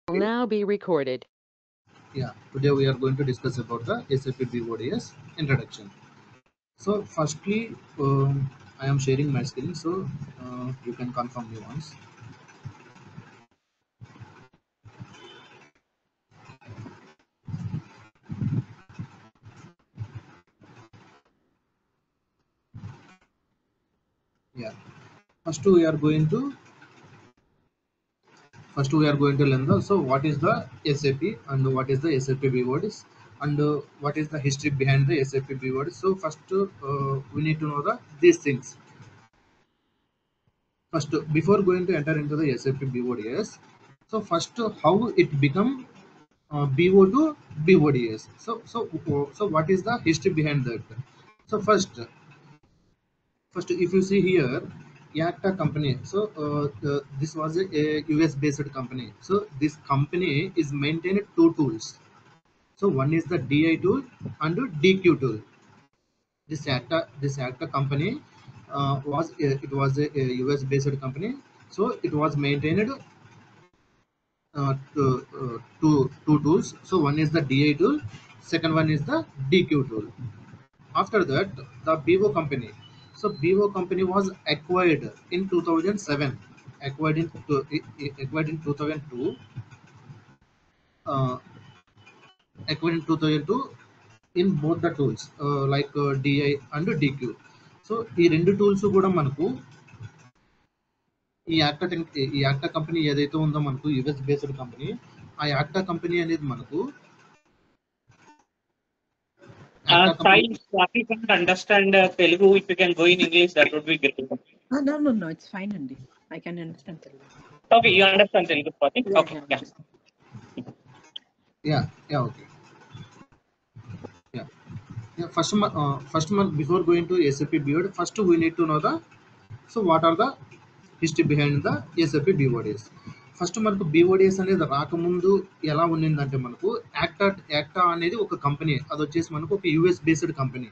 Will now be recorded. Yeah, today we are going to discuss about the SAP BODS introduction. So, firstly, I am sharing my screen, so you can confirm me once. Yeah, first we are going to learn the what is the SAP and what is the SAP BODS and what is the history behind the SAP BODS. So, first we need to know these things. First, before going to enter into the SAP BODS, so first how it become BO to BODS. So what is the history behind that? So first if you see here, Yakta company. So this was a US based company. So this company is maintained two tools. So one is the DI tool and DQ tool. This Acta company it was a US based company. So it was maintained two tools. So one is the DI tool, second one is the DQ tool. After that, the BO company. So BO company was acquired in 2007. Acquired in 2002. Uh, Acquired in 2002 in both the tools like DI and DQ. So ఈ రెండు tools కూడా మనకు ఈ యాక్టా company ఏదైతే ఉందో మనకు US based company, ఆ యాక్టా company అనేది మనకు Fine. If you can understand Telugu, if you can go in English, that would be great. No, it's fine, Andy. I can understand Telugu. Okay, you understand Telugu, Swati? Yeah, Okay, yeah. Okay. First month before going to SAP BOD, first we need to know what are the history behind the SAP BODs. First మనకు బీఓడిఎస్ అనేది రాకముందు ఎలా ఉన్నిందంటే మనకు యాక్టా అనేది ఒక company, అది వచ్చేసి మనకు ఒక యుఎస్ బేస్డ్ కంపెనీ.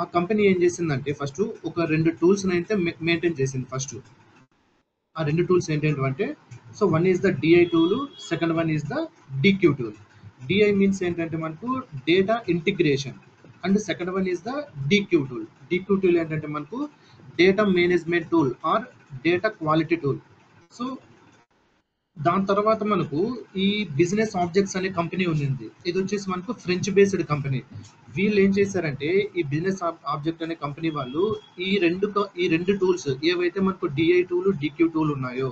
ఆ కంపెనీ ఏం చేసిందంటే ఫస్ట్ ఒక రెండు టూల్స్ అయితే మెయింటైన్ చేసింది. ఫస్ట్ ఆ రెండు టూల్స్ ఏంటంటే, so one is the DI tool, second one is the DQ tool. DI means ఏంటంటే మనకు data integration and second one is the DQ tool. DQ tool ఏంటంటే మనకు data management tool or data quality tool. So దాని తర్వాత మనకు ఈ business objects అనే company ఉంది. ఇది వచ్చేసి మనకు ఫ్రెంచ్ బేస్డ్ కంపెనీ. వీళ్ళు ఏం చేశారంటే ఈ బిజినెస్ ఆబ్జెక్ట్ అనే కంపెనీ వాళ్ళు ఈ రెండు టూల్స్ ఏవైతే మనకు డిఐ టూల్ డిక్యూ టూల్ ఉన్నాయో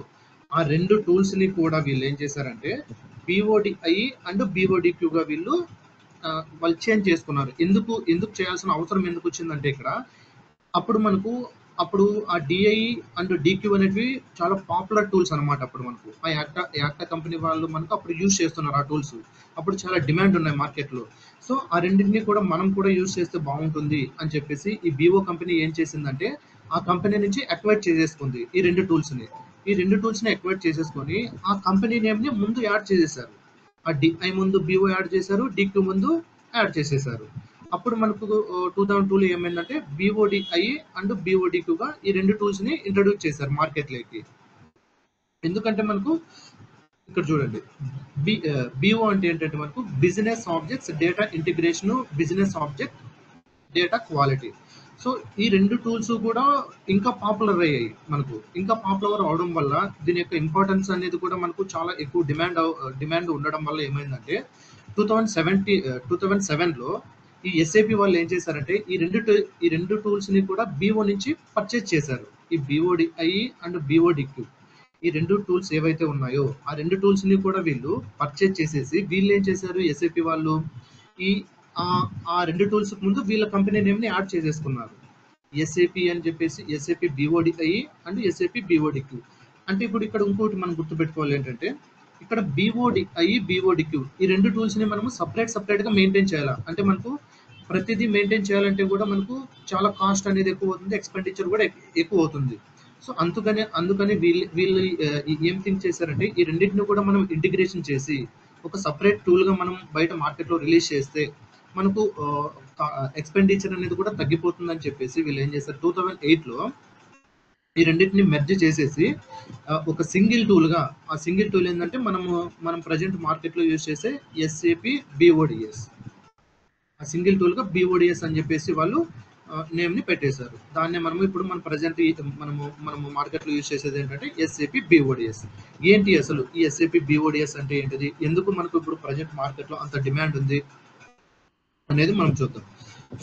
ఆ రెండు టూల్స్ ని కూడా వీళ్ళు ఏం చేశారంటే బిఓడిఐ అండ్ బిఓడిక్యూగా వీళ్ళు వాళ్ళు చేంజ్ చేసుకున్నారు. ఎందుకు చేయాల్సిన అవసరం ఎందుకు వచ్చిందంటే ఇక్కడ అప్పుడు ఆ డిఐ అండ్ డిక్యూ అనేవి చాలా పాపులర్ టూల్స్ అనమాట. అప్పుడు మనకు ఆ యాక్టా కంపెనీ వాళ్ళు మనకు అప్పుడు యూజ్ చేస్తున్నారు ఆ టూల్స్. అప్పుడు చాలా డిమాండ్ ఉన్నాయి మార్కెట్లో. సో ఆ రెండింటిని కూడా మనం కూడా యూజ్ చేస్తే బాగుంటుంది అని చెప్పేసి ఈ బిఓ కంపెనీ ఏం చేసిందంటే ఆ కంపెనీ నుంచి అక్వైర్ చేసేసుకుంది ఈ రెండు టూల్స్ని. ఈ రెండు టూల్స్ని అక్వైర్ చేసేసుకొని ఆ కంపెనీ నేమ్ని ముందు యాడ్ చేసేసారు. ఆ డిఐ ముందు బిఓ యాడ్ చేశారు, డిక్యూ ముందు యాడ్ చేసేసారు. అప్పుడు మనకు 2002లో ఏమైందంటే బిఓడిఐ అండ్ బిఓడిక్యూగా ఈ రెండు టూల్స్ ని ఇంట్రడ్యూస్ చేశారు మార్కెట్లోకి. ఎందుకంటే మనకు ఇక్కడ చూడండి, బిఓ అంటే ఏంటంటే మనకు business objects data integration, business object data quality. So ఈ రెండు టూల్స్ కూడా ఇంకా పాపులర్ అయ్యాయి. మనకు ఇంకా పాపులర్ అవడం వల్ల దీని యొక్క ఇంపార్టెన్స్ అనేది కూడా మనకు చాలా ఎక్కువ డిమాండ్ ఉండడం వల్ల ఏమైందంటే 2007లో ఈ ఎస్ఏపి వాళ్ళు ఏం చేశారంటే ఈ రెండు టూల్స్ ని కూడా బిఓ నుంచి పర్చేజ్ చేశారు. ఈ బిఓడిఐ అండ్ బిఓడిక్యూ ఈ రెండు టూల్స్ ఏవైతే ఉన్నాయో ఆ రెండు టూల్స్ ని కూడా వీళ్ళు పర్చేజ్ చేసేసి వీళ్ళు ఏం చేశారు, ఎస్ఏపి వాళ్ళు ఆ రెండు టూల్స్ ముందు వీళ్ళ కంపెనీ నేమ్ ని యాడ్ చేసేసుకున్నారు. ఎస్ఏపి అని చెప్పేసి ఎస్ఏపి బిఓడిఐ అండ్ ఎస్ఏపి బిఓడిక్యూ. అంటే ఇప్పుడు ఇక్కడ ఇంకోటి మనం గుర్తుపెట్టుకోవాలి ఏంటంటే ఇక్కడ బిఓడిఐ బిఓడిక్యూ ఈ రెండు టూల్స్ ని మనము సపరేట్ గా మెయింటైన్ చేయాలి. అంటే మనకు ప్రతిదీ మెయింటైన్ చేయాలంటే కూడా మనకు చాలా కాస్ట్ అనేది ఎక్కువ అవుతుంది, ఎక్స్పెండిచర్ కూడా ఎక్కువ అవుతుంది. సో అందుకని వీళ్ళు ఏం థింక్ చేశారంటే ఈ రెండింటిని కూడా మనం ఇంటిగ్రేషన్ చేసి ఒక సపరేట్ టూల్ గా మనం బయట మార్కెట్లో రిలీజ్ చేస్తే మనకు ఎక్స్పెండిచర్ అనేది కూడా తగ్గిపోతుందని చెప్పేసి వీళ్ళు ఏం చేశారు, 2008లో ఈ రెండింటిని మెర్జ్ చేసేసి ఒక సింగిల్ టూల్గా, ఆ సింగిల్ టూల్ ఏంటంటే మనం ప్రజెంట్ మార్కెట్లో యూజ్ చేసే ఎస్ఏపి బిఓడిఎస్. ఆ సింగిల్ టూల్గా బిఓడిఎస్ అని చెప్పేసి వాళ్ళు నేమ్ని పెట్టేశారు. దాన్నే ఇప్పుడు మన ప్రజెంట్ మనము మార్కెట్లో యూజ్ చేసేది ఏంటంటే ఎస్ఏపి బిఓడిఎస్. ఏంటి అసలు ఈ ఎస్ఏపి బిఓడిఎస్ అంటే ఏంటిది, ఎందుకు మనకు ఇప్పుడు ప్రజెంట్ మార్కెట్లో అంత డిమాండ్ ఉంది అనేది మనం చూద్దాం.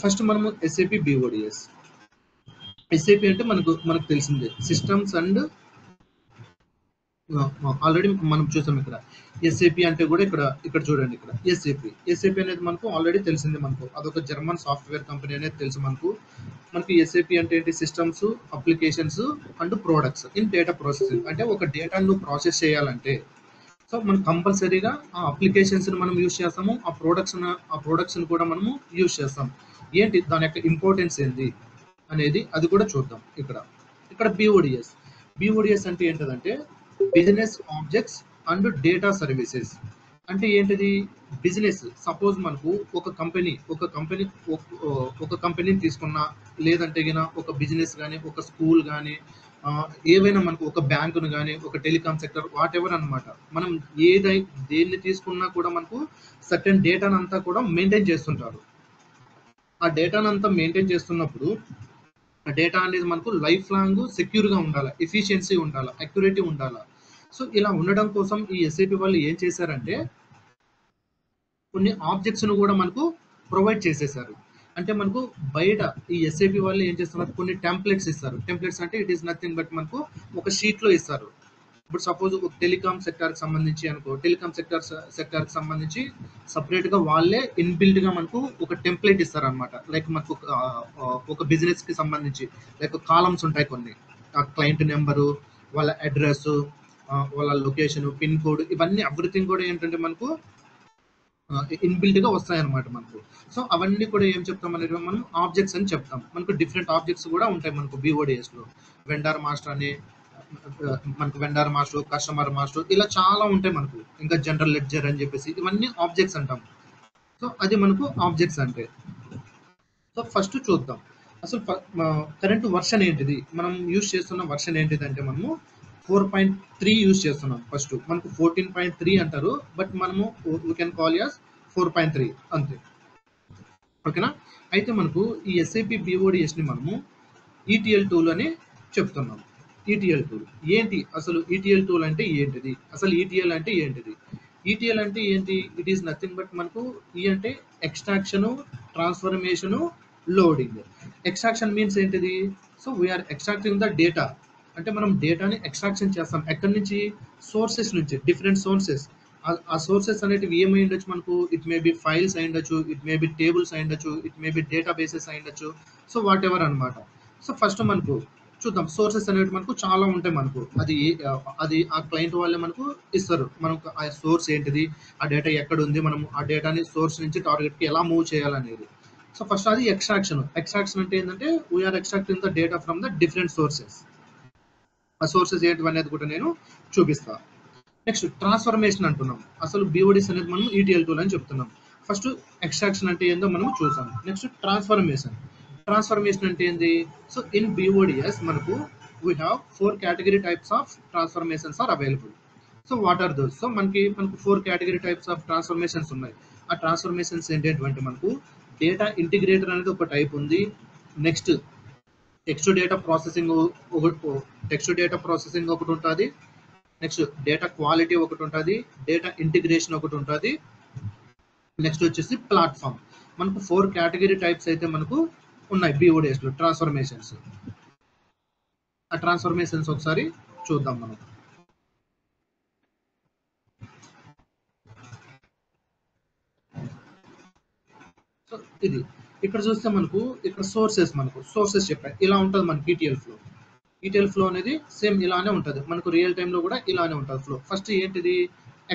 ఫస్ట్ మనము ఎస్ఏపి బిఓడిఎస్. ఎస్ఏపి అంటే మనకు తెలిసిందే, సిస్టమ్స్ అండ్ ఆల్రెడీ మనం చూసాం. ఇక్కడ ఎస్ఏపి అంటే కూడా ఇక్కడ చూడండి, ఇక్కడ ఎస్ఏపి అనేది మనకు ఆల్రెడీ తెలిసింది. అదొక జర్మన్ సాఫ్ట్వేర్ కంపెనీ అనేది తెలుసు మనకు ఎస్ఏపి అంటే ఏంటి, systems, applications and products in data processing. అంటే ఒక డేటాను ప్రాసెస్ చేయాలంటే సో మనం కంపల్సరీగా ఆ అప్లికేషన్స్ మనం యూజ్ చేస్తాము, ఆ ప్రోడక్ట్స్ కూడా మనము యూజ్ చేస్తాం. ఏంటి దాని యొక్క ఇంపార్టెన్స్ ఏంటి అనేది అది కూడా చూద్దాం. ఇక్కడ బిఓడిఎస్ అంటే ఏంటంటే business objects and data services. అంటే ఏంటిది, బిజినెస్. సపోజ్ మనకు ఒక కంపెనీని తీసుకున్నా, లేదంటే ఒక బిజినెస్ కానీ, ఒక స్కూల్ కానీ, ఏవైనా మనకు ఒక బ్యాంకును కానీ, ఒక టెలికాం సెక్టర్, వాట్ ఎవర్ అనమాట. మనం దేన్ని తీసుకున్నా కూడా మనకు సర్టెన్ డేటాను అంతా కూడా మెయింటైన్ చేస్తుంటారు. ఆ డేటాను అంతా మెయింటైన్ చేస్తున్నప్పుడు ఆ డేటా అనేది మనకు లైఫ్ లాంగ్ సెక్యూర్గా ఉండాలి, ఎఫిషియన్సీ ఉండాలి, అక్యురేటీ ఉండాలి. సో ఇలా ఉండడం కోసం ఈ ఎస్ఏపి వాళ్ళు ఏం చేశారంటే కొన్ని ఆబ్జెక్ట్స్ను కూడా మనకు ప్రొవైడ్ చేసేసారు. అంటే మనకు బయట ఈ ఎస్ఏపి వాళ్ళు ఏం చేస్తున్నారు, కొన్ని టెంప్లెట్స్ ఇస్తారు. టెంప్లెట్స్ అంటే ఇట్ ఈస్ నథింగ్ బట్ మనకు ఒక షీట్లో ఇస్తారు. ఇప్పుడు సపోజ్ ఒక టెలికాం సెక్టార్కి సంబంధించి అనుకో, టెలికాం సెక్టార్కి సంబంధించి సపరేట్గా వాళ్ళే ఇన్బిల్డ్గా మనకు ఒక టెంప్లెట్ ఇస్తారనమాట. లైక్ మనకు ఒక బిజినెస్కి సంబంధించి లైక్ కాలమ్స్ ఉంటాయి కొన్ని, ఆ క్లయింట్ నెంబరు, వాళ్ళ అడ్రస్, వాళ్ళ లొకేషన్, పిన్ కోడ్, ఇవన్నీ ఎవ్రీథింగ్ కూడా ఏంటంటే మనకు ఇన్బిల్డ్గా వస్తాయన్నమాట మనకు. సో అవన్నీ కూడా ఏం చెప్తాం అనేది మనం ఆబ్జెక్ట్స్ అని చెప్తాం. మనకు డిఫరెంట్ ఆబ్జెక్ట్స్ కూడా ఉంటాయి మనకు బిఓడిఎస్లో. వెండర్ మాస్టర్ అని, మనకు వెండర్ మాస్టర్, కస్టమర్ మాస్టర్, ఇలా చాలా ఉంటాయి మనకు. ఇంకా జనరల్ లెడ్జర్ అని చెప్పేసి, ఇవన్నీ ఆబ్జెక్ట్స్ అంటాం. సో అది మనకు ఆబ్జెక్ట్స్ అంటే. సో ఫస్ట్ చూద్దాం అసలు కరెంట్ వర్షన్ ఏంటిది, మనం యూజ్ చేస్తున్న వర్షన్ ఏంటిది అంటే మనము 4.3 యూజ్ చేస్తున్నాం. ఫస్ట్ మనకు 14.3 అంటారు, బట్ మనము వీ కెన్ కాల్ యాస్ 4.3 అంతే, ఓకేనా. అయితే మనకు ఈ ఎస్ఏపి బిఓడిఎస్ని మనము ఈటీఎల్ టూల్ అని చెప్తున్నాం. ఈటీఎల్ టూల్ ఏంటి అసలు, ఈటీఎల్ టూల్ అంటే ఏంటిది, అసలు ఈటీఎల్ అంటే ఏంటిది? ఈటీఎల్ అంటే ఏంటి, ఇట్ ఈస్ నథింగ్ బట్ మనకు అంటే extraction, transformation, loading. Extraction means ఏంటిది, so we are extracting the data. అంటే మనం డేటాని ఎక్స్ట్రాక్షన్ చేస్తాం ఎక్కడి నుంచి, సోర్సెస్ నుంచి, డిఫరెంట్ సోర్సెస్. ఆ సోర్సెస్ అనేటివి ఏమై ఉండొచ్చు మనకు, ఇట్ మే బి ఫైల్స్ అయి ఉండొచ్చు, ఇట్ మే బి టేబుల్స్ అయి ఉండొచ్చు, it may be data bases అయి ఉండొచ్చు. సో వాట్ ఎవర్ అనమాట. సో ఫస్ట్ మనకు చూద్దాం, సోర్సెస్ అనేవి మనకు చాలా ఉంటాయి మనకు. అది ఆ క్లయింట్ వాళ్ళే మనకు ఇస్తారు. మనకు ఆ సోర్స్ ఏంటిది, ఆ డేటా ఎక్కడ ఉంది, మనం ఆ డేటాని సోర్స్ నుంచి టార్గెట్కి ఎలా మూవ్ చేయాలనేది. సో ఫస్ట్ అది ఎక్స్ట్రాక్షన్ అంటే ఏంటంటే we are extracting the data from the different sources. ఆ సోర్సెస్ ఏంటి అనేది కూడా నేను చూపిస్తా. నెక్స్ట్ ట్రాన్స్ఫర్మేషన్ అంటున్నాం. అసలు బిఓడిఎస్ అనేది మనం ఈటీఎల్ టూల్ అని చెప్తున్నాం. ఫస్ట్ ఎక్స్ట్రాక్షన్ అంటే ఏందో మనం చూసాం. నెక్స్ట్ ట్రాన్స్ఫర్మేషన్ అంటే ఏంది, సో ఇన్ బిఓడిఎస్ మనకు we have 4 category types of transformations are available. So what are those, so మనకు 4 కేటగిరీ టైప్స్ ఆఫ్ ట్రాన్స్ఫర్మేషన్స్ ఉన్నాయి. ఆ ట్రాన్స్ఫర్మేషన్స్ ఏంటంటే మనకు డేటా ఇంటిగ్రేటర్ అనేది ఒక టైప్ ఉంది. నెక్స్ట్ టెక్స్ట్ డేటా ప్రాసెసింగ్ ఒకటి ఉంటుంది. నెక్స్ట్ డేటా క్వాలిటీ ఒకటి ఉంటుంది, డేటా ఇంటిగ్రేషన్ ఒకటి ఉంటుంది. నెక్స్ట్ వచ్చేసి ప్లాట్ఫామ్. మనకు 4 కేటగిరీ టైప్స్ అయితే మనకు ఉన్నాయి బిఓడిఎస్లో ట్రాన్స్ఫర్మేషన్స్. ఆ ట్రాన్స్ఫర్మేషన్స్ ఒకసారి చూద్దాం మనం. సో ఇది ఇక్కడ చూస్తే మనకు ఇక్కడ సోర్సెస్ చెప్పాయి. ఇలా ఉంటుంది మనకి ఈటీఎల్ ఫ్లో అనేది సేమ్ ఇలానే ఉంటుంది మనకు. రియల్ టైంలో కూడా ఇలానే ఉంటుంది ఫ్లో. ఫస్ట్ ఏంటిది,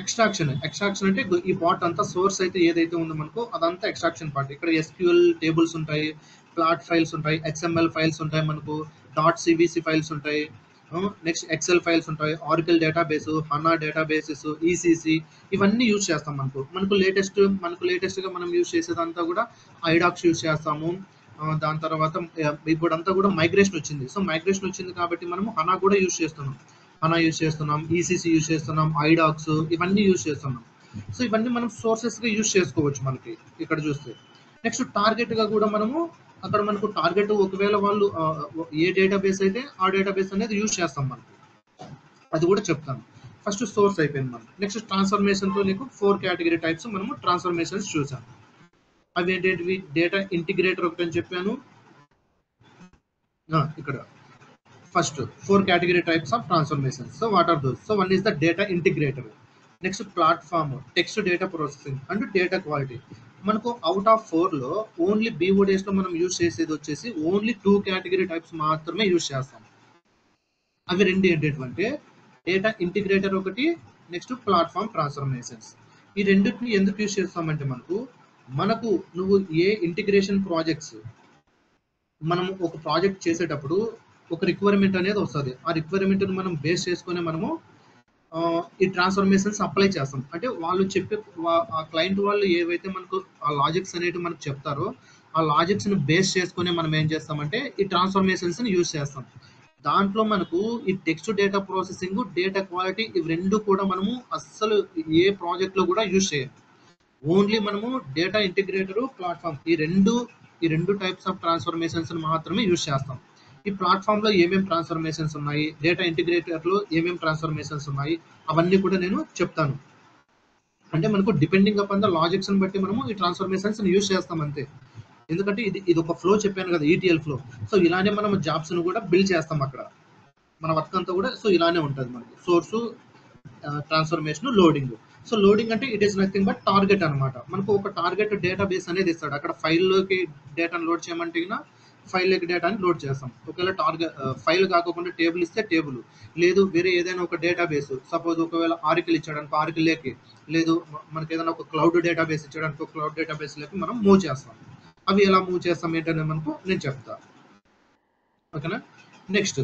ఎక్స్ట్రాక్షన్ అంటే ఈ పార్ట్ అంతా సోర్స్ అయితే ఏదైతే ఉందో మనకు అదంతా ఎక్స్ట్రాక్షన్ పార్ట్. ఇక్కడ ఎస్క్యూఎల్ టేబుల్స్ ఉంటాయి, ప్లాట్ ఫైల్స్ ఉంటాయి, XML ఫైల్స్ ఉంటాయి, మనకు .cvc ఫైల్స్ ఉంటాయి, నెక్స్ట్ ఎక్సెల్ ఫైల్స్ ఉంటాయి, ఆరికల్ డేటాబేస్, హనా డేటాబేసెస్, ఈసీసీ, ఇవన్నీ యూజ్ చేస్తాం. మనకు లేటెస్ట్గా మనం యూజ్ చేసేదంతా కూడా ఐడాక్స్ యూజ్ చేస్తాము, దాని తర్వాత ఇప్పుడంతా కూడా మైగ్రేషన్ వచ్చింది. సో మైగ్రేషన్ వచ్చింది కాబట్టి మనము హనా కూడా యూజ్ చేస్తున్నాం. హనా యూజ్ చేస్తున్నాం, ఈసీసీ యూజ్ చేస్తున్నాం, ఐడాక్స్ ఇవన్నీ యూజ్ చేస్తున్నాం. సో ఇవన్నీ మనం సోర్సెస్గా యూజ్ చేసుకోవచ్చు మనకి ఇక్కడ చూస్తే. నెక్స్ట్ టార్గెట్గా కూడా మనము అక్కడ మనకు టార్గెట్ ఒకవేళ వాళ్ళు ఏ డేటాబేస్ అయితే ఆ డేటాబేస్ అనేది యూజ్ చేస్తాం మనకి, అది కూడా చెప్తాను. ఫస్ట్ సోర్స్ అయిపోయింది మనం. నెక్స్ట్ ట్రాన్స్ఫర్మేషన్తో నీకు 4 కేటగిరీ టైప్స్ మనము ట్రాన్స్ఫర్మేషన్స్ చూసాం. అవి ఏంటంటివి? డేటా ఇంటిగ్రేటర్ ఒకటి అని చెప్పాను. ఇక్కడ first 4 category types of transformations. So what are those? So one is the data integrator. Next platform, text data processing and data quality. మనకు అవుట్ ఆఫ్ 4లో ఓన్లీ BODS లో మనం యూజ్ చేసేది వచ్చేసి ఓన్లీ 2 కేటగిరీ టైప్స్ మాత్రమే use చేస్తాం. అవి రెండు ఏంటంటే డేటా ఇంటిగ్రేటర్ ఒకటి, నెక్స్ట్ ప్లాట్ఫామ్ ట్రాన్స్ఫర్మేషన్స్. ఈ రెండింటిని ఎందుకు యూజ్ చేస్తామంటే మనకు నువ్వు ఏ ఇంటిగ్రేషన్ ప్రాజెక్ట్స్ మనం ఒక ప్రాజెక్ట్ చేసేటప్పుడు ఒక రిక్వైర్మెంట్ అనేది వస్తుంది. ఆ రిక్వైర్మెంట్ని మనం బేస్ చేసుకుని మనము ఈ ట్రాన్స్ఫర్మేషన్స్ అప్లై చేస్తాం. అంటే వాళ్ళు చెప్పే ఆ క్లయింట్ వాళ్ళు ఏవైతే మనకు ఆ లాజిక్స్ అనేవి మనకు చెప్తారో ఆ లాజిక్స్ని బేస్ చేసుకుని మనం ఏం చేస్తామంటే ఈ ట్రాన్స్ఫర్మేషన్స్ని యూజ్ చేస్తాం. దాంట్లో మనకు ఈ text data processing, data quality ఇవి రెండు కూడా మనము అస్సలు ఏ ప్రాజెక్ట్లో కూడా యూజ్ చేయం. ఓన్లీ మనము డేటా ఇంటిగ్రేటర్, ప్లాట్ఫామ్ ఈ రెండు టైప్స్ ఆఫ్ ట్రాన్స్ఫర్మేషన్స్ మాత్రమే యూజ్ చేస్తాం. ఈ ప్లాట్ఫామ్లో ఏమేమి ట్రాన్స్ఫర్మేషన్స్ ఉన్నాయి, డేటా ఇంటిగ్రేటర్లో ఏమేమి ట్రాన్స్ఫర్మేషన్స్ ఉన్నాయి అవన్నీ కూడా నేను చెప్తాను. అంటే మనకు డిపెండింగ్ అపాన్ ద లాజిక్స్ని బట్టి మనము ఈ ట్రాన్స్ఫర్మేషన్స్ యూజ్ చేస్తాం అంతే. ఎందుకంటే ఇది ఒక ఫ్లో చెప్పాను కదా, ETL ఫ్లో. సో ఇలానే మనం జాబ్స్ను కూడా బిల్డ్ చేస్తాం అక్కడ. మన వర్క్ అంతా కూడా సో ఇలానే ఉంటుంది మనకు. Source, transformation, loading. So loading అంటే it is nothing but target అనమాట. మనకు ఒక టార్గెట్ డేటాబేస్ అనేది ఇస్తాడు. అక్కడ ఫైల్లోకి డేటాను లోడ్ చేయమంటే ఫైల్లోకి డేటాని లోడ్ చేస్తాం. ఒకవేళ టార్గెట్ ఫైల్ కాకుండా టేబుల్ ఇస్తే టేబుల్, లేదు వేరే ఏదైనా ఒక డేటాబేస్, సపోజ్ ఒకవేళ ఆరికల్ ఇచ్చాడనుకో ఆరికల్లోకి, లేదు మనకి ఏదైనా ఒక క్లౌడ్ డేటాబేస్ ఇచ్చాడనుకో క్లౌడ్ డేటాబేస్లోకి మనం మూవ్ చేస్తాం. అవి ఎలా మూవ్ చేస్తాం ఏంటనే నేను చెప్తా. ఓకేనా? నెక్స్ట్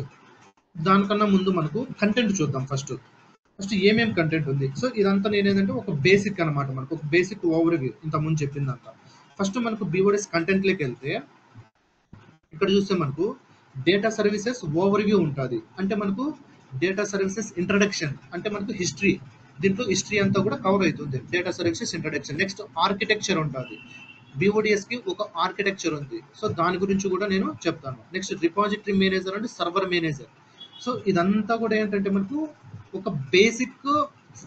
దానికన్నా ముందు మనకు కంటెంట్ చూద్దాం. ఫస్ట్ ఏమేమి కంటెంట్ ఉంది. సో ఇదంతా నేనేంటంటే ఒక బేసిక్ అనమాట, మనకు ఒక బేసిక్ ఓవర్వ్యూ ఇంతకుముందు చెప్పిందంతా. ఫస్ట్ మనకు BODS కంటెంట్లోకి వెళ్తే ఇక్కడ చూస్తే మనకు డేటా సర్వీసెస్ ఓవర్వ్యూ ఉంటుంది. అంటే మనకు డేటా సర్వీసెస్ ఇంట్రడక్షన్ అంటే మనకు హిస్టరీ, దీంట్లో హిస్టరీ అంతా కూడా కవర్ అవుతుంది. Data services introduction. Next architecture ఉంటుంది. BODSకి ఒక ఆర్కిటెక్చర్ ఉంది. సో దాని గురించి కూడా నేను చెప్తాను. Next repository manager and server manager. So ఇదంతా కూడా ఏంటంటే మనకు ఒక బేసిక్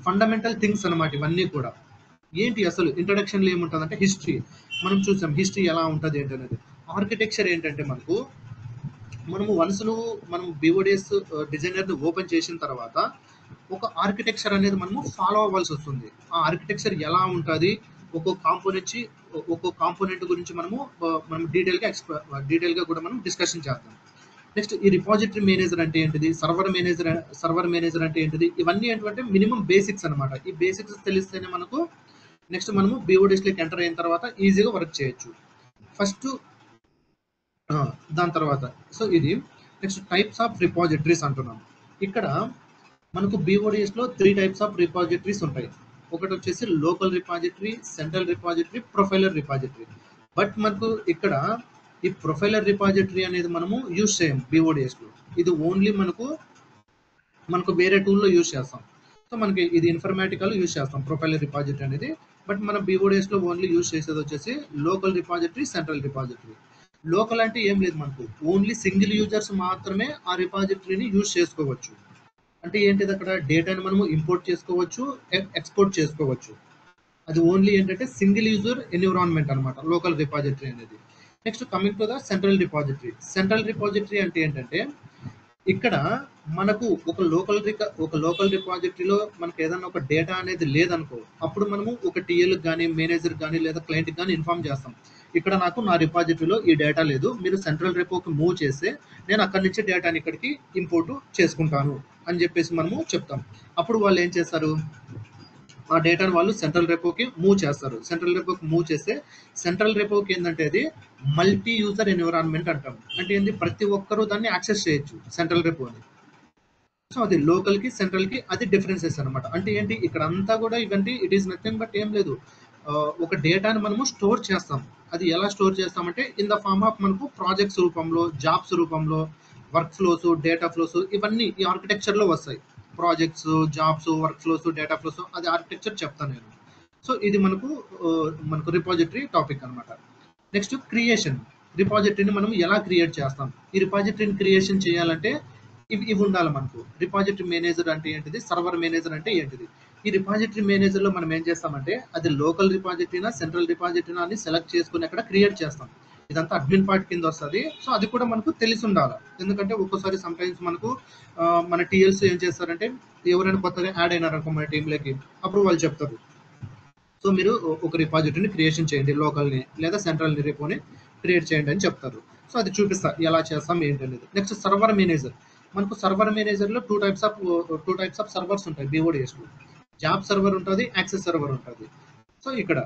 ఫండమెంటల్ థింగ్స్ అనమాట. ఇవన్నీ కూడా ఏంటి అసలు ఇంట్రడక్షన్లో ఏముంటుంది అంటే హిస్టరీ. మనం చూసాం హిస్టరీ ఎలా ఉంటుంది ఏంటనేది. ఆర్కిటెక్చర్ ఏంటంటే మనము మనం BODS డిజైనర్ని ఓపెన్ చేసిన తర్వాత ఒక ఆర్కిటెక్చర్ అనేది మనము ఫాలో అవ్వాల్సి వస్తుంది. ఆ ఆర్కిటెక్చర్ ఎలా ఉంటుంది, ఒక్కో కాంపోనెంట్ గురించి మనం డీటెయిల్గా కూడా మనం డిస్కషన్ చేద్దాం. నెక్స్ట్ ఈ రిపాజిటరీ మేనేజర్ అంటే ఏంటిది, సర్వర్ మేనేజర్ అంటే ఏంటిది, ఇవన్నీ ఏంటంటే మినిమం బేసిక్స్ అనమాట. ఈ బేసిక్స్ తెలిస్తేనే మనకు నెక్స్ట్ మనము BODSలోకి ఎంటర్ అయిన తర్వాత ఈజీగా వర్క్ చేయొచ్చు. ఫస్ట్ దాని తర్వాత సో ఇది నెక్స్ట్ టైప్స్ ఆఫ్ రిపాజిటరీస్ అంటున్నాం. ఇక్కడ మనకు BODSలో 3 టైప్స్ ఆఫ్ రిపాజిటరీస్ ఉంటాయి. ఒకటి వచ్చేసి local repository, central repository, profiler repository. But మనకు ఇక్కడ ఈ ప్రొఫైలర్ రిపాజిటరీ అనేది మనము యూజ్ చేయం BODSలో. ఇది ఓన్లీ మనకు వేరే టూల్లో యూజ్ చేస్తాం. సో మనకి ఇది ఇన్ఫర్మేటికాలో యూజ్ చేస్తాం ప్రొఫైలర్ రిపాజిటరీ అనేది. బట్ మన BODSలో ఓన్లీ యూజ్ చేసేది వచ్చేసి local repository, central repository. Local అంటే ఏం లేదు, మనకు ఓన్లీ సింగిల్ యూజర్స్ మాత్రమే ఆ రిపాజిటరీని యూజ్ చేసుకోవచ్చు. అంటే ఏంటిది, అక్కడ డేటాని మనము ఇంపోర్ట్ చేసుకోవచ్చు, ఎక్స్పోర్ట్ చేసుకోవచ్చు. అది ఓన్లీ ఏంటంటే సింగిల్ యూజర్ ఎన్విరాన్మెంట్ అనమాట లోకల్ రిపాజిటరీ అనేది. Next coming to the central repository. Central repository అంటే ఏంటంటే ఇక్కడ మనకు ఒక లోకల్ రిపాజిటరీలో మనకు ఏదైనా ఒక డేటా అనేది లేదనుకో, అప్పుడు మనము ఒక TLకి కానీ మేనేజర్ కానీ లేదా క్లయింట్కి కానీ ఇన్ఫార్మ్ చేస్తాం. ఇక్కడ నాకు నా రిపాజిటరీలో ఈ డేటా లేదు, మీరు సెంట్రల్ రిపోకి మూవ్ చేస్తే నేను అక్కడి నుంచి డేటాని ఇక్కడికి ఇంపోర్ట్ చేసుకుంటాను అని చెప్పేసి మనము చెప్తాం. అప్పుడు వాళ్ళు ఏం చేస్తారు, ఆ డేటాను వాళ్ళు సెంట్రల్ రెపోకి మూవ్ చేస్తారు. సెంట్రల్ రెపోకి మూవ్ చేస్తే సెంట్రల్ రెపోకి ఏంటంటే అది మల్టీ యూజర్ ఎన్విరాన్మెంట్ అంటాం. అంటే ఏంటి, ప్రతి ఒక్కరూ దాన్ని యాక్సెస్ చేయొచ్చు సెంట్రల్ రెపో అని. సో అది లోకల్కి సెంట్రల్కి అది డిఫరెన్సెస్ అనమాట. అంటే ఏంటి, ఇక్కడ అంతా కూడా ఇవంటి ఇట్ ఈస్ నథింగ్ బట్ ఏం లేదు, ఒక డేటాని మనము స్టోర్ చేస్తాం. అది ఎలా స్టోర్ చేస్తామంటే ఇన్ ద ఫార్మ్ ఆఫ్ మనకు ప్రాజెక్ట్స్ రూపంలో, జాబ్స్ రూపంలో, వర్క్ ఫ్లోస్, డేటా ఫ్లోస్ ఇవన్నీ ఈ ఆర్కిటెక్చర్లో వస్తాయి. Projects, jobs, work flows, data flows అది ఆర్కిటెక్చర్ చెప్తాను నేను. సో ఇది మనకు రిపాజిటరీ టాపిక్ అనమాట. Next creation. రిపాజిటరీని మనం ఎలా క్రియేట్ చేస్తాం? ఈ రిపాజిటరీని క్రియేషన్ చేయాలంటే ఇవి ఉండాలి మనకు. రిపాజిటరీ మేనేజర్ అంటే ఏంటిది, సర్వర్ మేనేజర్ అంటే ఏంటిది. ఈ రిపాజిటరీ మేనేజర్లో మనం ఏం చేస్తామంటే అది లోకల్ రిపాజిటరీనా, సెంట్రల్ రిపాజిటరీనా అని సెలెక్ట్ చేసుకుని అక్కడ క్రియేట్ చేస్తాం. ఇదంతా అడ్మిన్ పార్ట్ కింద వస్తుంది. సో అది కూడా మనకు తెలిసి ఉండాలి. ఎందుకంటే ఒక్కోసారి సమ్టైమ్స్ మనకు మన టీఎల్స్ ఏం చేస్తారంటే ఎవరైనా కొత్తగా యాడ్ అయినారనుకో మన టీంలోకి, అప్పుడు వాళ్ళు చెప్తారు సో మీరు ఒక రిపాజిటరీని క్రియేషన్ చేయండి, లోకల్ని లేదా సెంట్రల్ రిపోని క్రియేట్ చేయండి అని చెప్తారు. సో అది చూపిస్తా ఎలా చేస్తాం ఏంటనేది. Next server manager. మనకు సర్వర్ మేనేజర్లో టూ టైప్స్ ఆఫ్ సర్వర్స్ ఉంటాయి బీఓడిఎస్లో. జాబ్ సర్వర్ ఉంటుంది, యాక్సెస్ సర్వర్ ఉంటుంది. సో ఇక్కడ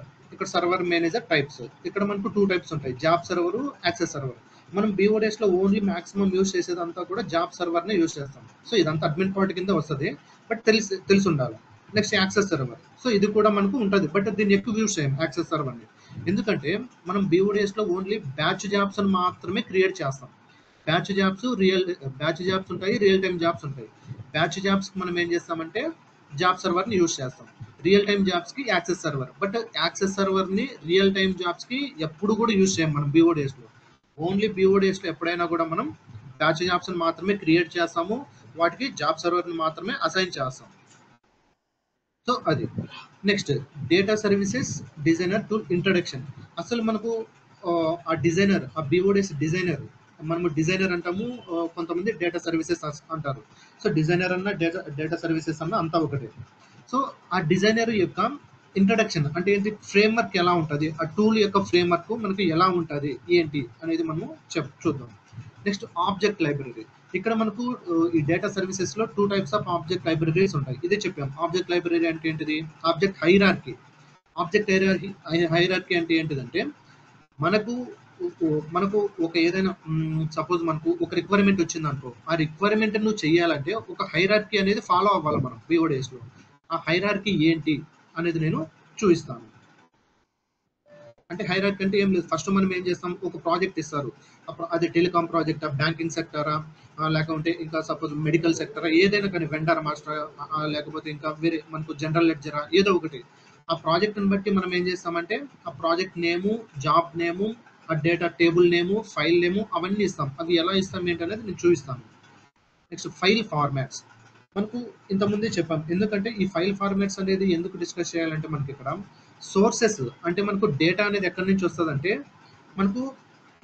సర్వర్ మేనేజర్ టైప్స్. ఇక్కడ మనకు 2 టైప్స్ ఉంటాయి, జాబ్ సర్వర్, యాక్సెస్ సర్వర్. మనం బీఓడిఎస్లో ఓన్లీ మాక్సిమం యూజ్ చేసేదంతా కూడా జాబ్ సర్వర్నే యూజ్ చేస్తాం. సో ఇదంతా అడ్మిన్ పార్ట్ కింద వస్తుంది, బట్ తెలిసి ఉండాలి. Next access server. సో ఇది కూడా మనకు ఉంటుంది, బట్ దీన్ని ఎక్కువ యూజ్ చేయం యాక్సెస్ సర్వర్ని. ఎందుకంటే మనం బీఓడిఎస్లో ఓన్లీ బ్యాచ్ జాబ్స్ అని మాత్రమే క్రియేట్ చేస్తాం. బ్యాచ్ జాబ్స్ ఉంటాయి, రియల్ టైమ్ జాబ్స్ ఉంటాయి. బ్యాచ్ జాబ్స్కి మనం ఏం చేస్తామంటే జాబ్ సర్వర్ని యూజ్ చేస్తాం. రియల్ టైమ్ జాబ్స్కి యాక్సెస్ సర్వర్. బట్ యాక్సెస్ సర్వర్ని రియల్ టైమ్ జాబ్స్కి ఎప్పుడు కూడా యూజ్ చేయం మనం బీఓడిఎస్లో. ఓన్లీ బీఓడిఎస్లో ఎప్పుడైనా కూడా మనం బ్యాచ్ జాబ్స్ని మాత్రమే క్రియేట్ చేస్తాము, వాటికి జాబ్ సర్వర్ని మాత్రమే అసైన్ చేస్తాం. సో అది. Next data services designer to introduction. అసలు మనకు ఆ డిజైనర్, ఆ బీఓడిఎస్ డిజైనర్, మనము డిజైనర్ అంటాము, కొంతమంది డేటా సర్వీసెస్ అంటారు. సో డిజైనర్ అన్న డేటా సర్వీసెస్ అన్న అంతా ఒకటే. సో ఆ డిజైనర్ యొక్క ఇంట్రడక్షన్ అంటే ఏంటి, ఫ్రేమ్వర్క్ ఎలా ఉంటుంది, ఆ టూల్ యొక్క ఫ్రేమ్వర్క్ మనకు ఎలా ఉంటుంది ఏంటి అనేది మనము చూద్దాం. Next object library. ఇక్కడ మనకు ఈ డేటా సర్వీసెస్లో 2 టైప్స్ ఆఫ్ ఆబ్జెక్ట్ లైబ్రరీస్ ఉంటాయి. ఇదే చెప్పాం. ఆబ్జెక్ట్ లైబ్రరీ అంటే ఏంటిది, ఆబ్జెక్ట్ హైరార్కీ. ఆబ్జెక్ట్ హైరార్కీ అంటే ఏంటిదంటే మనకు ఒక ఏదైనా సపోజ్ మనకు ఒక రిక్వైర్మెంట్ వచ్చిందనుకో, ఆ రిక్వైర్మెంట్ నువ్వు చేయాలంటే ఒక హైరార్కీ అనేది ఫాలో అవ్వాలి మనం బీఓడిఎస్లో. ఆ హైరార్కీ ఏంటి అనేది నేను చూపిస్తాను. అంటే హైరార్కీ అంటే ఏం లేదు, ఫస్ట్ మనం ఏం చేస్తాం, ఒక ప్రాజెక్ట్ ఇస్తారు, అది టెలికాం ప్రాజెక్టా, బ్యాంకింగ్ సెక్టరా, లేకుంటే ఇంకా సపోజ్ మెడికల్ సెక్టరా, ఏదైనా కానీ వెండర్ మాస్టర్, లేకపోతే ఇంకా వేరే మనకు జనరల్ లెడ్జరా, ఏదో ఒకటి. ఆ ప్రాజెక్ట్ని బట్టి మనం ఏం చేస్తామంటే ఆ ప్రాజెక్ట్ నేము, జాబ్ నేము, ఆ డేటా టేబుల్ నేము, ఫైల్ నేము అవన్నీ ఇస్తాం. అవి ఎలా ఇస్తాం ఏంటనేది నేను చూపిస్తాను. Next file formats. మనకు ఇంతకుముందే చెప్పాం, ఎందుకంటే ఈ ఫైల్ ఫార్మాట్స్ అనేది ఎందుకు డిస్కస్ చేయాలంటే మనకి ఇక్కడ సోర్సెస్ అంటే మనకు డేటా అనేది ఎక్కడి నుంచి వస్తుందంటే మనకు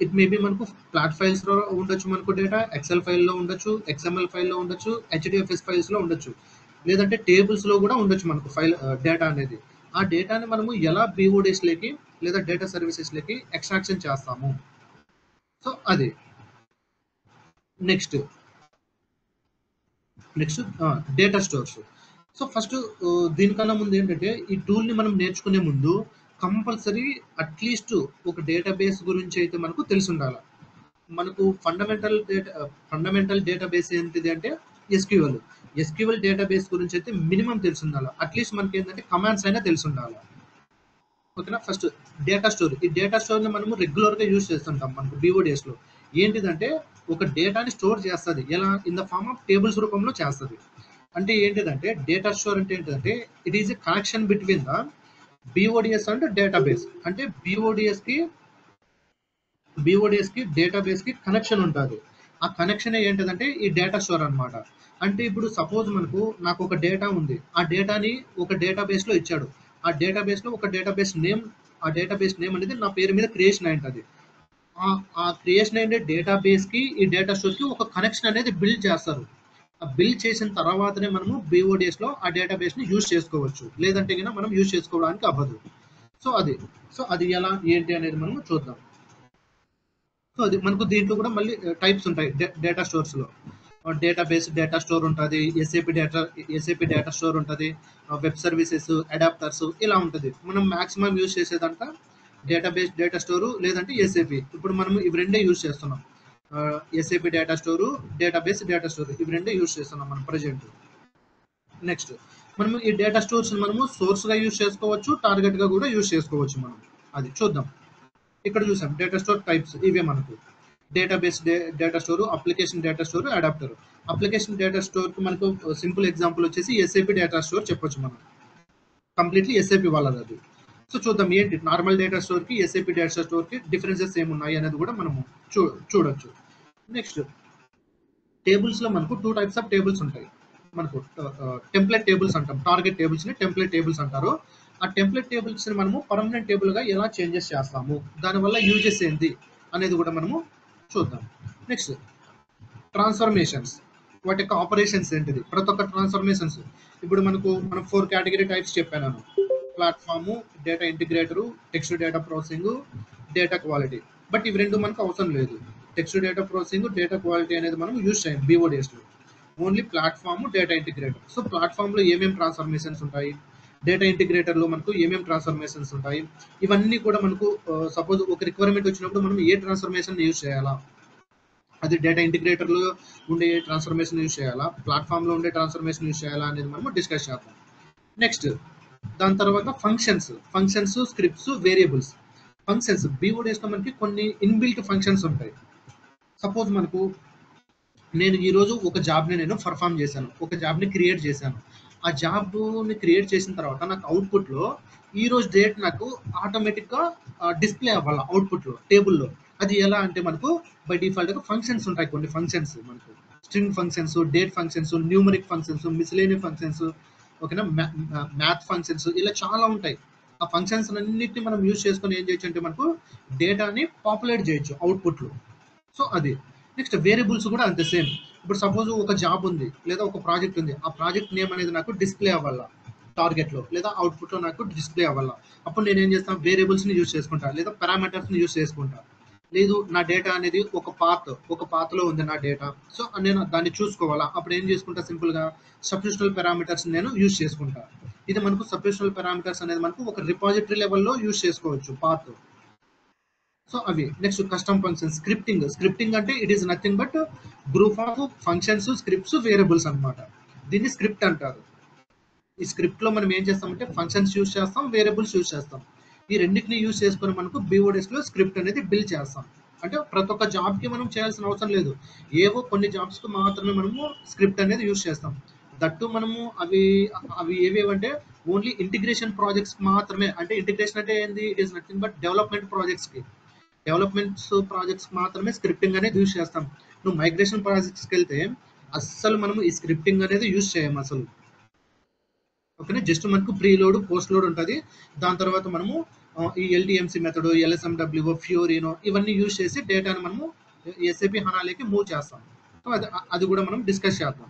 ఇట్ మేబీ మనకు ఫ్లాట్ ఫైల్స్లో ఉండొచ్చు, మనకు డేటా ఎక్సెల్ ఫైల్లో ఉండొచ్చు, XML ఫైల్లో ఉండొచ్చు, HDFS ఫైల్స్లో ఉండొచ్చు, లేదంటే టేబుల్స్లో కూడా ఉండొచ్చు మనకు ఫైల్ డేటా అనేది. ఆ డేటాని మనము ఎలా బీఓడిఎస్లోకి లేదా డేటా సర్వీసెస్లోకి ఎక్స్ట్రాక్షన్ చేస్తాము. సో అది. Next data stores. So first దీనికన్నా ముందు ఏంటంటే ఈ టూల్ని మనం నేర్చుకునే ముందు కంపల్సరీ అట్లీస్ట్ ఒక డేటాబేస్ గురించి అయితే మనకు తెలిసి ఉండాలి. మనకు ఫండమెంటల్ డేటాబేస్ ఏంటిది అంటే ఎస్క్యూఎల్ డేటాబేస్ గురించి అయితే మినిమం తెలిసి ఉండాలి. అట్లీస్ట్ మనకి ఏంటంటే కమాండ్స్ అయినా తెలిసి ఉండాలి. ఓకేనా. First data store. ఈ డేటా స్టోర్ని మనము రెగ్యులర్గా యూజ్ చేస్తుంటాం మనకు బీఓడిఎస్లో. ఏంటిదంటే ఒక డేటాని స్టోర్ చేస్తుంది, ఎలా, in the form of tables రూపంలో చేస్తుంది. అంటే ఏంటిదంటే డేటా స్టోర్ అంటే ఏంటిదంటే it is a connection between the BODS and database. అంటే బీఓడిఎస్కి డేటాబేస్కి కనెక్షన్ ఉంటుంది. ఆ కనెక్షన్ ఏంటిదంటే ఈ డేటా స్టోర్ అనమాట. అంటే ఇప్పుడు సపోజ్ నాకు ఒక డేటా ఉంది, ఆ డేటాని ఒక డేటాబేస్లో ఇచ్చాడు, ఆ డేటాబేస్లో ఒక డేటాబేస్ నేమ్, ఆ డేటాబేస్ నేమ్ అనేది నా పేరు మీద క్రియేషన్ అయి ఉంటుంది. ఆ క్రియేషన్ అయ్యే డేటాబేస్కి ఈ డేటా స్టోర్కి ఒక కనెక్షన్ అనేది బిల్డ్ చేస్తారు. ఆ బిల్డ్ చేసిన తర్వాతనే మనము బీఓడిఎస్లో ఆ డేటాబేస్ని యూజ్ చేసుకోవచ్చు, లేదంటే కనుక మనం యూజ్ చేసుకోవడానికి అవ్వదు. సో అది ఎలా ఏంటి అనేది మనం చూద్దాం. సో అది మనకు దీంట్లో కూడా మళ్ళీ టైప్స్ ఉంటాయి డేటా స్టోర్స్లో. డేటా స్టోర్ ఉంటుంది, ఎస్ఏపి డేటా స్టోర్ ఉంటుంది, వెబ్ సర్వీసెస్, అడాప్టర్స్ ఇలా ఉంటుంది. మనం మాక్సిమం యూజ్ చేసేదంతా డేటా స్టోరు లేదంటే ఎస్ఏపి. ఇప్పుడు మనం ఇవి రెండే యూజ్ చేస్తున్నాం, SAP data store, data store, ఇవి రెండే యూజ్ చేస్తున్నాం మనం ప్రజెంట్. నెక్స్ట్ మనము ఈ డేటా స్టోర్స్ మనము సోర్స్గా యూజ్ చేసుకోవచ్చు, టార్గెట్గా కూడా యూజ్ చేసుకోవచ్చు మనం. అది చూద్దాం. ఇక్కడ చూసాం డేటా స్టోర్ టైప్స్ ఇవే మనకు database data store, application data store, adapter. Application data store కి మనకు సింపుల్ ఎగ్జాంపుల్ వచ్చేసి ఎస్ఏపి డేటా స్టోర్ చెప్పొచ్చు మనం, కంప్లీట్లీ ఎస్ఏపి వాళ్ళది అది. సో చూద్దాం ఏంటి నార్మల్ డేటా స్టోర్ కి ఎస్ఏపి డేటా స్టోర్ కి డిఫరెన్సెస్ ఏమున్నాయి అనేది కూడా మనము చూడొచ్చు. నెక్స్ట్ టేబుల్స్ లో మనకు 2 టైప్స్ ఆఫ్ టేబుల్స్ ఉంటాయి. మనకు టెంప్లెట్ టేబుల్స్ అంటాం, టార్గెట్ టేబుల్స్ ని టెంప్లెట్ టేబుల్స్ అంటారు. ఆ టెంప్లెట్ టేబుల్స్ ని మనము పర్మనెంట్ టేబుల్ గా ఎలా చేంజెస్ చేస్తాము, దానివల్ల యూజెస్ ఏంటి అనేది కూడా మనము చూద్దాం. నెక్స్ట్ ట్రాన్స్ఫర్మేషన్స్, వాటి యొక్క ఆపరేషన్స్ ఏంటిది, ప్రతి ఒక్క ట్రాన్స్ఫర్మేషన్స్. ఇప్పుడు మనం 4 కేటగిరీ టైప్స్ చెప్పాను, platform, data integrator, text data processing, data quality. But ఇవి రెండు మనకు అవసరం లేదు. Text data processing, data quality అనేది మనం యూజ్ చేయం బీఓడిఎస్ లో. Only platform, data integrator. So platform లో ఏమేమి ట్రాన్స్ఫర్మేషన్స్ ఉంటాయి, డేటా ఇంటిగ్రేటర్ లో మనకు ఏమేమి ట్రాన్స్ఫర్మేషన్స్ ఉంటాయి, ఇవన్నీ కూడా మనకు సపోజ్ ఒక రిక్వైర్మెంట్ వచ్చినప్పుడు మనం ఏ ట్రాన్స్ఫర్మేషన్ యూజ్ చేయాలా, అది డేటా ఇంటిగ్రేటర్ లో ఉండే ట్రాన్స్ఫర్మేషన్ యూజ్ చేయాలా, ప్లాట్ఫామ్ లో ఉండే ట్రాన్స్ఫర్మేషన్ యూజ్ చేయాలా అనేది మనం డిస్కస్ చేద్దాం. నెక్స్ట్ దాని తర్వాత ఫంక్షన్స్, స్క్రిప్ట్స్, వేరియబుల్స్. ఫంక్షన్స్ బీఓడిఎస్ లో మనకి కొన్ని ఇన్బిల్ట్ ఫంక్షన్స్ ఉంటాయి. సపోజ్ మనకు నేను ఈరోజు ఒక జాబ్ని నేను పర్ఫామ్ చేశాను, ఒక జాబ్ని క్రియేట్ చేశాను. ఆ జాబ్ని క్రియేట్ చేసిన తర్వాత నాకు అవుట్పుట్లో ఈ రోజు డేట్ నాకు ఆటోమేటిక్గా డిస్ప్లే అవ్వాలి అవుట్పుట్లో టేబుల్లో. అది ఎలా అంటే మనకు బై డిఫాల్ట్గా ఫంక్షన్స్ ఉంటాయి, కొన్ని ఫంక్షన్స్ మనకు string functions, date functions, numeric functions, miscellaneous functions, ఓకేనా, మ్యాథ్ ఫంక్షన్స్, ఇలా చాలా ఉంటాయి. ఆ ఫంక్షన్స్ అన్నిటిని మనం యూజ్ చేసుకొని ఏం చేయొచ్చు అంటే మనకు డేటాని పాపులేట్ చేయొచ్చు అవుట్పుట్లో. సో అది. నెక్స్ట్ వేరియబుల్స్ కూడా అంతే సేమ్. ఇప్పుడు సపోజ్ ఒక జాబ్ ఉంది లేదా ఒక ప్రాజెక్ట్ ఉంది, ఆ ప్రాజెక్ట్ నేమ్ అనేది నాకు డిస్ప్లే అవ్వాలా టార్గెట్లో లేదా అవుట్పుట్లో నాకు డిస్ప్లే అవ్వాలా. అప్పుడు నేను ఏం చేస్తాను, వేరియబుల్స్ని యూజ్ చేసుకుంటా లేదా పారామీటర్స్ని యూజ్ చేసుకుంటా. లేదు నా డేటా అనేది ఒక పాత్లో ఉంది నా డేటా, సో నేను దాన్ని చూసుకోవాలా, అప్పుడు ఏం చేసుకుంటా, సింపుల్గా సబ్స్టిట్యూషనల్ పారామీటర్స్ నేను యూజ్ చేసుకుంటా. ఇది మనకు సబ్స్టిట్యూషనల్ పారామీటర్స్ అనేది మనకు ఒక రిపాజిటరీ లెవెల్లో యూజ్ చేసుకోవచ్చు పాత్. సో అవి. నెక్స్ట్ కస్టమ్ ఫంక్షన్, స్క్రిప్టింగ్ అంటే it is nothing but group of functions, scripts, variables అన్నమాట. దీన్ని స్క్రిప్ట్ అంటారు. ఈ స్క్రిప్ట్ లో మనం ఏం చేస్తామంటే ఫంక్షన్స్ యూజ్ చేస్తాం, వేరియబుల్స్ యూజ్ చేస్తాం. ఈ రెండింటిని యూజ్ చేసుకొని మనకు బీఓడిఎస్ లో స్క్రిప్ట్ అనేది బిల్డ్ చేస్తాం. అంటే ప్రతి ఒక్క జాబ్ కి మనం చేయాల్సిన అవసరం లేదు, ఏవో కొన్ని జాబ్స్ కు మాత్రమే మనము స్క్రిప్ట్ అనేది యూజ్ చేస్తాం. దట్టు మనము అవి ఏవేవంటే ఓన్లీ ఇంటిగ్రేషన్ ప్రాజెక్ట్స్ మాత్రమే. అంటే ఇంటిగ్రేషన్ అంటే ఏంది, it is nothing but development projects మాత్రమే స్క్రిప్టింగ్ అనేది యూజ్ చేస్తాం. నువ్వు మైగ్రేషన్ ప్రాజెక్ట్స్కి వెళ్తే అస్సలు మనము ఈ స్క్రిప్టింగ్ అనేది యూజ్ చేయం అసలు, ఓకేనా. జస్ట్ మనకు ప్రీ లోడ్, పోస్ట్ లోడ్ ఉంటుంది. దాని తర్వాత మనము ఈ ఎల్టీఎంసీ మెథడ్, ఎల్ఎస్ఎండబ్ల్యూ, ఫ్యూరినో ఇవన్నీ యూజ్ చేసి డేటాను మనము ఎస్ఏపి హనాలోకి మూవ్ చేస్తాం. సో అది కూడా మనం డిస్కస్ చేద్దాం.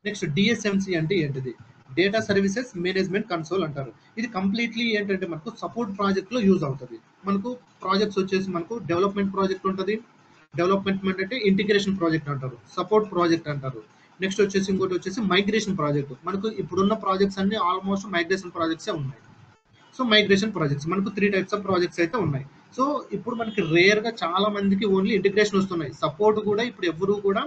నెక్స్ట్ డిఎస్ఎంసి అంటే ఏంటిది, డేటా సర్వీసెస్ మేనేజ్మెంట్ కన్సోల్ అంటారు. ఇది కంప్లీట్లీ ఏంటంటే మనకు సపోర్ట్ ప్రాజెక్ట్ లో యూజ్ అవుతుంది. మనకు ప్రాజెక్ట్స్ వచ్చేసి మనకు డెవలప్మెంట్ ప్రాజెక్ట్ ఉంటుంది, డెవలప్మెంట్ అంటే ఇంటిగ్రేషన్ ప్రాజెక్ట్ అంటారు, సపోర్ట్ ప్రాజెక్ట్ అంటారు. నెక్స్ట్ వచ్చేసి ఇంకోటి వచ్చేసి మైగ్రేషన్ ప్రాజెక్ట్. మనకు ఇప్పుడున్న ప్రాజెక్ట్స్ అన్ని ఆల్మోస్ట్ మైగ్రేషన్ ప్రాజెక్ట్సే ఉన్నాయి. సో మైగ్రేషన్ ప్రాజెక్ట్స్ మనకు 3 టైప్స్ ఆఫ్ ప్రాజెక్ట్స్ అయితే ఉన్నాయి. సో ఇప్పుడు మనకి రేర్ గా చాలా మందికి ఓన్లీ ఇంటిగ్రేషన్ వస్తున్నాయి, సపోర్ట్ కూడా ఇప్పుడు ఎవరు కూడా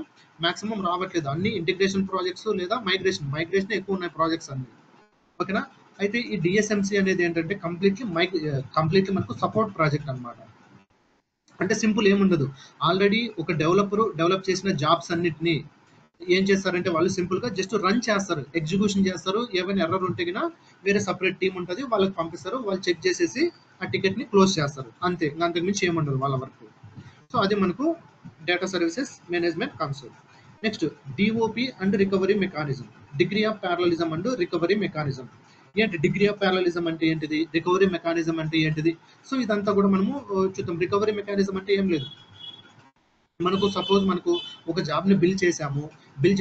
మాక్సిమం రావట్లేదు. అన్ని ఇంటిగ్రేషన్ ప్రాజెక్ట్స్ లేదా మైగ్రేషన్ ఎక్కువ ఉన్నాయి ప్రాజెక్ట్స్ అన్ని, ఓకేనా. అయితే ఈ డిఎస్ఎంసి అనేది ఏంటంటే కంప్లీట్లీ మనకు సపోర్ట్ ప్రాజెక్ట్ అన్నమాట. అంటే సింపుల్ ఏముండదు, ఆల్రెడీ ఒక డెవలప్ చేసిన జాబ్స్ అన్నిటిని ఏం చేస్తారంటే వాళ్ళు సింపుల్ గా జస్ట్ రన్ చేస్తారు, ఎగ్జిక్యూషన్ చేస్తారు. ఏమైనా ఎర్రర్ ఉంటే గినా వేరే సపరేట్ టీం ఉంటుంది, వాళ్ళకి పంపిస్తారు, వాళ్ళు చెక్ చేసేసి ఆ టికెట్ ని క్లోజ్ చేస్తారు, అంతే. అంతకు మించి ఏముండదు వాళ్ళ వర్క్. సో అది మనకు data services management console. Next DOP and recovery mechanism, degree of parallelism and recovery mechanism. ఏంటి డిగ్రీ ఆఫ్ ప్యారలలిజం అంటే ఏంటిది, రికవరీ మెకానిజం అంటే ఏంటిది. సో ఇదంతా కూడా మనము చూద్దాం. రికవరీ మెకానిజం అంటే ఏం లేదు, మనకు సపోజ్ మనకు ఒక జాబ్ని బిల్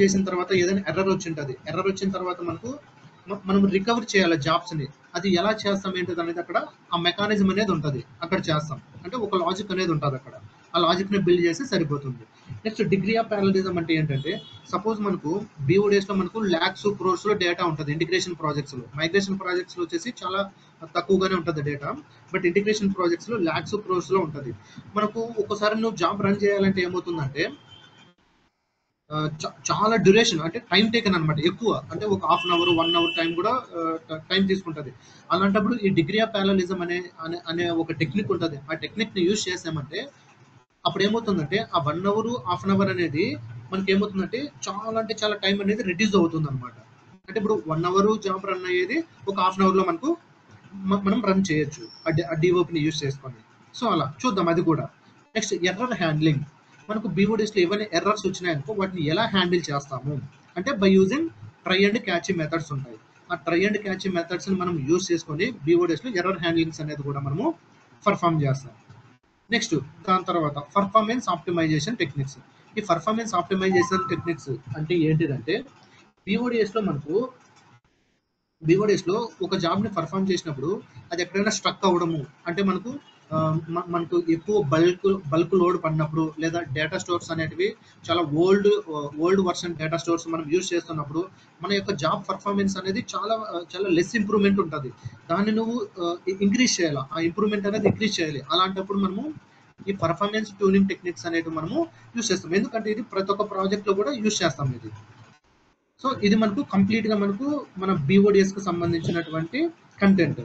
చేసిన తర్వాత ఏదైనా ఎర్రర్ వచ్చింటుంది, ఎర్రర్ వచ్చిన తర్వాత మనం రికవర్ చేయాలి జాబ్స్ని. అది ఎలా చేస్తాం ఏంటిది అనేది అక్కడ ఆ మెకానిజం అనేది ఉంటుంది, అక్కడ చేస్తాం. అంటే ఒక లాజిక్ అనేది ఉంటుంది అక్కడ, ఆ లాజిక్ని బిల్డ్ చేస్తే సరిపోతుంది. నెక్స్ట్ డిగ్రీ ఆఫ్ ప్యారలలిజం అంటే ఏంటంటే సపోజ్ మనకు బీఓడిఎస్ లో మనకు ల్యాక్స్ క్రోర్స్ లో డేటా ఉంటుంది ఇంటిగ్రేషన్ ప్రాజెక్ట్స్ లో. మైగ్రేషన్ ప్రాజెక్ట్స్ లో వచ్చేసి చాలా తక్కువగానే ఉంటుంది డేటా, బట్ ఇంటిగ్రేషన్ ప్రాజెక్ట్స్ లో ల్యాక్స్ క్రోర్స్ లో ఉంటుంది. మనకు ఒకసారి నువ్వు జాబ్ రన్ చేయాలంటే ఏమవుతుందంటే చాలా డ్యూరేషన్ అంటే టైం టేకన్ అనమాట, ఎక్కువ అంటే ఒక half an hour 1 hour time కూడా టైం తీసుకుంటుంది. అలాంటప్పుడు ఈ డిగ్రీ ఆఫ్ ప్యారలిజం అనే ఒక టెక్నిక్ ఉంటుంది. ఆ టెక్నిక్ని యూజ్ చేసామంటే అప్పుడు ఏమవుతుందంటే ఆ 1 అవర్ హాఫ్ అన్ అవర్ అనేది మనకి ఏమవుతుందంటే చాలా అంటే చాలా టైం అనేది రిడ్యూస్ అవుతుంది అనమాట. అంటే ఇప్పుడు 1 అవర్ జాబ్ రన్ అయ్యేది ఒక హాఫ్ అన్ అవర్లో మనకు మనం రన్ చేయొచ్చు ఆ డిఓపిని యూజ్ చేసుకొని. సో అలా చూద్దాం అది కూడా. Next error handling. మనకు బీఓడీస్లో ఏమైనా ఎర్రర్స్ వచ్చినాయనుకో వాటిని ఎలా హ్యాండిల్ చేస్తాము అంటే by using try and catch methods ఉంటాయి. ఆ ట్రై అండ్ క్యాచ్ మెథడ్స్ని మనం యూజ్ చేసుకొని బీఓడీస్లో ఎర్రర్ హ్యాండ్లింగ్స్ అనేది కూడా మనము పర్ఫామ్ చేస్తాం. నెక్స్ట్ దాని తర్వాత పర్ఫార్మెన్స్ ఆప్టిమైజేషన్ టెక్నిక్స్. ఈ పర్ఫార్మెన్స్ ఆప్టిమైజేషన్ టెక్నిక్స్ అంటే ఏంటిదంటే బీఓడిఎస్లో బీఓడిఎస్లో ఒక జాబ్ని పర్ఫామ్ చేసినప్పుడు అది ఎక్కడైనా స్ట్రక్ అవ్వడము అంటే మనకు ఎక్కువ బల్క్ లోడ్ పడినప్పుడు లేదా డేటా స్టోర్స్ అనేటివి చాలా ఓల్డ్ వర్షన్ డేటా స్టోర్స్ మనం యూజ్ చేస్తున్నప్పుడు మన యొక్క జాబ్ పర్ఫార్మెన్స్ అనేది చాలా లెస్ ఇంప్రూవ్మెంట్ ఉంటుంది. దాన్ని నువ్వు ఇంక్రీజ్ చేయాలి, ఆ ఇంప్రూవ్మెంట్ అనేది ఇంక్రీజ్ చేయాలి. అలాంటప్పుడు మనము ఈ పర్ఫార్మెన్స్ ట్యూనింగ్ టెక్నిక్స్ అనేవి మనము యూజ్ చేస్తాం. ఎందుకంటే ఇది ప్రతి ఒక్క ప్రాజెక్ట్లో కూడా యూజ్ చేస్తాం ఇది. సో ఇది మనకు కంప్లీట్గా మన బీఓడిఎస్కి సంబంధించినటువంటి కంటెంట్.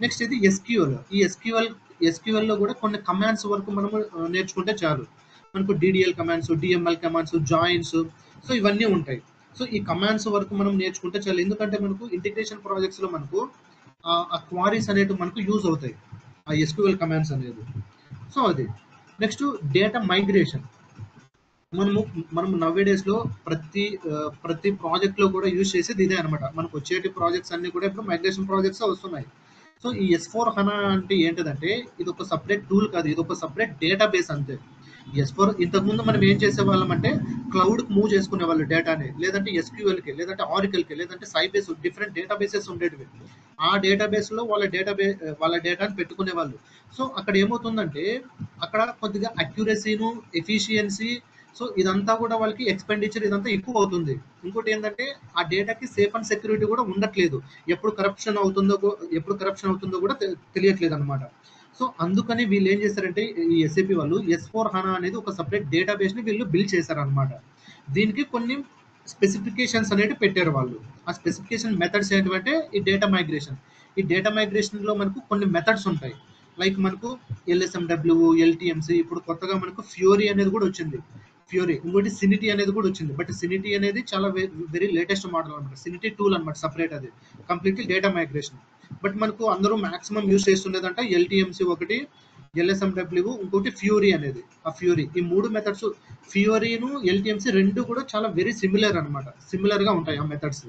నెక్స్ట్ ఇది ఎస్క్యూఎల్. ఈ ఎస్క్యూఎల్లో కూడా కొన్ని కమాండ్స్ వరకు మనము నేర్చుకుంటే చాలు. మనకు DDL commands, DML commands, joins, so ఇవన్నీ ఉంటాయి. సో ఈ కమాండ్స్ వరకు మనం నేర్చుకుంటే చాలు. ఎందుకంటే మనకు ఇంటిగ్రేషన్ ప్రాజెక్ట్స్లో మనకు ఆ క్వారీస్ అనేవి మనకు యూజ్ అవుతాయి, ఆ ఎస్క్యూఎల్ కమాండ్స్ అనేది. సో అది. Next data migration. మనం నవ్వేడేస్లో ప్రతి ప్రాజెక్ట్లో కూడా యూజ్ చేసేది ఇదే అనమాట. మనకు వచ్చేటి ప్రాజెక్ట్స్ అన్ని కూడా ఇప్పుడు మైగ్రేషన్ ప్రాజెక్ట్స్ వస్తున్నాయి. సో ఈ S4 HANA అంటే ఏంటిదంటే ఇది ఒక సపరేట్ టూల్ కాదు, ఇది ఒక సపరేట్ డేటాబేస్ అంతే. S4 ఇంతకుముందు మనం ఏం చేసేవాళ్ళం అంటే క్లౌడ్కి మూవ్ చేసుకునే వాళ్ళు డేటాని, లేదంటే SQLకి, లేదంటే ఆరికల్కి, లేదంటే సైబేస్, డిఫరెంట్ డేటాబేసెస్ ఉండేటివి. ఆ డేటాబేస్లో వాళ్ళ డేటాని పెట్టుకునే వాళ్ళు. సో అక్కడ ఏమవుతుందంటే అక్కడ కొద్దిగా అక్యురసీను, ఎఫిషియన్సీ, సో ఇదంతా కూడా వాళ్ళకి ఎక్స్పెండిచర్ ఇదంతా ఎక్కువ అవుతుంది. ఇంకోటి ఏంటంటే ఆ డేటాకి సేఫ్ అండ్ సెక్యూరిటీ కూడా ఉండట్లేదు. ఎప్పుడు కరప్షన్ అవుతుందో కూడా తెలియట్లేదు అనమాట. సో అందుకని వీళ్ళు ఏం చేశారంటే ఈ SAP వాళ్ళు S4 HANA అనేది ఒక సపరేట్ డేటాబేస్ని వీళ్ళు బిల్డ్ చేశారనమాట. దీనికి కొన్ని స్పెసిఫికేషన్స్ అనేవి పెట్టారు వాళ్ళు. ఆ స్పెసిఫికేషన్ మెథడ్స్ ఏంటంటే ఈ డేటా మైగ్రేషన్లో మనకు కొన్ని మెథడ్స్ ఉంటాయి. లైక్ మనకు LSMW, LTMC, ఇప్పుడు కొత్తగా మనకు ఫ్యూరీ అనేది కూడా వచ్చింది. ఇంకోటి సినిటీ అనేది కూడా వచ్చింది. బట్ సినిటీ అనేది చాలా వెరీ లేటెస్ట్ మోడల్ అనమాట. సినిటీ టూల్ అనమాట, సపరేట్ అది కంప్లీట్లీ డేటా మైగ్రేషన్. బట్ మనకు అందరూ మాక్సిమం యూజ్ చేస్తుండేదంట LTMC ఒకటి, LSMW ఇంకోటి ఫ్యూరీ అనేది. ఆ ఫ్యూరీ, ఈ 3 మెథడ్స్, ఫ్యూరీను LTMC రెండు కూడా చాలా వెరీ సిమిలర్ అనమాట, సిమిలర్గా ఉంటాయి ఆ మెథడ్స్.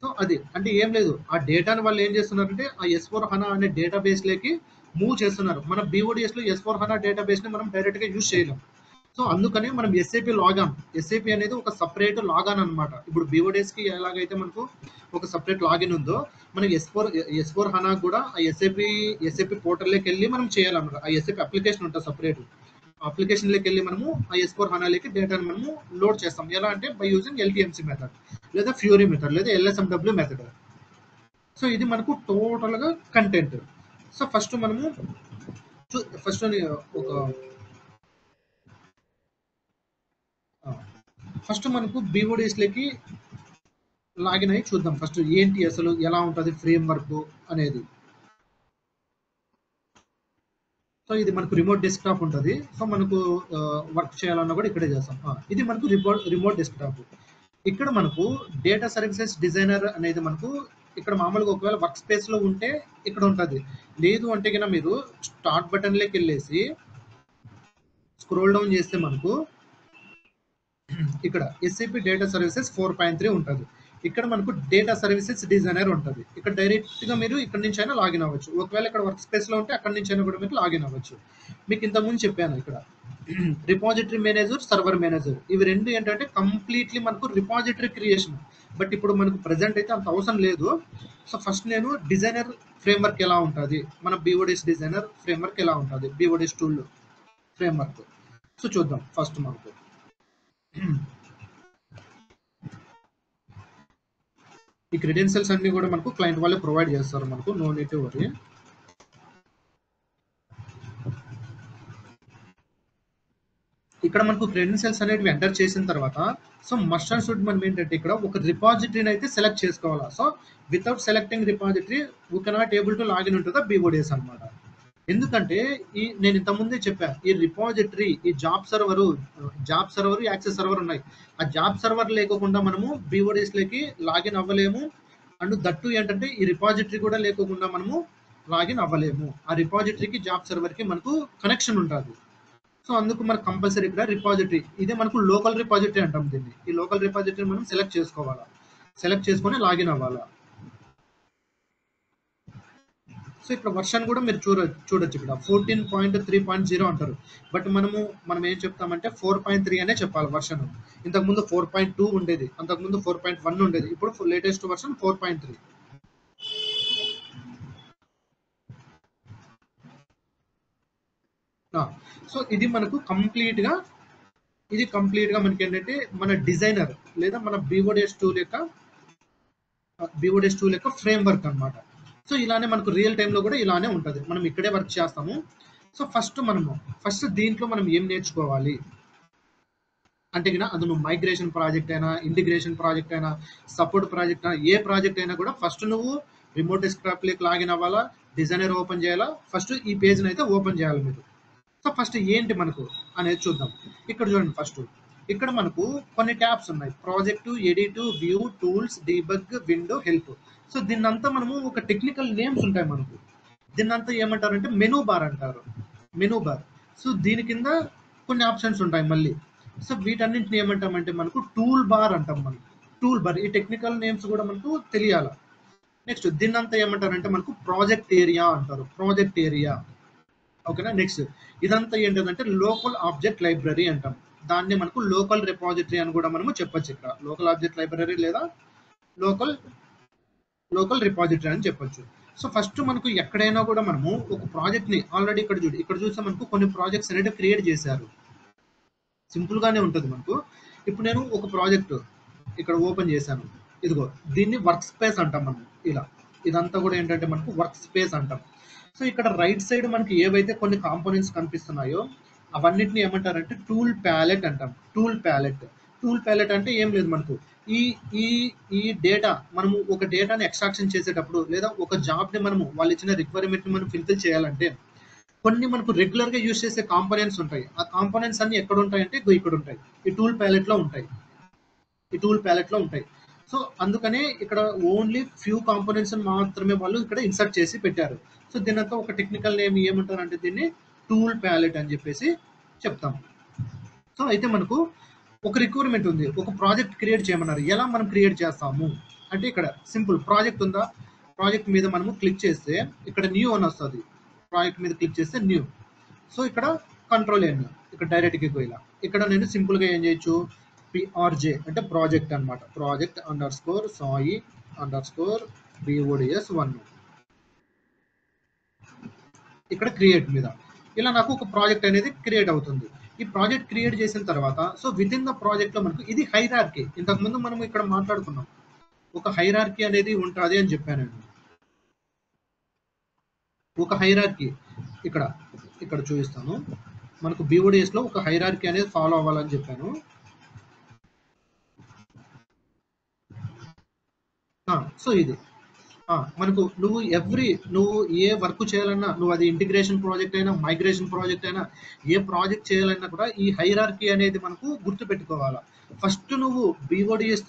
సో అది అంటే ఏం లేదు, ఆ డేటాను వాళ్ళు ఏం చేస్తున్నారంటే ఆ S4 HANA అనే డేటాబేస్లోకి మూవ్ చేస్తున్నారు. మన బీఓడిఎస్లో S4 HANA డేటాబేస్ని మనం డైరెక్ట్గా యూజ్ చేయలేం. సో అందుకని మనం SAP అనేది ఒక సపరేట్ లాగాన్ అనమాట. ఇప్పుడు బీఓడిఎస్కి ఎలాగైతే మనకు ఒక సపరేట్ లాగిన్ ఉందో మనకి S4 HANA కూడా ఆ SAP పోర్టల్లోకి వెళ్ళి మనం చేయాలన్నమాట. ఆ SAP అప్లికేషన్ ఉంటుంది సపరేట్. అప్లికేషన్లోకి వెళ్ళి మనము ఆ S4 HANAలోకి డేటాను మనము లోడ్ చేస్తాం. ఎలా అంటే బై యూజింగ్ LTMC మెథడ్, లేదా ఫ్యూరీ మెథడ్, లేదా LSMW మెథడ్. సో ఇది మనకు టోటల్గా కంటెంట్. సో ఫస్ట్ మనకు బీఓడిఎస్లోకి లాగిన్ అయ్యి చూద్దాం. ఫస్ట్ ఏంటి అసలు ఎలా ఉంటుంది ఫ్రేమ్ వర్క్ అనేది. సో ఇది మనకు రిమోట్ డెస్క్టాప్ ఉంటుంది. సో మనకు వర్క్ చేయాలన్నా కూడా ఇక్కడే చేస్తాం. ఇది మనకు రిమోట్ డెస్క్టాప్. ఇక్కడ మనకు డేటా సర్వీసెస్ డిజైనర్ అనేది మనకు ఇక్కడ మామూలుగా ఒకవేళ వర్క్ స్పేస్లో ఉంటే ఇక్కడ ఉంటుంది. లేదు అంటే కన్నా మీరు స్టార్ట్ బటన్లోకి వెళ్ళేసి స్క్రోల్ డౌన్ చేస్తే మనకు ఇక్కడ SAP డేటా సర్వీసెస్ 4.3 ఉంటుంది. ఇక్కడ మనకు డేటా సర్వీసెస్ డిజైనర్ ఉంటుంది. ఇక్కడ డైరెక్ట్గా మీరు ఇక్కడ నుంచి అయినా లాగిన్ అవ్వచ్చు. ఒకవేళ ఇక్కడ వర్క్ స్పేస్లో ఉంటే అక్కడ నుంచి అయినా కూడా మీరు లాగిన్ అవ్వచ్చు. మీకు ఇంతకుముందు చెప్పాను ఇక్కడ రిపాజిటరీ మేనేజర్, సర్వర్ మేనేజర్, ఇవి రెండు ఏంటంటే కంప్లీట్లీ మనకు రిపాజిటరీ క్రియేషన్. బట్ ఇప్పుడు మనకు ప్రజెంట్ అయితే అంత అవసరం లేదు. సో ఫస్ట్ నేను డిజైనర్ ఫ్రేమ్వర్క్ ఎలా ఉంటుంది, మన బీఓడిఎస్ డిజైనర్ ఫ్రేమ్వర్క్ ఎలా ఉంటుంది, బీఓడిఎస్ టూల్ ఫ్రేమ్వర్క్. సో చూద్దాం. ఫస్ట్ మనకు ఈ క్రెడెన్షియల్స్ అన్ని కూడా మనకు క్లయింట్ వాళ్ళే ప్రొవైడ్ చేస్తారు. మనకు నో నీడ్ టు వరీ. ఇక్కడ ఇక్కడ మనకు క్రెడెన్షియల్స్ అనేవి ఎంటర్ చేసిన తర్వాత సో మస్ట్ అండ్ షుడ్ మనం ఏంటంటే ఇక్కడ ఒక రిపాజిటరీని అయితే సెలెక్ట్ చేసుకోవాలా. So without selecting repository we cannot able to login into the BODS అనమాట. ఎందుకంటే నేను ఇంతకుముందే చెప్పా, ఈ రిపాజిటరీ, ఈ జాబ్ సర్వర్, యాక్సెస్ సర్వర్ ఉన్నాయి. ఆ జాబ్ సర్వర్ లేకుండా మనము BODS లోకి లాగిన్ అవ్వలేము. అండ్ దట్టు ఏంటంటే ఈ రిపాజిటరీ కూడా లేకుండా మనము లాగిన్ అవ్వలేము. ఆ రిపాజిటరీకి జాబ్ సర్వర్కి మనకు కనెక్షన్ ఉంటుంది. సో అందుకు మనకు కంపల్సరీ ఇక్కడ రిపాజిటరీ, ఇదే మనకు లోకల్ రిపాజిటరీ అంటాం దీన్ని. ఈ లోకల్ రిపాజిటరీ మనం సెలెక్ట్ చేసుకోవాలా, సెలెక్ట్ చేసుకొని లాగిన్ అవ్వాలా. సో ఇక్కడ వర్షన్ కూడా మీరు చూడొచ్చు ఇక్కడ 14.3.0 అంటారు. బట్ మనం ఏం చెప్తామంటే 4.3 అనే చెప్పాలి వర్షన్. ఇంతకుముందు 4.2 ఉండేది, అంతకుముందు 4.1 ఉండేది, ఇప్పుడు లేటెస్ట్ వర్షన్ 4.3. సో ఇది మనకు కంప్లీట్ గా మనకి ఏంటంటే మన డిజైనర్ లేదా మన BODS టూల్ యొక్క ఫ్రేమ్ వర్క్ అనమాట. సో ఇలానే మనకు రియల్ టైంలో కూడా ఇలానే ఉంటుంది, మనం ఇక్కడే వర్క్ చేస్తాము. సో ఫస్ట్ దీంట్లో మనం ఏం నేర్చుకోవాలి అంటే అది నువ్వు మైగ్రేషన్ ప్రాజెక్ట్ అయినా, ఇంటిగ్రేషన్ ప్రాజెక్ట్ అయినా, సపోర్ట్ ప్రాజెక్ట్ అయినా, ఏ ప్రాజెక్ట్ అయినా కూడా ఫస్ట్ నువ్వు రిమోట్ డెస్క్టాప్ లోకి లాగిన్ అవ్వాలా, డిజైనర్ ఓపెన్ చేయాలా, ఫస్ట్ ఈ పేజ్ని అయితే ఓపెన్ చేయాలి మీరు. సో ఫస్ట్ ఏంటి మనకు అనేది చూద్దాం. ఇక్కడ చూడండి, ఫస్ట్ ఇక్కడ మనకు కొన్ని ట్యాబ్స్ ఉన్నాయి, project, edit, view, tools, debug, window, help. So దీన్నంతా మనము ఒక టెక్నికల్ నేమ్స్ ఉంటాయి మనకు. దీన్నంతా ఏమంటారంటే మెనూ బార్ అంటారు, మెనూ బార్. సో దీని కింద కొన్ని ఆప్షన్స్ ఉంటాయి మళ్ళీ. సో వీటన్నింటిని ఏమంటామంటే మనకు టూల్ బార్ అంటాం. మనకు టూల్ బార్, ఈ టెక్నికల్ నేమ్స్ కూడా మనకు తెలియాలి. నెక్స్ట్ దీన్నంతా ఏమంటారంటే మనకు ప్రాజెక్ట్ ఏరియా అంటారు, ప్రాజెక్ట్ ఏరియా. ఓకేనా. నెక్స్ట్ ఇదంతా ఏంటంటే లోకల్ ఆబ్జెక్ట్ లైబ్రరీ అంటాం, దాన్ని మనకు లోకల్ రిపాజిటరీ అని కూడా మనము చెప్పొచ్చు. ఇక్కడ లోకల్ ఆబ్జెక్ట్ లైబ్రరీ లేదా లోకల్ రిపాజిటరీ అని చెప్పొచ్చు. సో ఫస్ట్ మనకు ఎక్కడైనా కూడా మనము ఒక ప్రాజెక్ట్ ని ఆల్రెడీ ఇక్కడ చూస్తే మనకు కొన్ని ప్రాజెక్ట్స్ అనేవి క్రియేట్ చేశారు. సింపుల్ గానే ఉంటుంది మనకు. ఇప్పుడు నేను ఒక ప్రాజెక్ట్ ఇక్కడ ఓపెన్ చేశాను, ఇదిగో దీన్ని వర్క్ స్పేస్ అంటాం మనం. ఇదంతా కూడా ఏంటంటే మనకు వర్క్ స్పేస్ అంటాం. సో ఇక్కడ రైట్ సైడ్ మనకి ఏవైతే కొన్ని కాంపోనెంట్స్ కనిపిస్తున్నాయో అవన్నిటిని ఏమంటారంటే టూల్ ప్యాలెట్ అంటాం. టూల్ ప్యాలెట్ అంటే ఏం లేదు, మనకు ఈ డేటా, మనము ఒక డేటాని ఎక్స్ట్రాక్షన్ చేసేటప్పుడు లేదా ఒక జాబ్ ని మనము వాళ్ళు ఇచ్చిన రిక్వైర్మెంట్ ని మనం ఫిల్ఫిల్ చేయాలంటే కొన్ని మనకు రెగ్యులర్ గా యూజ్ చేసే కాంపోనెంట్స్ ఉంటాయి. ఆ కాంపోనెంట్స్ అన్ని ఎక్కడ ఉంటాయంటే ఇక్కడ ఉంటాయి, ఈ టూల్ ప్యాలెట్ లో ఉంటాయి. సో అందుకనే ఇక్కడ ఓన్లీ ఫ్యూ కాంపోనెంట్స్ మాత్రమే వాళ్ళు ఇక్కడ ఇన్సర్ట్ చేసి పెట్టారు. సో దీనంతా ఒక టెక్నికల్ నేమ్ ఏమంటారంటే దీన్ని టూల్ ప్యాలెట్ అని చెప్పేసి చెప్తాం. సో అయితే మనకు ఒక రిక్వైర్మెంట్ ఉంది, ఒక ప్రాజెక్ట్ క్రియేట్ చేయమన్నారు. ఎలా మనం క్రియేట్ చేస్తాము అంటే ఇక్కడ సింపుల్ ప్రాజెక్ట్ ఉందా, ప్రాజెక్ట్ మీద మనము క్లిక్ చేస్తే ఇక్కడ న్యూ అని వస్తుంది. ప్రాజెక్ట్ మీద క్లిక్ చేస్తే న్యూ. సో ఇక్కడ కంట్రోల్ N, ఇక్కడ డైరెక్ట్గా పోయిలా. ఇక్కడ నేను సింపుల్ గా ఏం చేయొచ్చు, PRJ అంటే ప్రాజెక్ట్ అనమాట, ప్రాజెక్ట్ _SAI_BODS1 ఇక్కడ క్రియేట్ మీద ఇలా నాకు ఒక ప్రాజెక్ట్ అనేది క్రియేట్ అవుతుంది. ఈ ప్రాజెక్ట్ క్రియేట్ చేసిన తర్వాత so with in the project లో మనకు ఇది హైరార్కీ. ఇంతకుముందు మనం ఇక్కడ మాట్లాడుకున్నాం, ఒక హైరార్కీ అనేది ఉంటుంది అని చెప్పాను నేను. ఒక హైరార్కీ ఇక్కడ చూపిస్తాను. మనకు BODS లో ఒక హైరార్కీ అనేది ఫాలో అవ్వాలని చెప్పాను. సో ఇది మనకు నువ్వు ఏ వర్క్ చేయాలన్నా, నువ్వు అది ఇంటిగ్రేషన్ ప్రాజెక్ట్ అయినా, మైగ్రేషన్ ప్రాజెక్ట్ అయినా, ఏ ప్రాజెక్ట్ చేయాలన్నా కూడా ఈ హైరార్కీ అనేది మనకు గుర్తు పెట్టుకోవాలా. ఫస్ట్ నువ్వు BODS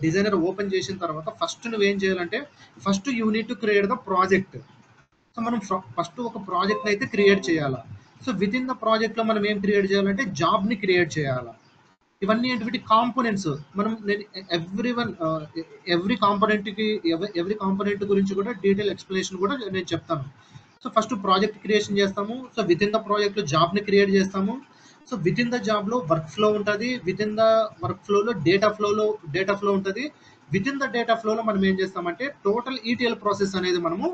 డిజైనర్ ఓపెన్ చేసిన తర్వాత ఫస్ట్ నువ్వేం చేయాలంటే first you need to create the project. So మనం ఫస్ట్ ఒక ప్రాజెక్ట్ అయితే క్రియేట్ చేయాలా. So with in the project లో మనం ఏం క్రియేట్ చేయాలంటే జాబ్ ని క్రియేట్ చేయాలా. ఇవన్నీ ఏంటి కాంపోనెంట్స్. మనం ఎవ్రీ కాంపోనెంట్ గురించి కూడా డీటెయిల్ ఎక్స్ప్లెనేషన్ కూడా నేను చెప్తాను. సో ఫస్ట్ ప్రాజెక్ట్ క్రియేషన్ చేస్తాము. So with in the project లో జాబ్ ని క్రియేట్ చేస్తాము. So with in the job లో వర్క్ ఫ్లో ఉంటుంది, with in the work flow లో డేటా ఫ్లో ఉంటుంది. With in the data flow లో మనం ఏం చేస్తామంటే టోటల్ ETL ప్రాసెస్ అనేది మనము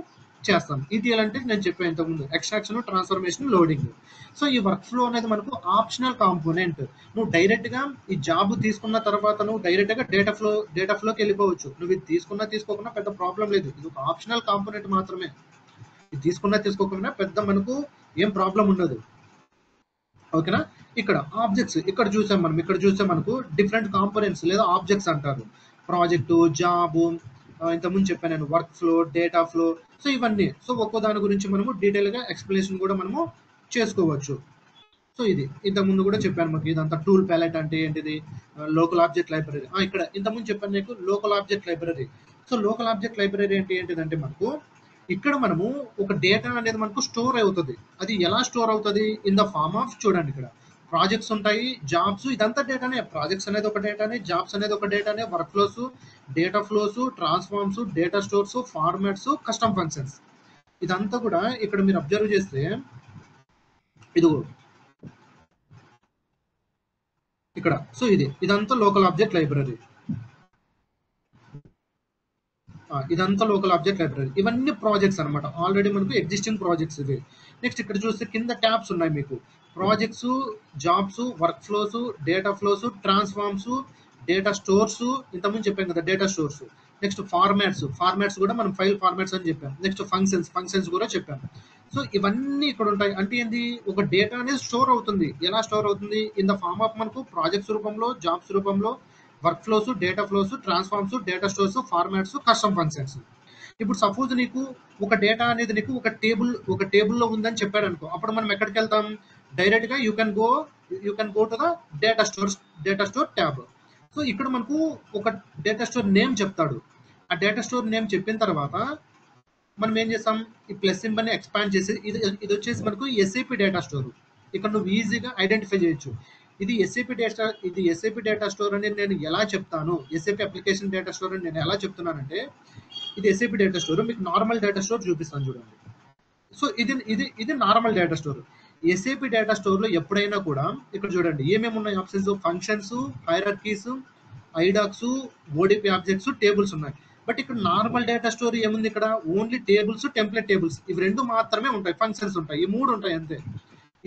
చేస్తాం. ETL అంటే నేను చెప్పాను ఇంతకుముందు, ఎక్స్ట్రాక్షన్, ట్రాన్స్ఫర్మేషన్, లోడింగ్. సో ఈ వర్క్ ఫ్లో అనేది మనకు ఆప్షనల్ కాంపోనెంట్. నువ్వు డైరెక్ట్ గా ఈ జాబ్ తీసుకున్న తర్వాత నువ్వు డైరెక్ట్ గా డేటా ఫ్లోకి వెళ్ళిపోవచ్చు. నువ్వు ఇది తీసుకోకుండా పెద్ద ప్రాబ్లం లేదు. ఇది ఒక ఆప్షనల్ కాంపోనెంట్ మాత్రమే. ఇది తీసుకోకుండా పెద్ద మనకు ఏం ప్రాబ్లం ఉండదు. ఓకేనా. ఇక్కడ ఆబ్జెక్ట్స్ ఇక్కడ చూసాం మనం, ఇక్కడ చూస్తే మనకు డిఫరెంట్ కాంపోనెంట్స్ లేదా ఆబ్జెక్ట్స్ అంటారు. ప్రాజెక్టు, జాబు, ఇంతకుముందు చెప్పాను నేను work flow, data flow. So ఇవన్నీ, సో ఒక్కో దాని గురించి మనము డీటెయిల్గా ఎక్స్ప్లెనేషన్ కూడా మనము చేసుకోవచ్చు. సో ఇది ఇంతకుముందు కూడా చెప్పాను మనకి ఇదంతా టూల్ ప్యాలెట్ అంటే ఏంటిది, లోకల్ ఆబ్జెక్ట్ లైబ్రరీ. ఇక్కడ ఇంతకుముందు చెప్పాను నీకు local object library. So local object library ఏంటిదంటే మనకు ఇక్కడ మనము ఒక డేటా అనేది మనకు స్టోర్ అవుతుంది. అది ఎలా స్టోర్ అవుతుంది? ఇన్ ద ఫార్మ్ ఆఫ్, చూడండి ఇక్కడ ప్రాజెక్ట్స్ ఉంటాయి, జాబ్స్, ఇదంతా డేటానే. ప్రాజెక్ట్స్ అనేది ఒక డేటానే, జాబ్స్ అనేది ఒక డేటానే, work flows, data flows, transforms, data stores, formats, custom functions, ఇదంతా కూడా ఇక్కడ మీరు అబ్జర్వ్ చేస్తే ఇది ఇక్కడ. సో ఇదంతా లోకల్ ఆబ్జెక్ట్ లైబ్రరీ. ఇదంతా లోకల్ ఆబ్జెక్ట్ లైబ్రరీ. ఇవన్నీ ప్రాజెక్ట్స్ అనమాట, ఆల్రెడీ మనకు ఎగ్జిస్టింగ్ ప్రాజెక్ట్స్ ఇవి. నెక్స్ట్ ఇక్కడ చూస్తే కింద ట్యాబ్స్ ఉన్నాయి మీకు, projects, jobs, work flows, data flows, transforms, data stores, ఇంతకుముందు చెప్పాం కదా డేటా స్టోర్స్. నెక్స్ట్ ఫార్మాట్స్ కూడా మనం ఫైల్ ఫార్మాట్స్ అని చెప్పాం. నెక్స్ట్ ఫంక్షన్స్ కూడా చెప్పాం. సో ఇవన్నీ ఇక్కడ ఉంటాయి. అంటే ఏంది, ఒక డేటా అనేది స్టోర్ అవుతుంది. ఎలా స్టోర్ అవుతుంది? ఇన్ ద ఫార్మ్ ఆఫ్ మనకు ప్రాజెక్ట్స్ రూపంలో, జాబ్స్ రూపంలో, work flows, data flows, transforms, data stores, formats, custom functions. ఇప్పుడు సపోజ్ నీకు ఒక డేటా అనేది నీకు ఒక టేబుల్లో ఉందని చెప్పాడు అనుకో, అప్పుడు మనం ఎక్కడికి వెళ్తాం? డైరెక్ట్ గా you can go to the data store tab. So ఇక్కడ మనకు ఒక డేటా స్టోర్ నేమ్ చెప్తాడు. ఆ డేటా స్టోర్ నేమ్ చెప్పిన తర్వాత మనం ఏం చేస్తాం, ఈ ప్లస్ సింబల్ని ఎక్స్పాండ్ చేసి ఇది వచ్చేసి మనకు ఎస్ఏపి డేటా స్టోర్. ఇక్కడ నువ్వు ఈజీగా ఐడెంటిఫై చేయొచ్చు. ఇది ఎస్ఏపి డేటా స్టోర్ అని నేను ఎలా చెప్తాను, ఎస్ఏపి అప్లికేషన్ డేటా స్టోర్ అని నేను ఎలా చెప్తున్నానంటే, ఇది ఎస్ఏపి డేటా స్టోర్. మీకు నార్మల్ డేటా స్టోర్ చూపిస్తాను చూడండి. సో ఇది normal data store. SAP data store లో ఎప్పుడైనా కూడా ఇక్కడ చూడండి ఏమేమి ఉన్నాయి options, functions, hierarchies, ఐడాక్స్, ODP objects, tables ఉన్నాయి. బట్ ఇక్కడ నార్మల్ డేటా స్టోర్ ఏముంది, ఇక్కడ ఓన్లీ టేబుల్స్, టెంప్లెట్ టేబుల్స్, ఇవి రెండు మాత్రమే ఉంటాయి. ఫంక్షన్స్ ఉంటాయి, ఈ మూడు ఉంటాయి అంతే.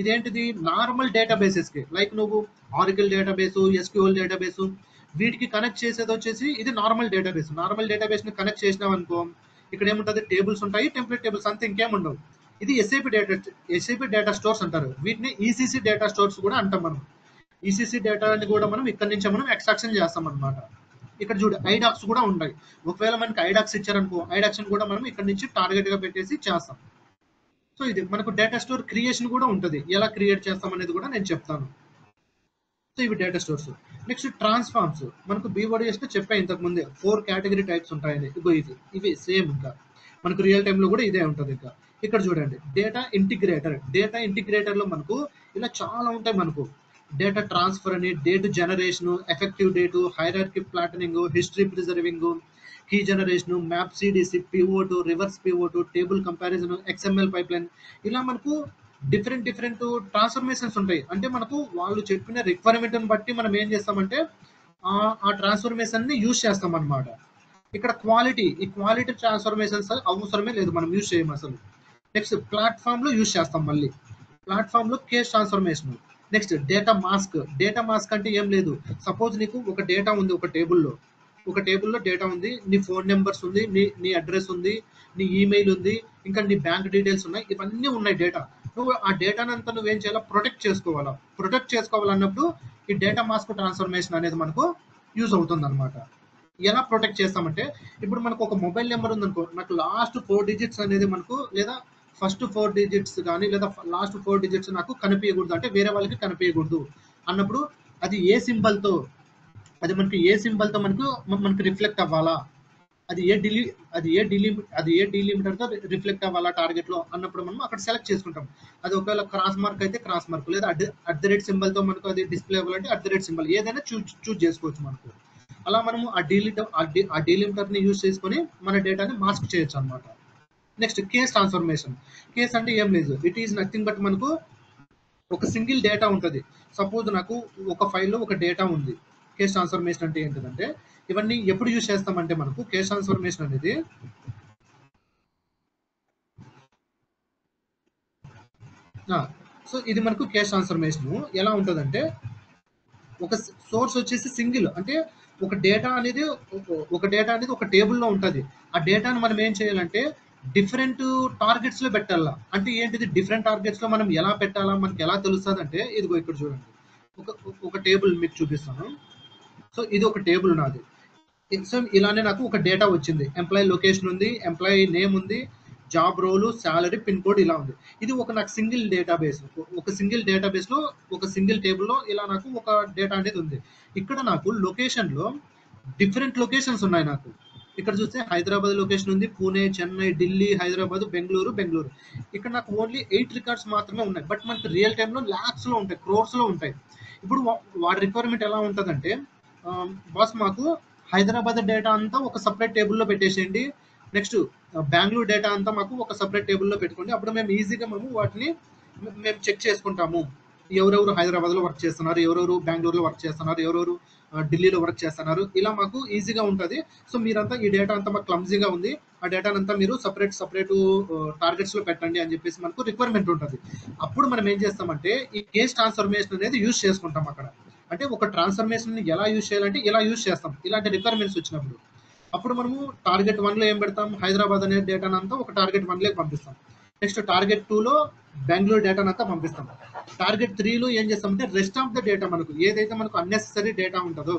ఇదేంటిది, నార్మల్ డేటాబేసెస్ కి, లైక్ నువ్వు ఆరికల్ డేటాబేస్, ఎస్క్యూఎల్ డేటాబేస్, వీటికి కనెక్ట్ చేసేది వచ్చేసి ఇది నార్మల్ డేటాబేస్. నార్మల్ డేటాబేస్ ని కనెక్ట్ చేసినావు అనుకో, ఇక్కడ ఏముంటుంది, టేబుల్స్ ఉంటాయి, టెంప్లెట్ టేబుల్స్, అంతే, ఇంకేముండవు. ఇది ఎస్ఏపి డేటా స్టోర్స్ అంటారు. వీటిని ఈసీసీ డేటా స్టోర్స్ కూడా అంటాం మనం. ఈసీసీ డేటాని కూడా మనం ఇక్కడ నుంచి మనం ఎక్స్ట్రాక్షన్ చేస్తాం అనమాట. ఇక్కడ చూడు ఐడాక్స్ కూడా ఉంటాయి. ఒకవేళ మనకి ఐడాక్స్ ఇచ్చారనుకో, ఐడాక్స్ కూడా మనం ఇక్కడ నుంచి టార్గెట్ గా పెట్టేసి చేస్తాం. సో ఇది మనకు డేటా స్టోర్ క్రియేషన్ కూడా ఉంటుంది. ఎలా క్రియేట్ చేస్తాం అనేది కూడా నేను చెప్తాను. సో ఇవి డేటా స్టోర్స్. Next transforms. మనకు బీఓడిఎస్ లో చెప్పా ఇంతకు ముందే 4 కేటగిరీ టైప్స్ ఉంటాయని. ఇవి సేమ్ ఇంకా మనకు రియల్ టైమ్ లో కూడా ఇదే ఉంటుంది. ఇంకా ఇక్కడ చూడండి డేటా ఇంటిగ్రేటర్ లో మనకు ఇలా చాలా ఉంటాయి. మనకు డేటా ట్రాన్స్ఫర్ అని, date generation, effective date, hierarchy flattening, history preserving, key generation, map CDC, pivot, reverse pivot, table comparison, XML pipeline, ఇలా మనకు డిఫరెంట్ ట్రాన్స్ఫర్మేషన్స్ ఉంటాయి. అంటే మనకు వాళ్ళు చెప్పిన రిక్వైర్మెంట్ని బట్టి మనం ఏం చేస్తామంటే ఆ ట్రాన్స్ఫర్మేషన్ ని యూజ్ చేస్తాం అనమాట. ఇక్కడ ఈ క్వాలిటీ ట్రాన్స్ఫర్మేషన్స్ అవసరమే లేదు, మనం యూజ్ చేయం అసలు. నెక్స్ట్ ప్లాట్ఫామ్ లో యూజ్ చేస్తాం. మళ్ళీ ప్లాట్ఫామ్ లో case transformation. Next data mask అంటే ఏం లేదు, సపోజ్ నీకు ఒక డేటా ఉంది, ఒక టేబుల్లో డేటా ఉంది, నీ ఫోన్ నెంబర్స్ ఉంది, నీ అడ్రస్ ఉంది, నీ ఈమెయిల్ ఉంది, ఇంకా నీ బ్యాంక్ డీటెయిల్స్ ఉన్నాయి, ఇవన్నీ ఉన్నాయి డేటా. నువ్వు ఆ డేటాని అంతా నువ్వేం చేయాలా, ప్రొటెక్ట్ చేసుకోవాలన్నప్పుడు ఈ డేటా మాస్క్ ట్రాన్స్ఫర్మేషన్ అనేది మనకు యూజ్ అవుతుంది అనమాట. ఎలా ప్రొటెక్ట్ చేస్తామంటే, ఇప్పుడు మనకు ఒక మొబైల్ నెంబర్ ఉందనుకో, నాకు లాస్ట్ 4 డిజిట్స్ అనేది మనకు, లేదా ఫస్ట్ 4 డిజిట్స్ కానీ, లేదా లాస్ట్ 4 డిజిట్స్ నాకు కనిపించకూడదు, అంటే వేరే వాళ్ళకి కనిపించకూడదు అన్నప్పుడు అది ఏ సింబల్తో మనకు రిఫ్లెక్ట్ అవ్వాలా, అది ఏ డీలిమిటర్తో రిఫ్లెక్ట్ అవ్వాలా టార్గెట్ లో అన్నప్పుడు మనం అక్కడ సెలెక్ట్ చేసుకుంటాం. అది ఒకవేళ క్రాస్ మార్క్ అయితే క్రాస్ మార్క్, లేదా @ సింబల్ తో మనకు అది డిస్ప్లే అవ్వాలంటే @ సింబల్, ఏదైనా చూజ్ చేసుకోవచ్చు మనకు. అలా మనము ఆ డీలిమిటర్ ని యూజ్ చేసుకొని మన డేటాని మాస్క్ చేయొచ్చు అనమాట. Next case transformation. కేస్ అంటే ఏం లేదు, ఇట్ ఈస్ నథింగ్ బట్ మనకు ఒక సింగిల్ డేటా ఉంటుంది. సపోజ్ నాకు ఒక ఫైల్లో ఒక డేటా ఉంది. కేస్ ట్రాన్స్ఫర్మేషన్ అంటే ఏంటంటే, ఇవన్నీ ఎప్పుడు యూజ్ చేస్తామంటే మనకు కేస్ ట్రాన్స్ఫర్మేషన్ అనేది సో ఇది మనకు కేస్ ట్రాన్స్ఫర్మేషన్ ఎలా ఉంటుందంటే, ఒక సోర్స్ వచ్చేసి సింగిల్, అంటే ఒక డేటా అనేది ఒక టేబుల్లో ఉంటుంది. ఆ డేటాను మనం ఏం చేయాలంటే డిఫరెంట్ టార్గెట్స్ లో పెట్టాలా. అంటే ఏంటిది, డిఫరెంట్ టార్గెట్స్ లో మనం ఎలా పెట్టాలా, మనకి ఎలా తెలుస్తుంది అంటే, ఇదిగో ఇక్కడ చూడండి, ఒక టేబుల్ మీకు చూపిస్తాను. సో ఇది ఒక టేబుల్ నాది. సో ఇలానే నాకు ఒక డేటా వచ్చింది. ఎంప్లాయీ లొకేషన్ ఉంది, ఎంప్లాయీ నేమ్ ఉంది, job role, salary, pin code ఇలా ఉంది. ఇది ఒక నాకు సింగిల్ డేటాబేస్. ఒక సింగిల్ డేటాబేస్లో ఒక సింగిల్ టేబుల్లో ఇలా నాకు ఒక డేటా అనేది ఉంది. ఇక్కడ నాకు లొకేషన్లో డిఫరెంట్ లొకేషన్స్ ఉన్నాయి. నాకు ఇక్కడ చూస్తే హైదరాబాద్ లొకేషన్ ఉంది, పూణే, చెన్నై, ఢిల్లీ, హైదరాబాద్, బెంగళూరు. ఇక్కడ నాకు ఓన్లీ 8 రికార్డ్స్ మాత్రమే ఉన్నాయి. బట్ మనకి రియల్ టైంలో ల్యాక్స్లో ఉంటాయి, క్రోర్స్లో ఉంటాయి. ఇప్పుడు వాడి రిక్వైర్మెంట్ ఎలా ఉంటుందంటే, బాస్ మాకు హైదరాబాద్ డేటా అంతా ఒక సపరేట్ టేబుల్లో పెట్టేసేయండి, నెక్స్ట్ బెంగళూరు డేటా అంతా మాకు ఒక సపరేట్ టేబుల్లో పెట్టుకోండి, అప్పుడు మేము ఈజీగా వాటిని మేము చెక్ చేసుకుంటాము. ఎవరెవరు హైదరాబాద్లో వర్క్ చేస్తున్నారు, ఎవరెవరు బెంగళూరులో వర్క్ చేస్తున్నారు, ఎవరెవరు ఢిల్లీలో వర్క్ చేస్తున్నారు, ఇలా మాకు ఈజీగా ఉంటుంది. సో మీరంతా ఈ డేటా అంతా మాకు క్లమ్జీగా ఉంది, ఆ డేటాను అంతా మీరు సపరేట్ టార్గెట్స్లో పెట్టండి అని చెప్పేసి మనకు రిక్వైర్మెంట్ ఉంటుంది. అప్పుడు మనం ఏం చేస్తామంటే ఈ కేస్ ట్రాన్స్ఫర్మేషన్ అనేది యూజ్ చేసుకుంటాం అక్కడ. అంటే ఒక ట్రాన్స్ఫర్మేషన్ ఎలా యూజ్ చేయాలంటే ఇలా యూజ్ చేస్తాం ఇలాంటి రిక్వైర్మెంట్స్ వచ్చినప్పుడు. అప్పుడు మనము టార్గెట్ 1లో ఏం పెడతాం, హైదరాబాద్ అనే డేటాను అంతా ఒక టార్గెట్ 1లోకి పంపిస్తాం. నెక్స్ట్ టార్గెట్ 2లో బెంగళూరు డేటాను అంతా పంపిస్తాం. టార్గెట్ 3లో ఏం చేస్తామంటే రెస్ట్ ఆఫ్ ద డేటా, మనకు ఏదైతే మనకు అన్నెసరీ డేటా ఉంటుందో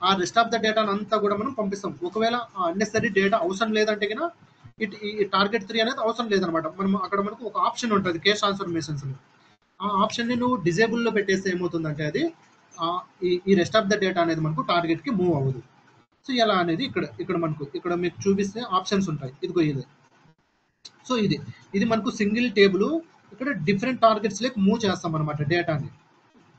ఆ రెస్ట్ ఆఫ్ ద డేటాను అంతా కూడా మనం పంపిస్తాం. ఒకవేళ ఆ అన్నెసరీ డేటా అవసరం లేదంటే కన్నా ఈ టార్గెట్ 3 అనేది అవసరం లేదనమాట. మనం అక్కడ మనకు ఒక ఆప్షన్ ఉంటుంది కేస్ ట్రాన్స్ఫర్మేషన్స్లో. ఆ ఆప్షన్ని నువ్వు డిజేబుల్లో పెట్టేస్తే ఏమవుతుందంటే అది ఈ రెస్ట్ ఆఫ్ ద డేటా అనేది మనకు టార్గెట్కి మూవ్ అవ్వదు. సో ఎలా అనేది ఇక్కడ మనకు ఇక్కడ మీకు చూపిస్తే ఆప్షన్స్ ఉంటాయి. ఇదిగో ఇది. సో ఇది మనకు సింగిల్ టేబుల్. ఇక్కడ డిఫరెంట్ టార్గెట్స్ లెక్క మూవ్ చేస్తాం అనమాట డేటాని.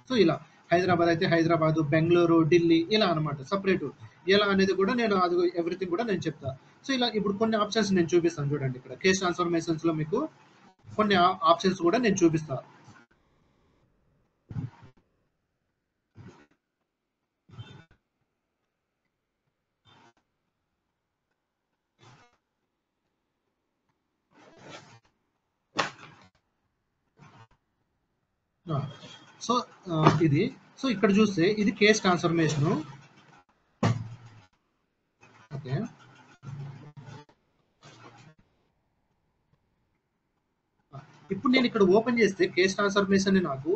సో ఇలా హైదరాబాద్ అయితే హైదరాబాద్, బెంగళూరు, ఢిల్లీ ఇలా అనమాట సపరేట్. ఎలా అనేది కూడా నేను అది ఎవ్రీథింగ్ కూడా నేను చెప్తా. సో ఇలా ఇప్పుడు కొన్ని ఆప్షన్స్ నేను చూపిస్తాను చూడండి. ఇక్కడ కేస్ ట్రాన్స్ఫర్మేషన్స్లో మీకు కొన్ని ఆప్షన్స్ కూడా నేను చూపిస్తాను. సో ఇది సో ఇక్కడ చూస్తే ఇది కేస్ ట్రాన్స్ఫర్మేషన్. ఓకే, ఇప్పుడు నేను ఇక్కడ ఓపెన్ చేస్తే కేస్ ట్రాన్స్ఫర్మేషన్ నాకు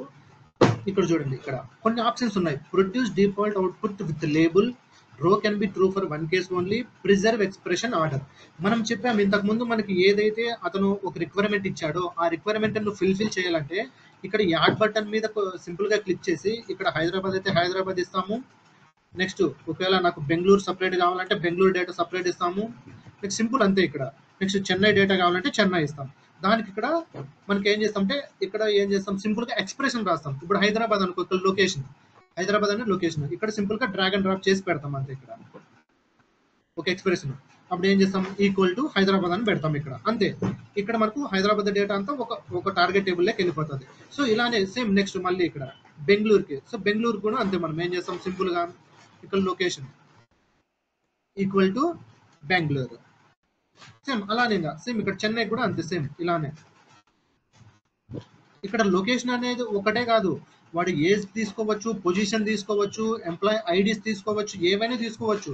ఇక్కడ చూడండి, ఇక్కడ కొన్ని ఆప్షన్స్ ఉన్నాయి. Produce default output with label, row can be true for 1 case only, preserve expression order. మనం చెప్పాము ఇంతకుముందు మనకి ఏదైతే అతను ఒక రిక్వైర్మెంట్ ఇచ్చాడో ఆ రిక్వైర్మెంట్ నువ్వు ఫిల్ఫిల్ చేయాలంటే ఇక్కడ యాడ్ బటన్ మీద సింపుల్గా క్లిక్ చేసి ఇక్కడ హైదరాబాద్ అయితే హైదరాబాద్ ఇస్తాము. నెక్స్ట్ ఒకవేళ నాకు బెంగళూరు సపరేట్ కావాలంటే బెంగళూరు డేటా సపరేట్ ఇస్తాము. నెక్స్ట్ సింపుల్ అంతే ఇక్కడ. నెక్స్ట్ చెన్నై డేటా కావాలంటే చెన్నై ఇస్తాం. దానికి ఇక్కడ మనకి ఏం చేస్తామంటే ఇక్కడ ఏం చేస్తాం, సింపుల్గా ఎక్స్ప్రెషన్ రాస్తాం. ఇప్పుడు హైదరాబాద్ అనుకో, ఇక్కడ లొకేషన్ హైదరాబాద్ అనే లొకేషన్, ఇక్కడ సింపుల్గా డ్రాగ్ అండ్ డ్రాప్ చేసి పెడతాం అంతే. ఇక్కడ ఒక ఎక్స్ప్రెషన్, అప్పుడు ఏం చేస్తాం ఈక్వల్ టు హైదరాబాద్ అని పెడతాం ఇక్కడ అంతే. ఇక్కడ మనకు హైదరాబాద్ డేటా అంతా ఒక టార్గెట్ టేబుల్లోకి వెళ్ళిపోతుంది. సో ఇలానే సేమ్ నెక్స్ట్ మళ్ళీ ఇక్కడ బెంగళూరుకి, సో బెంగళూరు కూడా అంతే. మనం ఏం చేస్తాం సింపుల్గా ఇక్కడ location equal to Bengaluru, same అలానే సేమ్ ఇక్కడ చెన్నై కూడా అంతే సేమ్ ఇలానే. ఇక్కడ లొకేషన్ అనేది ఒకటే కాదు, వాడు ఏజ్ తీసుకోవచ్చు, పొజిషన్ తీసుకోవచ్చు, ఎంప్లాయీ ఐడీస్ తీసుకోవచ్చు, ఏవైనా తీసుకోవచ్చు,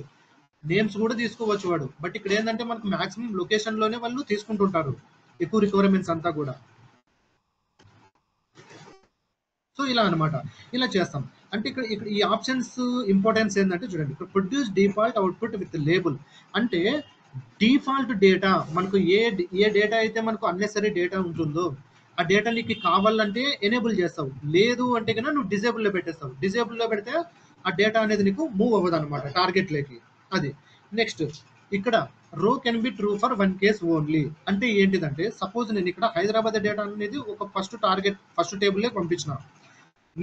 నేమ్స్ కూడా తీసుకోవచ్చు వాడు. బట్ ఇక్కడ ఏంటంటే మనకు మాక్సిమం లొకేషన్లోనే వాళ్ళు తీసుకుంటుంటారు ఎక్కువ రిక్వైర్మెంట్స్ అంతా కూడా. సో ఇలా అనమాట, ఇలా చేస్తాం. అంటే ఇక్కడ ఈ ఆప్షన్స్ ఇంపార్టెన్స్ ఏంటంటే చూడండి, ఇక్కడ produce default output with label అంటే డిఫాల్ట్ డేటా మనకు ఏ డేటా అయితే మనకు అన్నెసరీ డేటా ఉంటుందో ఆ డేటా నీకు కావాలంటే ఎనేబుల్ చేస్తావు, లేదు అంటే కన్నా నువ్వు డిజేబుల్లో పెట్టేస్తావు. డిజేబుల్లో పెడితే ఆ డేటా అనేది నీకు మూవ్ అవ్వదు అనమాట టార్గెట్లోకి. అది నెక్స్ట్ ఇక్కడ రో can be true for 1 case only అంటే ఏంటిదంటే, సపోజ్ నేను ఇక్కడ హైదరాబాద్ డేటా అనేది ఒక ఫస్ట్ టేబుల్లోకి పంపించిన,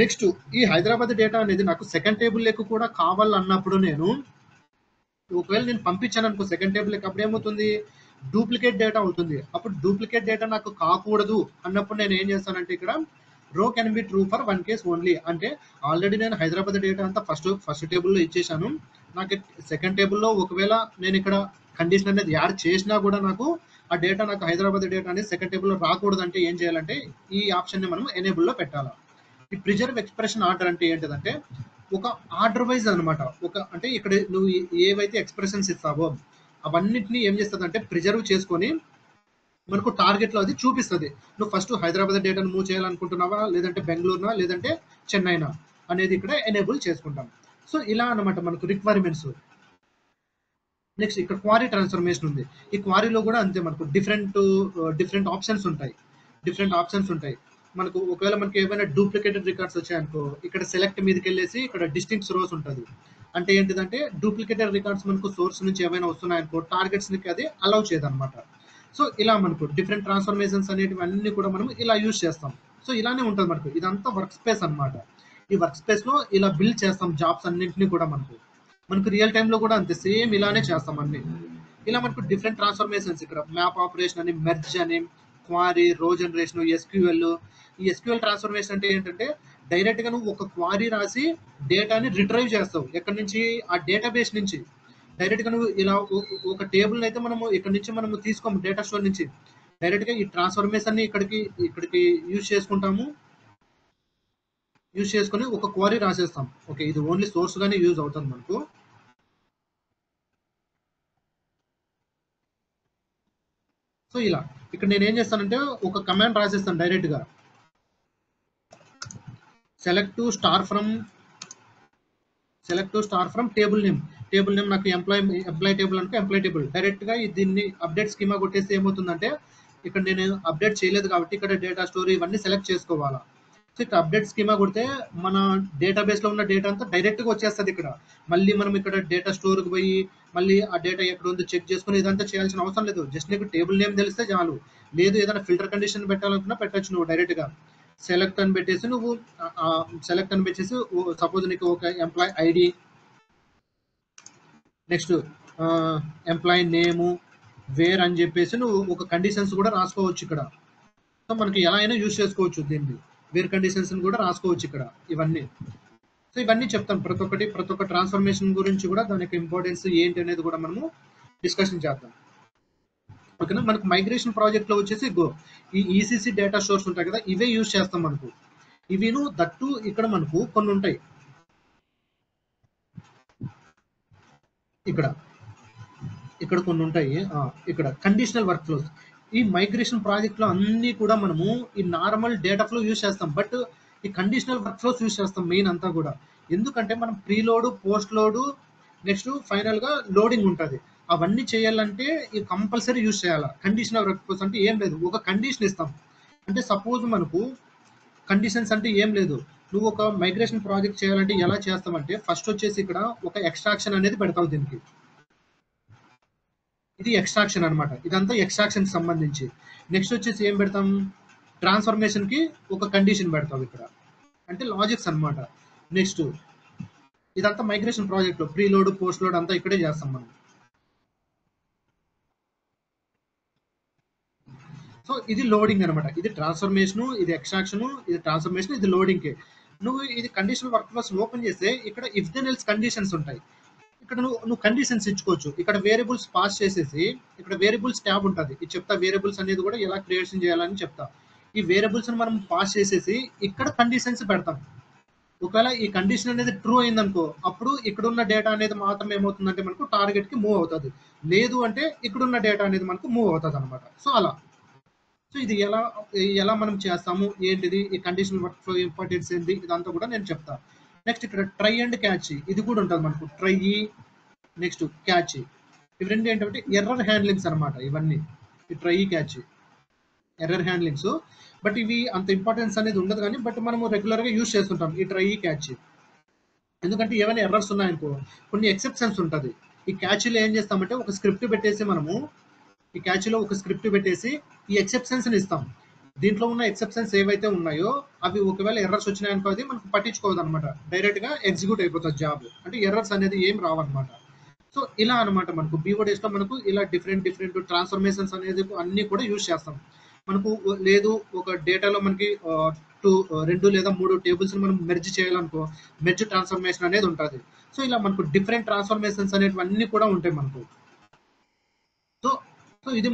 నెక్స్ట్ ఈ హైదరాబాద్ డేటా అనేది నాకు సెకండ్ టేబుల్ లెక్క కూడా కావాలన్నప్పుడు నేను ఒకవేళ నేను పంపించాను అనుకో సెకండ్ టేబుల్ లెక్క, అప్పుడు ఏమవుతుంది డూప్లికేట్ డేటా అవుతుంది. అప్పుడు డూప్లికేట్ డేటా నాకు కాకూడదు అన్నప్పుడు నేను ఏం చేస్తానంటే ఇక్కడ రో can be true for 1 case only అంటే ఆల్రెడీ నేను హైదరాబాద్ డేటా అంతా ఫస్ట్ టేబుల్లో ఇచ్చేసాను. నాకు సెకండ్ టేబుల్లో ఒకవేళ నేను ఇక్కడ కండిషన్ అనేది యాడ్ చేసినా కూడా నాకు ఆ డేటా నాకు హైదరాబాద్ డేటా అనేది సెకండ్ టేబుల్లో రాకూడదు అంటే ఏం చేయాలంటే ఈ ఆప్షన్ని మనం ఎనేబుల్లో పెట్టాలి. ఈ ప్రిజర్వ్ ఎక్స్ప్రెషన్ ఆర్డర్ అంటే ఏంటిదంటే ఒక ఆర్డర్ వైజ్ అనమాట. అంటే ఇక్కడ నువ్వు ఏవైతే ఎక్స్ప్రెషన్స్ ఇస్తావో అవన్నిటిని ఏం చేస్తుంది అంటే ప్రిజర్వ్ చేసుకొని మనకు టార్గెట్లో అది చూపిస్తుంది. నువ్వు ఫస్ట్ హైదరాబాద్ డేటాను మూవ్ చేయాలనుకుంటున్నావా, లేదంటే బెంగళూరునా, లేదంటే చెన్నైనా, అనేది ఇక్కడ ఎనేబుల్ చేసుకుంటాం. సో ఇలా అన్నమాట మనకు రిక్వైర్మెంట్స్. నెక్స్ట్ ఇక్కడ క్వారీ ట్రాన్స్ఫర్మేషన్ ఉంది. ఈ క్వారీలో కూడా అంతే మనకు డిఫరెంట్ ఆప్షన్స్ ఉంటాయి. మనకు ఒకవేళ మనకి ఏమైనా డూప్లికేటెడ్ రికార్డ్స్ వచ్చాయనుకో, ఇక్కడ సెలెక్ట్ మీదకి వెళ్ళేసి ఇక్కడ డిస్టింక్ట్స్ రోస్ ఉంటుంది. అంటే ఏంటిదంటే డూప్లికేటెడ్ రికార్డ్స్ మనకు సోర్స్ నుంచి ఏమైనా వస్తున్నాయనుకో, టార్గెట్స్ కి అది అలౌ చేయదన్నమాట. సో ఇలా మనకు డిఫరెంట్ ట్రాన్స్ఫర్మేషన్స్ అనేటివి అన్ని కూడా మనం ఇలా యూజ్ చేస్తాం. సో ఇలానే ఉంటుంది మనకు. ఇదంతా వర్క్ స్పేస్ అనమాట. ఈ వర్క్ స్పేస్ లో ఇలా బిల్డ్ చేస్తాం జాబ్స్ అన్నింటినీ కూడా మనకు రియల్ టైమ్ లో కూడా అంతే సేమ్ ఇలానే చేస్తాం అన్ని. ఇలా మనకు డిఫరెంట్ ట్రాన్స్ఫర్మేషన్స్ ఇక్కడ మ్యాప్ ఆపరేషన్ అని, మెర్జ్ అని, క్వారీ, రో జనరేషన్, ఎస్క్యూఎల్. ఈ ఎస్క్యూఎల్ ట్రాన్స్ఫర్మేషన్ అంటే ఏంటంటే డైరెక్ట్ గా నువ్వు ఒక క్వారీ రాసి డేటాని రిట్రైవ్ చేస్తావు. ఎక్కడి నుంచి? ఆ డేటాబేస్ నుంచి. డైరెక్ట్ గా నువ్వు ఇలా ఒక టేబుల్ అయితే మనము ఇక్కడ నుంచి మనము తీసుకోము డేటా స్టోర్ నుంచి. డైరెక్ట్ గా ఈ ట్రాన్స్ఫర్మేషన్ ని ఇక్కడికి యూజ్ చేసుకొని ఒక క్వారీ రాసేస్తాం. ఓకే, ఇది ఓన్లీ సోర్స్ గానే యూజ్ అవుతుంది మనకు. సో ఇలా ఇక్కడ నేను ఏం చేస్తానంటే ఒక కమాండ్ రాసేస్తాను డైరెక్ట్ గా. Select to star from table name నాకు ఎంప్లాయ్ టేబుల్ అనుకో, ఎంప్లాయ్ టేబుల్. డైరెక్ట్ గా దీన్ని అప్డేట్ స్కీమా కొట్టేస్తే ఏమవుతుందంటే ఇక్కడ నేను అప్డేట్ చేయలేదు కాబట్టి ఇక్కడ డేటా స్టోర్ ఇవన్నీ సెలెక్ట్ చేసుకోవాలా. సో ఇక్కడ అప్డేట్ స్కీమా కొడితే మన డేటాబేస్ లో ఉన్న డేటా అంతా డైరెక్ట్ గా వచ్చేస్తుంది. ఇక్కడ మళ్ళీ మనం ఇక్కడ డేటా స్టోర్ కి పోయి మళ్ళీ ఆ డేటా ఎక్కడ ఉందో చెక్ చేసుకుని ఇదంతా చేయాల్సిన అవసరం లేదు. జస్ట్ నీకు టేబుల్ నేమ్ తెలిస్తే చాలు. లేదు ఏదైనా ఫిల్టర్ కండిషన్ పెట్టాలనుకున్నా పెట్టచ్చు నువ్వు డైరెక్ట్ గా. సెలెక్ట్ అని పెట్టేసి సపోజ్ నీకు ఒక employee ID, next employee name, where అని చెప్పేసి నువ్వు ఒక కండిషన్స్ కూడా రాసుకోవచ్చు ఇక్కడ. సో మనకి ఎలా అయినా యూజ్ చేసుకోవచ్చు దీన్ని. వేర్ కండిషన్స్ కూడా రాసుకోవచ్చు ఇక్కడ ఇవన్నీ. సో ఇవన్నీ చెప్తాను ప్రతి ఒక్క ట్రాన్స్ఫర్మేషన్ గురించి కూడా దాని యొక్క ఇంపార్టెన్స్ ఏంటి అనేది కూడా మనము డిస్కషన్ చేద్దాం. ఓకేనా? మనకు మైగ్రేషన్ ప్రాజెక్ట్ లో వచ్చేసి ఈ ఈసీసీ డేటా స్టోర్స్ ఉంటాయి కదా, ఇవే యూజ్ చేస్తాం మనకు. ఇవిను దట్టు ఇక్కడ మనకు కొన్ని ఉంటాయి. ఇక్కడ కొన్ని ఉంటాయి. ఇక్కడ కండిషనల్ వర్క్ ఫ్లోస్. ఈ మైగ్రేషన్ ప్రాజెక్ట్ లో అన్ని కూడా మనము ఈ నార్మల్ డేటా ఫ్లో యూజ్ చేస్తాం, బట్ ఈ కండిషనల్ వర్క్ ఫ్లోస్ యూజ్ చేస్తాం మెయిన్ అంతా కూడా. ఎందుకంటే మనం preload, post load, next final గా లోడింగ్ ఉంటుంది. అవన్నీ చేయాలంటే ఈ కంపల్సరీ యూజ్ చేయాలి. కండిషనల్ వర్క్ ఫ్లోస్ అంటే ఏం లేదు, ఒక కండిషన్ ఇస్తాం. అంటే సపోజ్ మనకు కండిషన్స్ అంటే ఏం లేదు, నువ్వు ఒక మైగ్రేషన్ ప్రాజెక్ట్ చేయాలంటే ఎలా చేస్తామంటే ఫస్ట్ వచ్చేసి ఇక్కడ ఒక ఎక్స్ట్రాక్షన్ అనేది పెడతావు దీనికి. ఇది ఎక్స్ట్రాక్షన్ అనమాట. ఇదంతా ఎక్స్ట్రాక్షన్ కి సంబంధించి. నెక్స్ట్ వచ్చేసి ఏం పెడతాం? ట్రాన్స్ఫర్మేషన్ కి ఒక కండిషన్ పెడతాం ఇక్కడ, అంటే లాజిక్స్ అనమాట. నెక్స్ట్ ఇదంతా మైగ్రేషన్ ప్రాజెక్ట్ లో ప్రీలోడ్, పోస్ట్ లోడ్ అంతా ఇక్కడే చేస్తాం మనం. సో ఇది లోడింగ్ అనమాట. ఇది ట్రాన్స్ఫర్మేషన్, ఇది ఎక్స్ట్రాక్షన్, ఇది ట్రాన్స్ఫర్మేషన్, ఇది లోడింగ్ కి. నువ్వు ఇది కండిషనల్ వర్క్ ఫ్లోస్ ఓపెన్ చేస్తే ఇక్కడ ఇఫ్ దెన్ ఎల్స్ కండిషన్స్ ఉంటాయి. ఇక్కడ నువ్వు కండిషన్స్ ఇచ్చుకోవచ్చు. ఇక్కడ వేరియబుల్స్ పాస్ చేసేసి ఇక్కడ వేరియబుల్స్ ట్యాబ్ ఉంటుంది. ఇది చెప్తా వేరియబుల్స్ అనేది కూడా ఎలా క్రియేషన్ చేయాలని చెప్తా. ఈ వేరియబుల్స్ మనం పాస్ చేసేసి ఇక్కడ కండిషన్స్ పెడతాం. ఒకవేళ ఈ కండిషన్ అనేది ట్రూ అయిందనుకో, అప్పుడు ఇక్కడ ఉన్న డేటా అనేది మాత్రం ఏమవుతుందంటే మనకు టార్గెట్ కి మూవ్ అవుతుంది. లేదు అంటే ఇక్కడ ఉన్న డేటా అనేది మనకు మూవ్ అవుతుంది అనమాట. సో అలా. సో ఇది ఎలా మనం చేస్తాము ఏంటిది, ఈ కండిషనల్ వర్క్ ఫ్లో ఇంపార్టెన్స్ ఏంటి, ఇదంతా కూడా నేను చెప్తా. నెక్స్ట్ ఇక్కడ ట్రై అండ్ క్యాచ్ ఇది కూడా ఉంటుంది మనకు. ట్రై, నెక్స్ట్ క్యాచ్, ఇవి రెండు ఏంటంటే ఎర్రర్ హ్యాండ్లింగ్స్ అనమాట. ఇవన్నీ ఈ try, catch error handlings. But ఇవి అంత ఇంపార్టెన్స్ అనేది ఉండదు కానీ బట్ మనము రెగ్యులర్ గా యూజ్ చేస్తుంటాం ఈ ట్రై, క్యాచ్. ఎందుకంటే ఏమైనా ఎర్రర్స్ ఉన్నాయనుకో కొన్ని ఎక్సెప్షన్స్ ఉంటుంది. ఈ క్యాచ్లో ఏం చేస్తామంటే ఒక స్క్రిప్ట్ పెట్టేసి మనము ఈ క్యాచ్లో ఒక స్క్రిప్ట్ పెట్టేసి ఈ ఎక్సెప్షన్స్ ఇస్తాం. దీంట్లో ఉన్న ఎక్సెప్షన్స్ ఏవైతే ఉన్నాయో అవి ఒకవేళ ఎర్రర్స్ వచ్చినాయనుకో అది మనకు పట్టించుకోవద్దు అనమాట. డైరెక్ట్ గా ఎగ్జిక్యూట్ అయిపోతుంది జాబ్. అంటే ఎర్రర్స్ అనేది ఏం రావన్నమాట. సో ఇలా అనమాట మనకు BODS లో మనకు ఇలా డిఫరెంట్ ట్రాన్స్ఫర్మేషన్స్ అనేది అన్ని కూడా యూజ్ చేస్తాం. మనకు లేదు ఒక డేటాలో మనకి 2 లేదా 3 టేబుల్స్ మనం మెర్జ్ చేయాలనుకో, మెర్జ్ ట్రాన్స్ఫర్మేషన్ అనేది ఉంటుంది. సో ఇలా మనకు డిఫరెంట్ ట్రాన్స్ఫర్మేషన్స్ అనేవి అన్ని కూడా ఉంటాయి మనకు. సో ఇది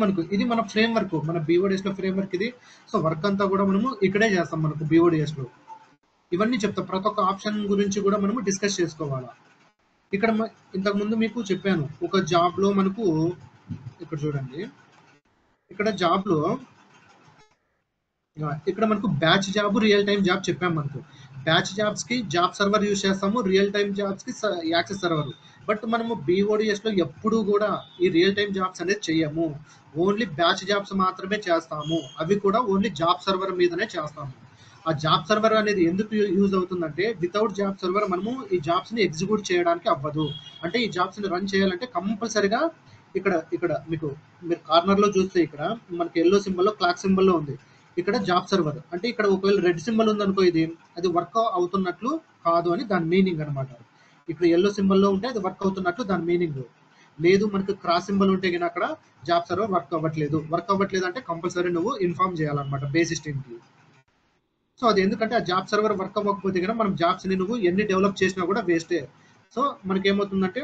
మన ఫ్రేమ్ వర్క్, మన BODS లో ఫ్రేమ్ వర్క్ ఇది. సో వర్క్ అంతా కూడా మనము ఇక్కడే చేస్తాం మనకు BODS లో. ఇవన్నీ చెప్తాం. ప్రతి ఒక్క ఆప్షన్ గురించి కూడా మనము డిస్కస్ చేసుకోవాలా. ఇక్కడ ఇంతకు ముందు మీకు చెప్పాను ఒక జాబ్ లో మనకు ఇక్కడ చూడండి, ఇక్కడ జాబ్ లో ఇక్కడ మనకు batch job, real time job చెప్పాం. మనకు బ్యాచ్ జాబ్స్ కి జాబ్ సర్వర్ యూజ్ చేస్తాము, రియల్ టైమ్ జాబ్స్ కి యాక్సెస్ సర్వర్. బట్ మనము BODS లో ఎప్పుడు కూడా ఈ రియల్ టైమ్ జాబ్స్ అనేది చెయ్యము, ఓన్లీ బ్యాచ్ జాబ్స్ మాత్రమే చేస్తాము. అవి కూడా ఓన్లీ జాబ్ సర్వర్ మీదనే చేస్తాము. ఆ జాబ్ సర్వర్ అనేది ఎందుకు యూజ్ అవుతుందంటే వితౌట్ జాబ్ సర్వర్ మనము ఈ జాబ్స్ ని ఎగ్జిక్యూట్ చేయడానికి అవ్వదు. అంటే ఈ జాబ్స్ ని రన్ చేయాలంటే కంపల్సరిగా ఇక్కడ ఇక్కడ మీకు మీరు కార్నర్ లో చూస్తే ఇక్కడ మనకి ఎల్లో సింబల్ లో క్లాక్ సింబల్ లో ఉంది, ఇక్కడ జాబ్ సర్వర్ అంటే ఇక్కడ ఒకవేళ రెడ్ సింబల్ ఉందనుకో ఇది అది వర్క్ అవుతున్నట్లు కాదు అని దాని మీనింగ్ అనమాట. ఇక్కడ ఎల్లో సింబల్ లో ఉంటే అది వర్క్ అవుతున్నట్లు దాని మీనింగ్. లేదు మనకు క్రాస్ సింబల్ ఉంటే కనుక అక్కడ జాబ్ సర్వర్ వర్క్ అవ్వట్లేదు అంటే కంపల్సరీ నువ్వు ఇన్ఫార్మ్ చేయాలన్నమాట బేసిస్ టీమ్ కి. సో అది ఎందుకంటే ఆ జాబ్ సర్వర్ వర్క్ అవ్వకపోతే కనుక మనం జాబ్స్ ని నువ్వు ఎన్ని డెవలప్ చేసినా కూడా వేస్టే. సో మనకి ఏమవుతుందంటే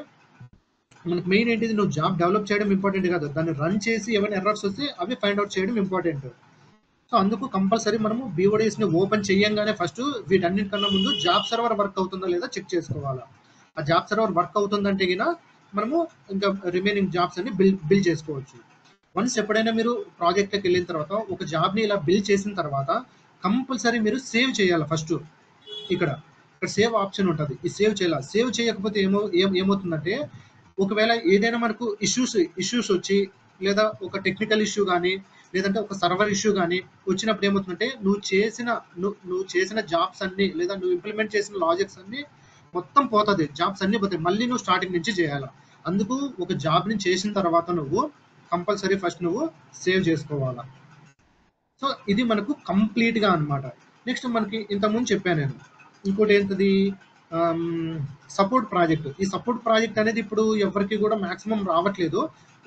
మనకి మెయిన్ ఏంటిది, నువ్వు జాబ్ డెవలప్ చేయడం ఇంపార్టెంట్ కాదు, దాన్ని రన్ చేసి ఏమైనా ఎర్రర్స్ వస్తే అవి ఫైండ్ అవుట్ చేయడం ఇంపార్టెంట్. సో అందుకు కంపల్సరీ మనము BODS ని ఓపెన్ చేయంగానే ఫస్ట్ వీటన్నిటికన్నా ముందు జాబ్ సర్వర్ వర్క్ అవుతుందా లేదా చెక్ చేసుకోవాలా. ఆ జాబ్ సర్వర్ వర్క్ అవుతుందంటే గిన మనము ఇంకా రిమైనింగ్ జాబ్స్ అన్ని బిల్ చేసుకోవచ్చు. వన్స్ ఎప్పుడైనా మీరు ప్రాజెక్ట్కి వెళ్ళిన తర్వాత ఒక జాబ్ని ఇలా బిల్ చేసిన తర్వాత కంపల్సరీ మీరు సేవ్ చేయాలి. ఫస్ట్ ఇక్కడ సేవ్ ఆప్షన్ ఉంటుంది, ఈ సేవ్ చేయాలి. సేవ్ చేయకపోతే ఏమవుతుందంటే ఒకవేళ ఏదైనా మనకు ఇష్యూస్ వచ్చి లేదా ఒక టెక్నికల్ ఇష్యూ కానీ లేదంటే ఒక సర్వర్ ఇష్యూ కానీ వచ్చినప్పుడు ఏమవుతుందంటే నువ్వు చేసిన జాబ్స్ అన్ని లేదా నువ్వు ఇంప్లిమెంట్ చేసిన లాజిక్స్ అన్ని మొత్తం పోతుంది, జాబ్స్ అన్ని పోతాయి, మళ్ళీ నువ్వు స్టార్టింగ్ నుంచి చేయాలి. అందుకు ఒక జాబ్ని చేసిన తర్వాత నువ్వు కంపల్సరీ ఫస్ట్ నువ్వు సేవ్ చేసుకోవాలా. సో ఇది మనకు కంప్లీట్గా అనమాట. నెక్స్ట్ మనకి ఇంతకుముందు చెప్పాను నేను ఇంకోటి ఏంటది, సపోర్ట్ ప్రాజెక్ట్. ఈ సపోర్ట్ ప్రాజెక్ట్ అనేది ఇప్పుడు ఎవరికి కూడా మాక్సిమం రావట్లేదు.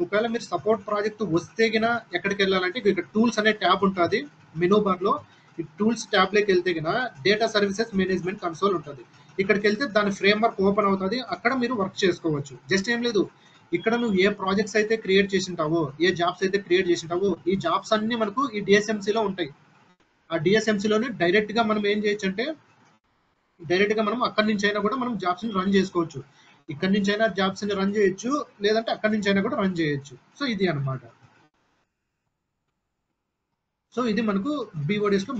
ఒకవేళ మీరు సపోర్ట్ ప్రాజెక్ట్ వస్తే గిన ఎక్కడికి వెళ్ళాలంటే ఇక్కడ టూల్స్ అనే ట్యాబ్ ఉంటుంది మెనూ బార్ లో. ఈ టూల్స్ ట్యాబ్ లోకి వెళ్తే గిన డేటా సర్వీసెస్ మేనేజ్మెంట్ కన్సోల్ ఉంటుంది. ఇక్కడికి వెళ్తే దాని ఫ్రేమ్ వర్క్ ఓపెన్ అవుతుంది, అక్కడ మీరు వర్క్ చేసుకోవచ్చు. జస్ట్ ఏం లేదు, ఇక్కడ నువ్వు ఏ ప్రాజెక్ట్స్ అయితే క్రియేట్ చేసింటావో ఏ జాబ్స్ అయితే క్రియేట్ చేసింటావో ఈ జాబ్స్ అన్ని మనకు ఈ DSMC లో ఉంటాయి. ఆ DSMC లోనే డైరెక్ట్ గా మనం ఏం చేయొచ్చు అంటే డైరెక్ట్ గా మనం అక్కడి నుంచి అయినా కూడా మనం జాబ్స్ ని రన్ చేసుకోవచ్చు. ఇక్కడి నుంచి అయినా జాబ్స్ ని రన్ చేయొచ్చు, లేదంటే అక్కడి నుంచి అయినా కూడా రన్ చేయొచ్చు. సో ఇది అనమాట. సో ఇది మనకు BODS లో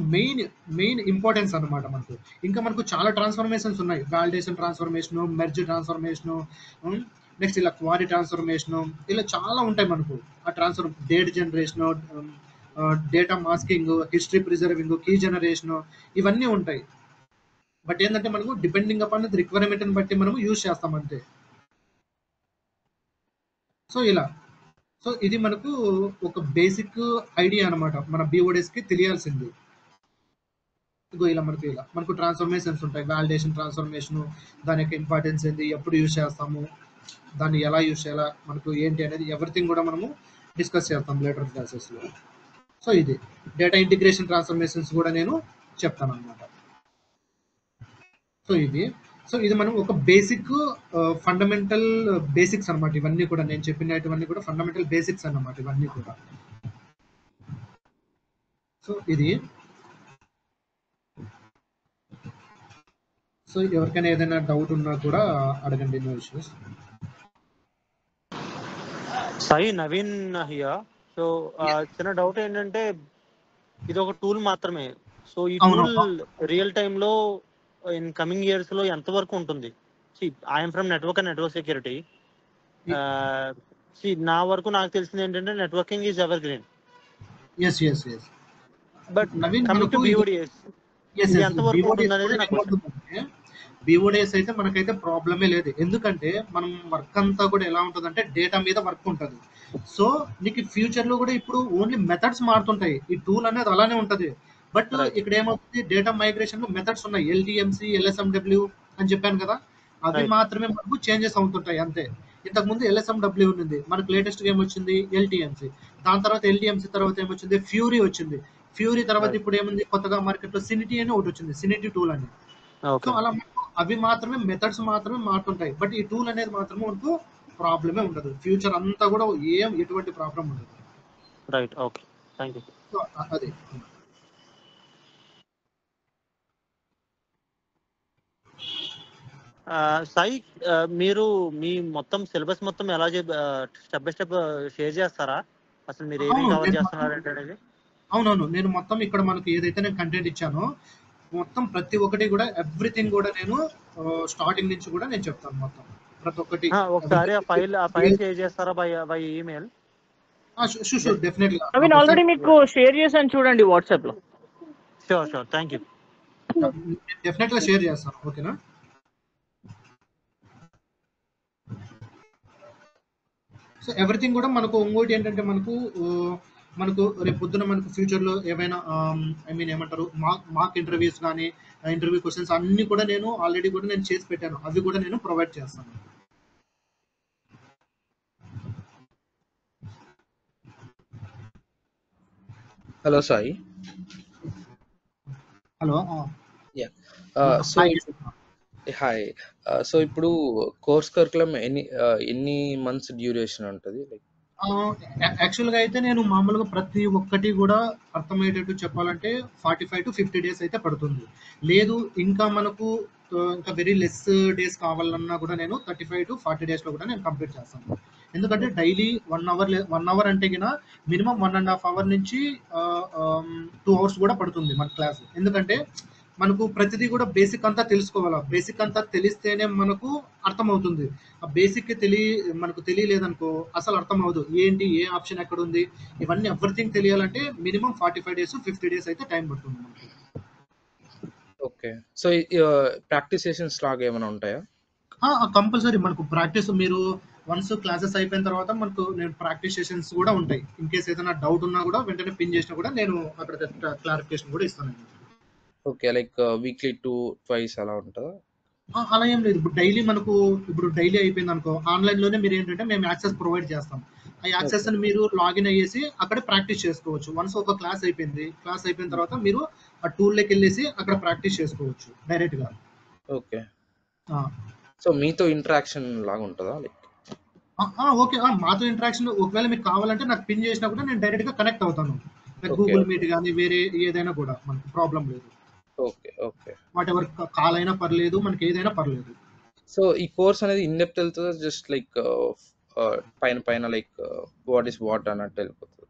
మెయిన్ ఇంపార్టెన్స్ అనమాట. మనకు ఇంకా మనకు చాలా ట్రాన్స్ఫర్మేషన్స్ ఉన్నాయి, validation transformation, merge transformation, next ఇలా క్వారీ ట్రాన్స్ఫర్మేషన్, ఇలా చాలా ఉంటాయి మనకు. ఆ date generation, data masking, history preserving, key generation, ఇవన్నీ ఉంటాయి. బట్ ఏంటంటే మనకు డిపెండింగ్ అపాన్ ది రిక్వైర్మెంట్ బట్టి మనము యూజ్ చేస్తాం అంతే. సో ఇలా సో ఇది మనకు ఒక బేసిక్ ఐడియా అనమాట మన BODS కి తెలియాల్సింది. ఇగో ఇలా మనకు ట్రాన్స్ఫర్మేషన్స్ ఉంటాయి, వాలిడేషన్ ట్రాన్స్ఫర్మేషన్, దాని యొక్క ఇంపార్టెన్స్ ఏంటి, ఎప్పుడు యూజ్ చేస్తాము, దాన్ని ఎలా యూజ్ చేయాలా, మనకు ఏంటి అనేది ఎవ్రీథింగ్ కూడా మనము డిస్కస్ చేస్తాం లేటర్ క్లాసెస్లో. సో ఇది డేటా ఇంటిగ్రేషన్ ట్రాన్స్ఫర్మేషన్స్ కూడా నేను చెప్తాను అనమాట. సో ఇది మనం ఒక బేసిక్ ఫండమెంటల్ బేసిక్స్ అనమాట. ఇవన్నీ కూడా నేను చెప్పినటువన్నీ కూడా ఫండమెంటల్ బేసిక్స్ అన్నమాట ఇవన్నీ కూడా. సో ఇది సో ఎవరికైనా ఏదైనా డౌట్ ఉన్నా కూడా అడగండి, no issues. Sai Naveen here. So చిన్న డౌట్ ఏంటంటే ఇది ఒక టూల్ మాత్రమే. సో ఈ టూల్ రియల్ టైమ్ లో ఇన్ కమింగ్ ఇయర్స్ లో ఎంత వరకు ఉంటుంది? I'm from network and network security. నా వరకు నాకు తెలిసింది ఏంటంటే networking is evergreen. But coming to BODS ఎంత వరకు ఉంటుంది అనేది నాకు BODS అయితే మనకైతే ప్రాబ్లమే లేదు. ఎందుకంటే మనం వర్క్ అంతా కూడా ఎలా ఉంటుందంటే డేటా మీద వర్క్ ఉంటుంది. సో నీకు ఫ్యూచర్ లో కూడా ఇప్పుడు ఓన్లీ మెథడ్స్ మారుతుంటాయి, ఈ టూల్ అనేది అలానే ఉంటది. బట్ ఇక్కడ ఏమవుతుంది, డేటా మైగ్రేషన్ లో మెథడ్స్ ఉన్నాయి, LTMC, LSMW అని చెప్పాను కదా, అవి మాత్రమే మనకు చేంజెస్ అవుతుంటాయి అంతే. ఇంతకు ముందు LSMW ఉంది, మనకు లేటెస్ట్ గేమ్ వచ్చింది LTMC. దాని తర్వాత LTMC తర్వాత ఏమొచ్చింది, ఫ్యూరీ వచ్చింది. ఫ్యూరీ తర్వాత ఇప్పుడు ఏముంది కొత్తగా మార్కెట్ లో సినిటీ అని ఒకటి వచ్చింది, సినిటీ టూల్ అని. సో అలా అవి మాత్రమే మెథడ్స్ మాత్రమే మారుతుంటాయి. బట్ ఈ టూల్ అనేది మాత్రమే మనకు ప్రాబ్లమే ఉండదు, ఫ్యూచర్ అంతా కూడా ఎటువంటి ప్రాబ్లం ఉండదు. Right, okay, thank you. So అదే సాయి, మీరు మీ మొత్తం సిలబస్ మొత్తం ఎలా స్టెప్ బై స్టెప్ షేర్ చేస్తారా? అసలు మీరు ఏమేమి కవర్ చేస్తున్నారు అనేది? అవునవును, నేను మొత్తం ఇక్కడ మనకి ఏదైతే నేను కంటెంట్ ఇచ్చానో మొత్తం ప్రతి ఒక్కటి కూడా ఎవ్రీథింగ్ కూడా నేను స్టార్టింగ్ నుంచి కూడా నేను చెప్తాను మొత్తం ప్రతి ఒక్కటి. ఒకసారి ఆ ఫైల్ షేర్ చేస్తారా by email? Sure definitely. Naveen already మీకు షేర్ చేశాను చూడండి వాట్సాప్ లో. Sure thank you. డెఫినెట్గా షేర్ చేస్తాను. ఓకేనా? సో ఎవ్రీథింగ్ కూడా మనకు ఇంకోటి ఏంటంటే మనకు రేపు పొద్దున మనకు ఫ్యూచర్లో ఏమైనా ఐ మీన్ ఏమంటారు మాక్ ఇంటర్వ్యూస్ కానీ ఇంటర్వ్యూ క్వశ్చన్స్ అన్ని కూడా నేను ఆల్రెడీ కూడా నేను చేసి పెట్టాను. అవి కూడా నేను ప్రొవైడ్ చేస్తాను. Hello Sai. Hello. So hi. So ఇప్పుడు కోర్స్ కరికులం ఎన్ని మంత్స్ డ్యూరేషన్ ఉంటుంది? లైక్ యాక్చువల్గా అయితే నేను మామూలుగా ప్రతి ఒక్కటి కూడా అర్థమయ్యేటట్టు చెప్పాలంటే 45 to 50 days అయితే పడుతుంది. లేదు ఇంకా మనకు ఇంకా వెరీ లెస్ డేస్ కావాలన్నా కూడా నేను 35 to 40 days లో కూడా నేను కంప్లీట్ చేస్తాను. ఎందుకంటే డైలీ 1 hour అంటే కినా మినిమం 1.5 hour నుంచి 2 hours కూడా పడుతుంది మన క్లాస్. ఎందుకంటే మనకు ప్రతిదీ కూడా బేసిక్ అంతా తెలుసుకోవాలా. బేసిక్ అంతా తెలిస్తేనే మనకు అర్థమవుతుంది. ఆ బేసిక్ మనకు తెలియలేదనుకో అసలు అర్థం అవ్వదు. ఏంటి, ఏ ఆప్షన్ ఎక్కడ ఉంది, ఇవన్నీ ఎవ్రీథింగ్ తెలియాలంటే మినిమం 45 days 50 days అయితే టైం పడుతుంది మనకి. ఓకే. సో ప్రాక్టీస్ సెషన్స్ లాగా ఏమైనా ఉంటాయా? కంపల్సరీ మనకు ప్రాక్టీస్ మీరు వన్స్ క్లాసెస్ అయిపోయిన తర్వాత మనకు నేను ప్రాక్టీస్ సెషన్స్ కూడా ఉంటాయి. ఇన్ కేస్ ఏదైనా డౌట్ ఉన్నా కూడా వెంటనే పిన్ చేసినా కూడా నేను అక్కడ క్లారిఫికేషన్ కూడా ఇస్తాను. ఓకే. లైక్ వీక్లీ 2-2 అలా ఉంటుందా? అలా ఏం లేదు. ఇప్పుడు డైలీ అయిపోయింది అనుకో ఆన్లైన్లోనే మీరు ఏంటంటే మేము యాక్సెస్ ప్రొవైడ్ చేస్తాం. ఆ యాక్సెస్ అని మీరు లాగిన్ అయ్యేసి అక్కడ ప్రాక్టీస్ చేసుకోవచ్చు. వన్స్ ఒక క్లాస్ అయిపోయిన తర్వాత మీరు ఆ టూల్లోకి వెళ్ళేసి అక్కడ ప్రాక్టీస్ చేసుకోవచ్చు డైరెక్ట్గా. ఓకే. సో మీతో ఇంటరాక్షన్ లాగా ఉంటుందా? Like okay. మాతో ఇంటరాక్షన్ ఒకవేళ మీకు కావాలంటే నాకు పిన్ చేసినా కూడా నేను డైరెక్ట్గా కనెక్ట్ అవుతాను. లైక్ గూగుల్ మీట్ కానీ వేరే ఏదైనా కూడా మనకు ప్రాబ్లం లేదు. ఓకే. వాట్ ఎవర్ కాల్ అయినా పర్లేదు, మనకి ఏదైనా పర్లేదు. సో ఈ కోర్స్ అనేది ఇన్ డెప్త్ వెళ్తుందా, జస్ట్ లైక్ పైన లైక్ వాట్ ఈస్ వాట్ అన్నట్టు వెళ్ళిపోతుంది?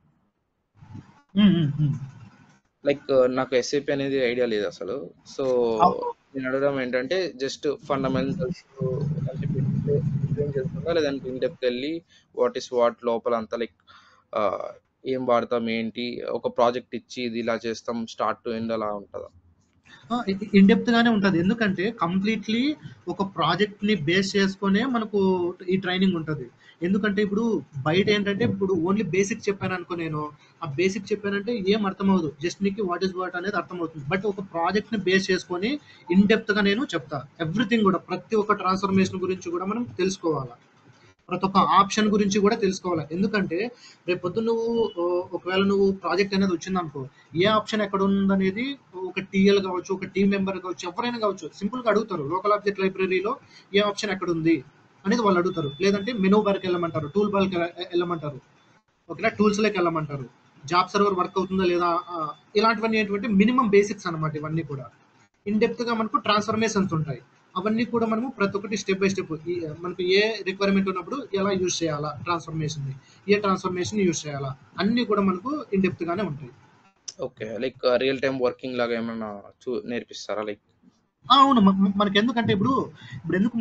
లైక్ నాకు ఎస్ఏపి అనేది ఐడియా లేదు అసలు. సో నేను అడగడం ఏంటంటే జస్ట్ ఫండమెంటల్స్ చేస్తుందా, లేదంటే ఇన్ డెప్త్ వెళ్ళి వాట్ ఈస్ వాట్ లోపల అంతా లైక్ ఏం వాడతాం ఏంటి, ఒక ప్రాజెక్ట్ ఇచ్చి ఇది ఇలా చేస్తాం స్టార్ట్ టు ఎండ్ అలా ఉంటుందా? ఇన్ డెప్త్ గానే ఉంటుంది. ఎందుకంటే కంప్లీట్లీ ఒక ప్రాజెక్ట్ ని బేస్ చేసుకునే మనకు ఈ ట్రైనింగ్ ఉంటుంది. ఎందుకంటే ఇప్పుడు బయట ఏంటంటే ఇప్పుడు ఓన్లీ బేసిక్ చెప్పాను అనుకో, నేను ఆ బేసిక్ చెప్పానంటే ఏం అర్థం అవ్వదు. జస్ట్ నీకు వాట్ ఈస్ వాట్ అనేది అర్థమవుతుంది. బట్ ఒక ప్రాజెక్ట్ ని బేస్ చేసుకొని ఇన్ డెప్త్ గా నేను చెప్తా. ఎవ్రీథింగ్ కూడా ప్రతి ఒక్క ట్రాన్స్ఫర్మేషన్ గురించి కూడా మనం తెలుసుకోవాలా. ప్రతి ఒక్క ఆప్షన్ గురించి కూడా తెలుసుకోవాలి. ఎందుకంటే రేపు పొద్దున్న ఒకవేళ నువ్వు ప్రాజెక్ట్ అనేది వచ్చిందనుకో, ఏ ఆప్షన్ ఎక్కడ ఉందనేది ఒక టీఎల్ కావచ్చు, ఒక టీమ్ మెంబర్ కావచ్చు, ఎవరైనా కావచ్చు, సింపుల్గా అడుగుతారు. లోకల్ ఆబ్జెక్ట్ లైబ్రరీలో ఏ ఆప్షన్ ఎక్కడ ఉంది అనేది వాళ్ళు అడుగుతారు. లేదంటే మెనూ బార్కి వెళ్ళమంటారు, టూల్ బార్కి వెళ్ళమంటారు, ఓకేనా, టూల్స్లోకి వెళ్ళమంటారు, జాబ్ సర్వర్ వర్క్ అవుతుందా లేదా, ఇలాంటివన్నీ ఏంటంటే మినిమం బేసిక్స్ అనమాట. ఇవన్నీ కూడా ఇన్ డెప్త్గా మనకు ట్రాన్స్ఫర్మేషన్స్ ఉంటాయి. అవన్నీ కూడా మనము ప్రతి ఒక్కటి స్టెప్ బై స్టెప్ మనకు ఏ రిక్వైర్మెంట్ ఉన్నప్పుడు ఎలా యూజ్ చేయాలా ట్రాన్స్ఫర్మేషన్ని, ఏ ట్రాన్స్ఫర్మేషన్ యూజ్ చేయాలా, అన్నీ కూడా మనకు ఇన్ డెప్త్ గానే ఉంటాయి. Okay. Like real time working లాగా ఏమైనా నేర్పిస్తారా? లైక్ అవును. మనకి ఎందుకంటే ఇప్పుడు ఎందుకు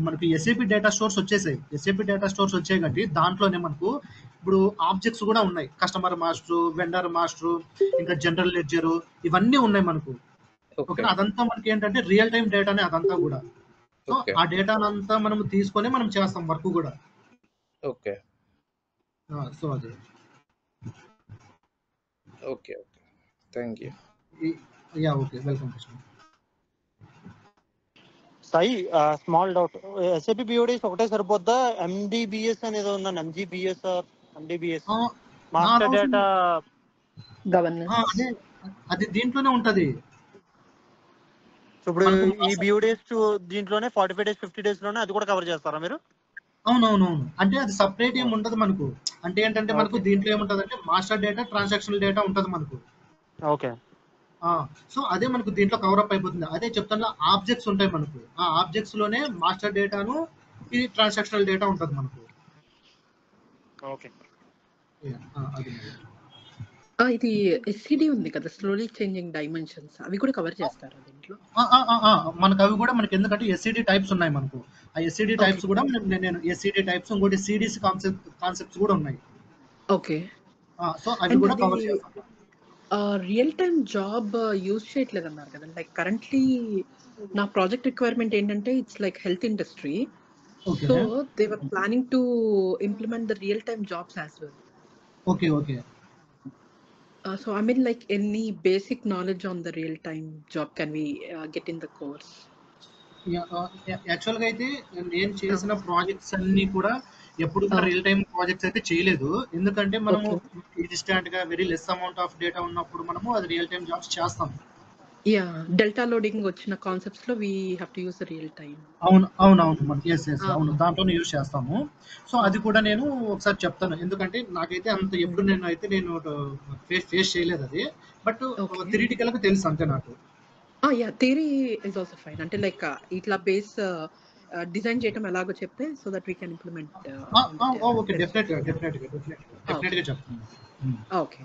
మనకు ఎస్ఏపి డేటా స్టోర్స్ వచ్చేసాయి. ఎస్ఏపి డేటా స్టోర్స్ వచ్చాయి కాబట్టి దాంట్లోనే మనకు ఇప్పుడు ఆబ్జెక్ట్స్ కూడా ఉన్నాయి. కస్టమర్ మాస్టర్, వెండర్ మాస్టర్, ఇంకా జనరల్ లెడ్జర్, ఇవన్నీ ఉన్నాయి మనకు. ఓకే, అదంతా మనకి ఏంటంటే రియల్ టైం డేటానే అదంతా కూడా. సో ఆ డేటానంతా మనం తీసుకొని మనం చేస్తాం వర్క్ కూడా. ఓకే. సో అదే. Okay. Thank you. Yeah, okay, welcome. Sai, small doubt. SAP BODS ఒకటే సరిపోద్దా? ఎండిబిఎస్ అనేది ఉందండి, MGBS MDBS master data governance అది దీంట్లోనే ఉంటది. ఇప్పుడు ఈ బిఓడిఎస్ దీంట్లోనే 45 days 50 days లోనే అది కూడా కవర్ చేస్తారా మీరు? అవునవునవును. అంటే అది సపరేట్ ఏమి ఉండదు మనకు. అంటే ఏంటంటే మనకు దీంట్లో ఏముంటది అంటే మాస్టర్ డేటా, ట్రాన్సాక్షనల్ డేటా ఉంటది మనకు. ఓకే. సో అదే మనకు దీంట్లో కవర్ అప్ అయిపోతుంది. అదే చెప్తాను, ఆబ్జెక్ట్స్ ఉంటాయి మనకు. ఆ ఆబ్జెక్ట్స్ లోనే మాస్టర్ డేటాను, ఈ ట్రాన్సాక్షనల్ డేటా ఉంటది మనకు. ఓకే. అది ఇది ఎస్సిడి ఉంది కదా, స్లోలీ చేంజింగ్ డైమెన్షన్స్, అవి కూడా కవర్ చేస్తారా దీంట్లో? మనకు అవి కూడా మనకి, ఎందుకంటే ఎస్సిడి టైప్స్ ఉన్నాయి మనకు. ఆ ఎస్సిడి టైప్స్ కూడా నేను ఎస్సిడి టైప్స్, ఇంకోటి సిడిసి కాన్సెప్ట్స్ కూడా ఉన్నాయి. ఓకే. సో అవి కూడా కవర్ చేస్తాం. రియల్ టైమ్ జాబ్ యూజ్ చేయట్లేదన్నారు కదా, లైక్ కరెంట్లీ నా ప్రాజెక్ట్ రిక్వైర్మెంట్ ఏంటంటే it's like health industry. So they were planning to implement the real time jobs as well. Okay. So I mean, like, any basic knowledge on the real time job can we get in the course? యాక్చువల్గా అయితే నేను చేసిన projects అన్ని కూడా ఎప్పుడు కూడా real time projects అయితే చేయలేదు. ఎందుకంటే మనము ఇన్స్టాంట్ గా very less amount of data ఉన్నప్పుడు మనము అది రియల్ టైమ్ జాబ్స్ చేస్తాం. డెల్టా లోడింగ్ వచ్చిన కాన్సెప్ట్స్ లో we have to use real time. అవును. అవును, దాంట్లోనే యూజ్ చేస్తాము. సో అది కూడా నేను ఒకసారి చెప్తాను, ఎందుకంటే నాకైతే అంత ఎప్పుడు నేను ఫేస్ చేయలేదు అది, బట్ థియరిటికల్ గా తెలుసు అంతే నాకు. Theory is also fine. అంటే లైక్ ఇట్లా బేస్ డిజైన్ చేయడం ఎలాగో చెప్తే so that we can implement. Okay, డెఫినెట్గా చెప్తాను. Okay.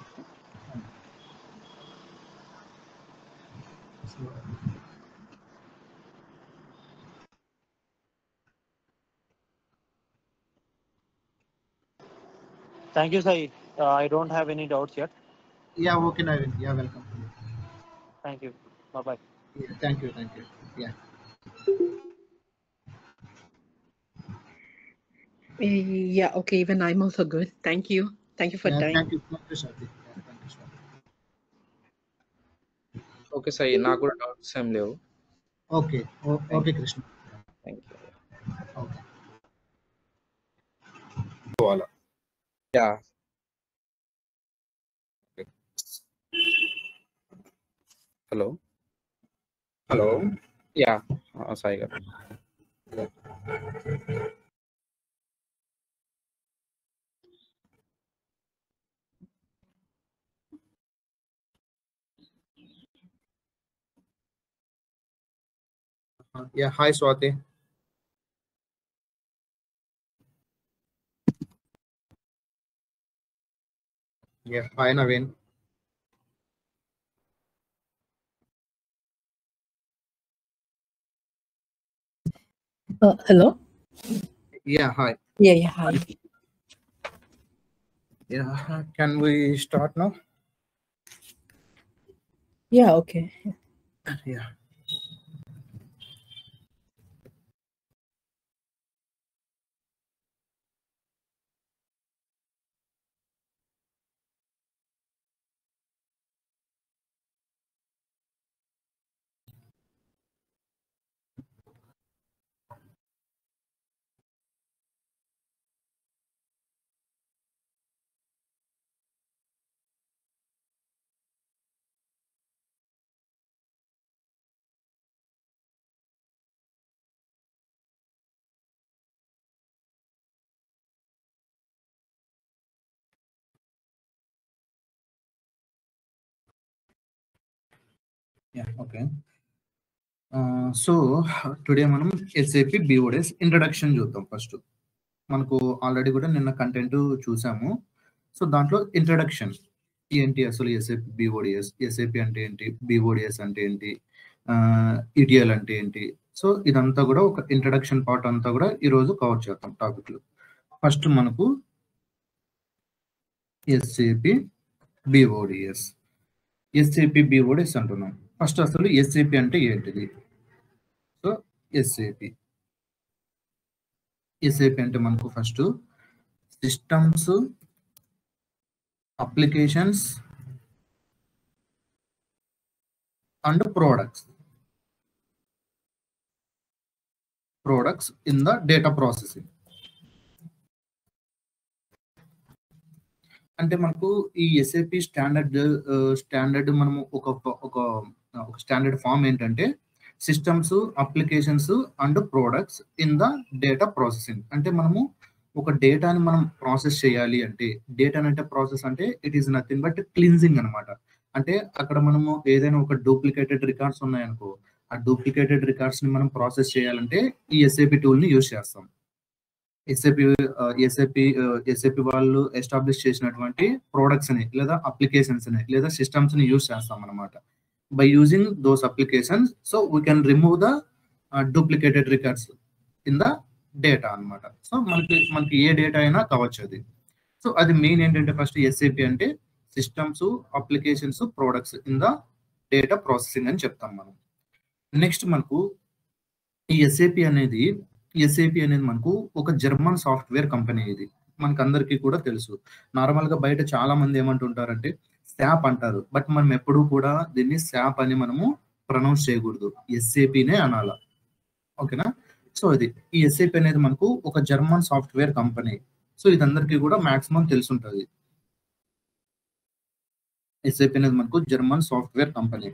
Thank you, Sai. I don't have any doubts yet. Okay, Navin. Welcome. Thank you. Bye-bye. Thank you. Okay, even I'm also good. Thank you for time. Thank you, Shruti. Okay Sai, నాకు కూడా doubts ఏం లేవు. Okay Krishna. Thank you. Okay. Hello. Yeah, Sai గారు. Hi Swati. Hi Navin. Hello. Hi. Hi. Can we start now? Okay. Okay. So today మనం SAP BODS introduction చూద్దాం. First మనకు already కూడా నిన్న కంటెంట్ చూసాము. సో దాంట్లో ఇంట్రడక్షన్ ఏంటి, అసలు SAP BODS, SAP అంటే ఏంటి, BODS అంటే ఏంటి, ETL అంటే ఏంటి. సో ఇదంతా కూడా ఒక ఇంట్రడక్షన్ పార్ట్ అంతా కూడా ఈరోజు కవర్ చేద్దాం టాపిక్లు. ఫస్ట్ మనకు SAP BODS అంటున్నాం. ఫస్ట్ అసలు SAP అంటే ఏంటిది? సో SAP అంటే మనకు first systems, applications and products in the data processing. అంటే మనకు ఈ SAP స్టాండర్డ్ మనము ఒక స్టాండర్డ్ ఫామ్ ఏంటంటే systems, applications and products in the data processing. అంటే మనము ఒక డేటాని మనం ప్రాసెస్ చేయాలి అంటే, డేటా అంటే ప్రాసెస్ అంటే it is nothing but cleansing అనమాట. అంటే అక్కడ మనము ఏదైనా ఒక డూప్లికేటెడ్ రికార్డ్స్ ఉన్నాయనుకో, ఆ డూప్లికేటెడ్ రికార్డ్స్ ని మనం ప్రాసెస్ చేయాలంటే ఈ SAP టూల్ ని యూజ్ చేస్తాం. ఎస్ఏపి వాళ్ళు ఎస్టాబ్లిష్ చేసినటువంటి ప్రోడక్ట్స్ని లేదా అప్లికేషన్స్ని లేదా సిస్టమ్స్ని యూజ్ చేస్తాం అనమాట. By using those applications so we can remove the duplicated records in the data అనమాట. సో మనకి ఏ డేటా అయినా కావచ్చు అది. సో అది మెయిన్ ఏంటంటే ఫస్ట్ ఎస్ఏపి అంటే systems, applications, products in the data processing అని చెప్తాం మనం. నెక్స్ట్ మనకు ఈ ఎస్ఏపి అనేది మనకు ఒక జర్మన్ సాఫ్ట్వేర్ కంపెనీ. ఇది మనకు అందరికీ కూడా తెలుసు. నార్మల్గా బయట చాలా మంది ఏమంటుంటారంటే శాప్ అంటారు, బట్ మనం ఎప్పుడూ కూడా దీన్ని శాప్ అని మనము ప్రొనౌన్స్ చేయకూడదు, ఎస్ఏపినే అనాల. ఓకేనా? సో ఇది ఈ ఎస్ఏపి అనేది మనకు ఒక జర్మన్ సాఫ్ట్వేర్ కంపెనీ. సో ఇది అందరికీ కూడా మాక్సిమం తెలుసుంటుంది. ఎస్ఏపి అనేది మనకు జర్మన్ సాఫ్ట్వేర్ కంపెనీ.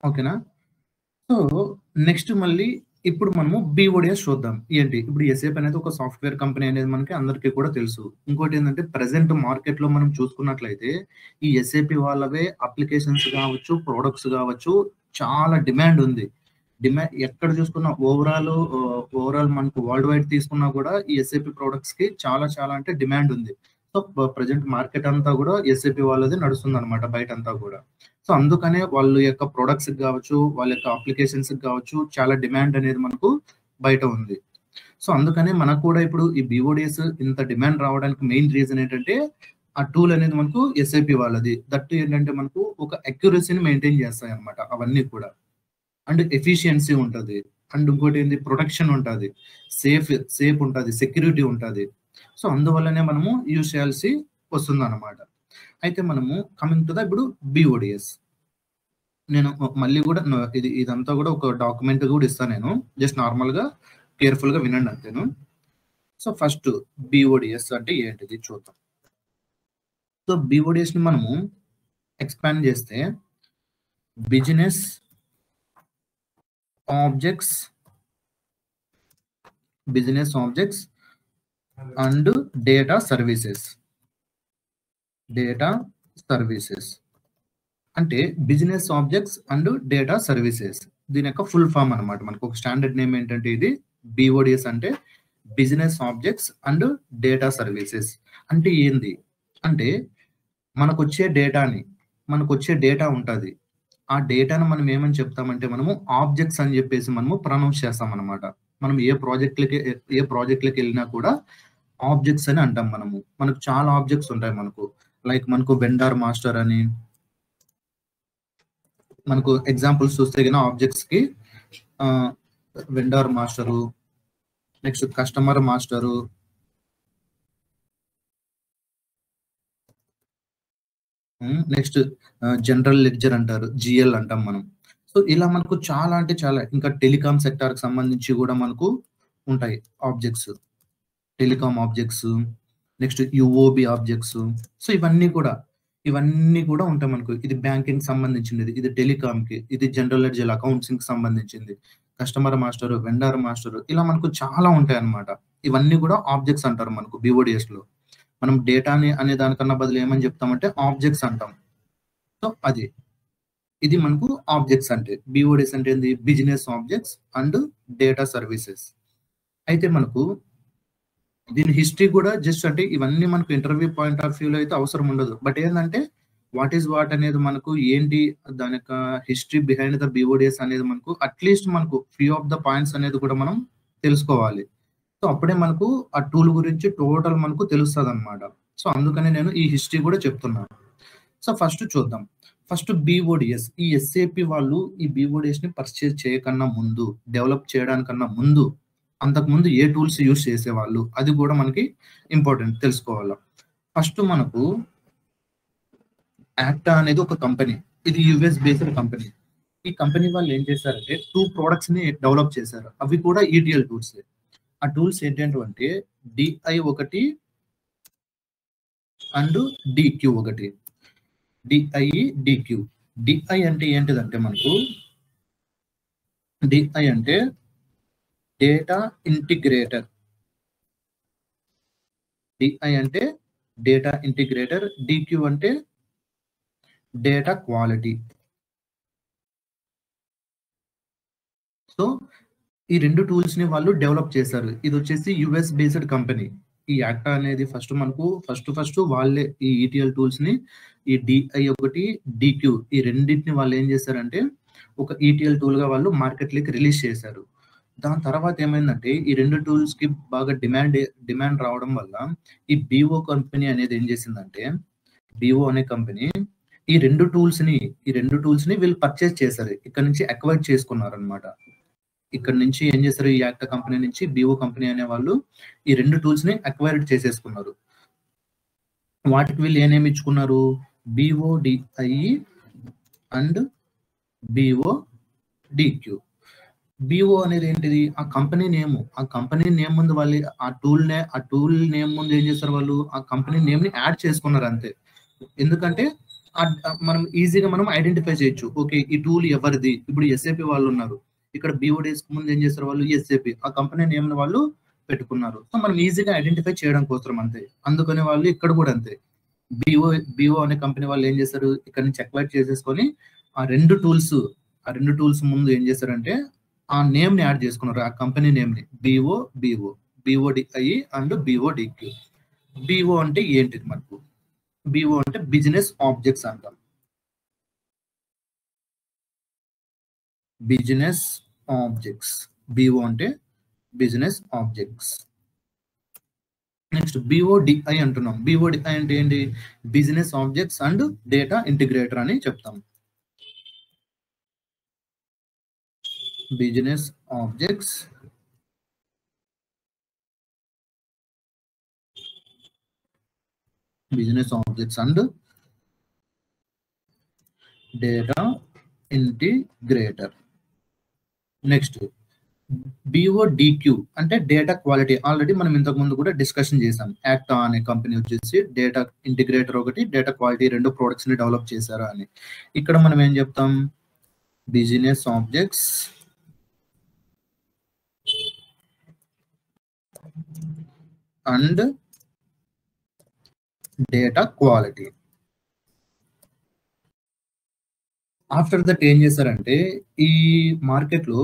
ఓకేనా? సో నెక్స్ట్ మళ్ళీ ఇప్పుడు మనము BODS చూద్దాం. ఏంటి ఇప్పుడు ఎస్ఏపి అనేది ఒక సాఫ్ట్వేర్ కంపెనీ అనేది మనకి అందరికీ కూడా తెలుసు. ఇంకోటి ఏంటంటే ప్రెసెంట్ మార్కెట్లో మనం చూసుకున్నట్లయితే ఈ ఎస్ఏపి వాళ్ళవే అప్లికేషన్స్ కావచ్చు, ప్రోడక్ట్స్ కావచ్చు, చాలా డిమాండ్ ఉంది. ఎక్కడ చూసుకున్నా ఓవరాల్ మనకు వరల్డ్ వైడ్ తీసుకున్నా కూడా ఈ ఎస్ఏపి ప్రోడక్ట్స్ కి చాలా అంటే డిమాండ్ ఉంది. సో ప్రజెంట్ మార్కెట్ అంతా కూడా ఎస్ఏపి వాళ్ళది నడుస్తుంది అనమాట బయట అంతా కూడా. సో అందుకనే వాళ్ళ యొక్క ప్రొడక్ట్స్ కావచ్చు, వాళ్ళ యొక్క అప్లికేషన్స్ కావచ్చు, చాలా డిమాండ్ అనేది మనకు బయట ఉంది. సో అందుకనే మనకు కూడా ఇప్పుడు ఈ BODS ఇంత డిమాండ్ రావడానికి మెయిన్ రీజన్ ఏంటంటే ఆ టూల్ అనేది మనకు ఎస్ఏపి వాళ్ళది. దట్టు ఏంటంటే మనకు ఒక అక్యురసీని మెయింటైన్ చేస్తాయి అనమాట అవన్నీ కూడా. అండ్ ఎఫిషియన్సీ ఉంటుంది. అండ్ ఇంకోటి ఏంటి, ప్రొటెక్షన్ ఉంటుంది, సేఫ్ ఉంటుంది, సెక్యూరిటీ ఉంటుంది. సో అందువల్లనే మనము యూజ్ చేయాల్సి వస్తుంది అనమాట. అయితే మనము కమింగ్ టు ద ఇప్పుడు BODS నేను మళ్ళీ కూడా ఇదంతా కూడా ఒక డాక్యుమెంట్ కూడా ఇస్తాను నేను. జస్ట్ నార్మల్గా కేర్ఫుల్గా వినండి అంతేను. సో ఫస్ట్ BODS అంటే ఏంటిది చూద్దాం. సో BODSని మనము ఎక్స్పాండ్ చేస్తే business objects and data services అంటే business objects and data services దీని యొక్క ఫుల్ ఫామ్ అనమాట. మనకు ఒక స్టాండర్డ్ నేమ్ ఏంటంటే ఇది BODS అంటే business objects and data services. అంటే ఏంది అంటే మనకు వచ్చే డేటా ఉంటుంది. ఆ డేటాను మనం ఏమని చెప్తామంటే మనము ఆబ్జెక్ట్స్ అని చెప్పేసి మనము ప్రొనౌన్స్ చేస్తాం అనమాట. మనం ఏ ప్రాజెక్ట్లకి వెళ్ళినా కూడా ఆబ్జెక్ట్స్ అని అంటాం మనము. మనకు చాలా ఆబ్జెక్ట్స్ ఉంటాయి మనకు. లైక్ మనకు వెండర్ మాస్టర్ అని మనకు ఎగ్జాంపుల్స్ చూస్తే కన్నా ఆబ్జెక్ట్స్ కి vendor master, next customer master, next general ledger అంటారు, GL అంటాం మనం. సో ఇలా మనకు చాలా అంటే చాలా, ఇంకా టెలికాం సెక్టార్కి సంబంధించి కూడా మనకు ఉంటాయి objects, telecom objects, next UOB objects. So ఇవన్నీ కూడా ఉంటాయి మనకు. ఇది బ్యాంకింగ్ సంబంధించింది, ఇది టెలికాంకి, ఇది జనరల్ లెడ్జర్ అకౌంట్సింగ్ సంబంధించింది, కస్టమర్ మాస్టర్, వెండర్ మాస్టర్, ఇలా మనకు చాలా ఉంటాయి అన్నమాట. ఇవన్నీ కూడా ఆబ్జెక్ట్స్ అంటారు మనకు BODS లో. మనం డేటాని అనే దానికన్నా బదులు ఏమని చెప్తామంటే ఆబ్జెక్ట్స్ అంటాం. సో ఇది మనకు ఆబ్జెక్ట్స్ అంటే. BODS అంటే ఏంది, business objects and data services. అయితే మనకు దీని హిస్టరీ కూడా జస్ట్ అంటే ఇవన్నీ మనకు ఇంటర్వ్యూ పాయింట్ ఆఫ్ వ్యూలో అయితే అవసరం ఉండదు. బట్ ఏంటంటే వాట్ అనేది మనకు ఏంటి దాని యొక్క హిస్టరీ బిహైండ్ ద BODS అనేది మనకు అట్లీస్ట్ మనకు ఫ్యూ ఆఫ్ ద పాయింట్స్ అనేది కూడా మనం తెలుసుకోవాలి. సో అప్పుడే మనకు ఆ టూల్ గురించి టోటల్ మనకు తెలుస్తుంది అనమాట. సో అందుకని నేను ఈ హిస్టరీ కూడా చెప్తున్నాను. సో ఫస్ట్ చూద్దాం. ఫస్ట్ BODS, ఈ SAP వాళ్ళు ఈ BODS ని పర్చేజ్ చేయకన్నా ముందు, డెవలప్ చేయడానికన్నా ముందు, అంతకుముందు ఏ టూల్స్ యూజ్ చేసేవాళ్ళు అది కూడా మనకి ఇంపార్టెంట్ తెలుసుకోవాలి. ఫస్ట్ మనకు యాక్టా అనేది ఒక కంపెనీ, ఇది US బేస్డ్ కంపెనీ. ఈ కంపెనీ వాళ్ళు ఏం చేశారంటే 2 products ని డెవలప్ చేశారు. అవి కూడా ETL టూల్స్. ఆ టూల్స్ ఏంటంటే DI ఒకటి అండ్ DQ ఒకటి. DQ. DI అంటే ఏంటిదంటే మనకు DI అంటే డేటా ఇంటిగ్రేటర్. DQ అంటే డేటా క్వాలిటీ. సో ఈ 2 టూల్స్‌ని వాళ్ళు డెవలప్ చేశారు. ఇది వచ్చేసి యూఎస్ బేస్డ్ కంపెనీ. ఈ యాక్టా అనేది ఫస్ట్ వాళ్ళే ఈ ఈటీఎల్ టూల్స్‌ని ఈ డిఐ ఒకటి, డిక్యూ ఈ రెండిటిని వాళ్ళు ఏం చేశారంటే ఒక ఈటీఎల్ టూల్‌గా వాళ్ళు మార్కెట్‌లోకి రిలీజ్ చేశారు. దాని తర్వాత ఏమైందంటే ఈ 2 టూల్స్‌కి బాగా డిమాండ్ రావడం వల్ల ఈ బీఓ కంపెనీ అనేది ఏం చేసిందంటే బీఓ అనే కంపెనీ ఈ 2 టూల్స్‌ని వీళ్ళు పర్చేజ్ చేశారు. ఇక్కడ నుంచి అక్వైర్ చేసుకున్నారన్నమాట. ఇక్కడ నుంచి ఏం చేశారు ఈ యాక్టా కంపెనీ నుంచి బీఓ కంపెనీ అనే వాళ్ళు ఈ 2 టూల్స్‌ని అక్వైర్ చేసేసుకున్నారు. వాటికి వీళ్ళు ఏమేమి ఇచ్చుకున్నారు BODI అండ్ BODQ. BO అనేది ఏంటిది ఆ కంపెనీ నేమ్ ముందు వాళ్ళు ఆ టూల్ నేమ్ ముందు ఏం చేస్తారు వాళ్ళు ఆ కంపెనీ నేమ్ ని యాడ్ చేసుకున్నారు అంతే. ఎందుకంటే మనం ఈజీగా మనం ఐడెంటిఫై చేయొచ్చు. ఓకే ఈ టూల్ ఎవరిది, ఇప్పుడు SAP వాళ్ళు ఉన్నారు, ఇక్కడ BODS ముందు ఏం చేస్తారు వాళ్ళు SAP ఆ కంపెనీ నేమ్ ని వాళ్ళు పెట్టుకున్నారు. సో మనం ఈజీగా ఐడెంటిఫై చేయడం కోసం అంతే. అందుకని వాళ్ళు ఇక్కడ కూడా అంతే BO అనే కంపెనీ వాళ్ళు ఏం చేశారు ఇక్కడ నుంచి అక్వైర్ చేసేసుకొని ఆ రెండు టూల్స్ ముందు ఏం చేశారంటే ఆ నేమ్ ని యాడ్ చేసుకున్నారు, ఆ కంపెనీ నేమ్ ని BODI అండ్ BODQ. BO అంటే ఏంటిది మనకు BO అంటే బిజినెస్ ఆబ్జెక్ట్స్ అంటాం. బిజినెస్ ఆబ్జెక్ట్స్ BO అంటే బిజినెస్ ఆబ్జెక్ట్స్. నెక్స్ట్ BODI అంటున్నాం. BODI అంటే ఏంటి business objects and data integrator అని చెప్తాం. Business objects and data integrator. Next BODQ అంటే డేటా క్వాలిటీ. ఆల్రెడీ మనం ఇంతకు ముందు కూడా డిస్కషన్ చేసాం. యాక్టా అనే కంపెనీ వచ్చేసి డేటా ఇంటిగ్రేటర్ ఒకటి, డేటా క్వాలిటీ 2 ప్రొడక్ట్స్ ని డెవలప్ చేశారు అని. ఇక్కడ మనం ఏం చెప్తాం business objects and data quality. After that ఏం చేశారంటే ఈ మార్కెట్ లో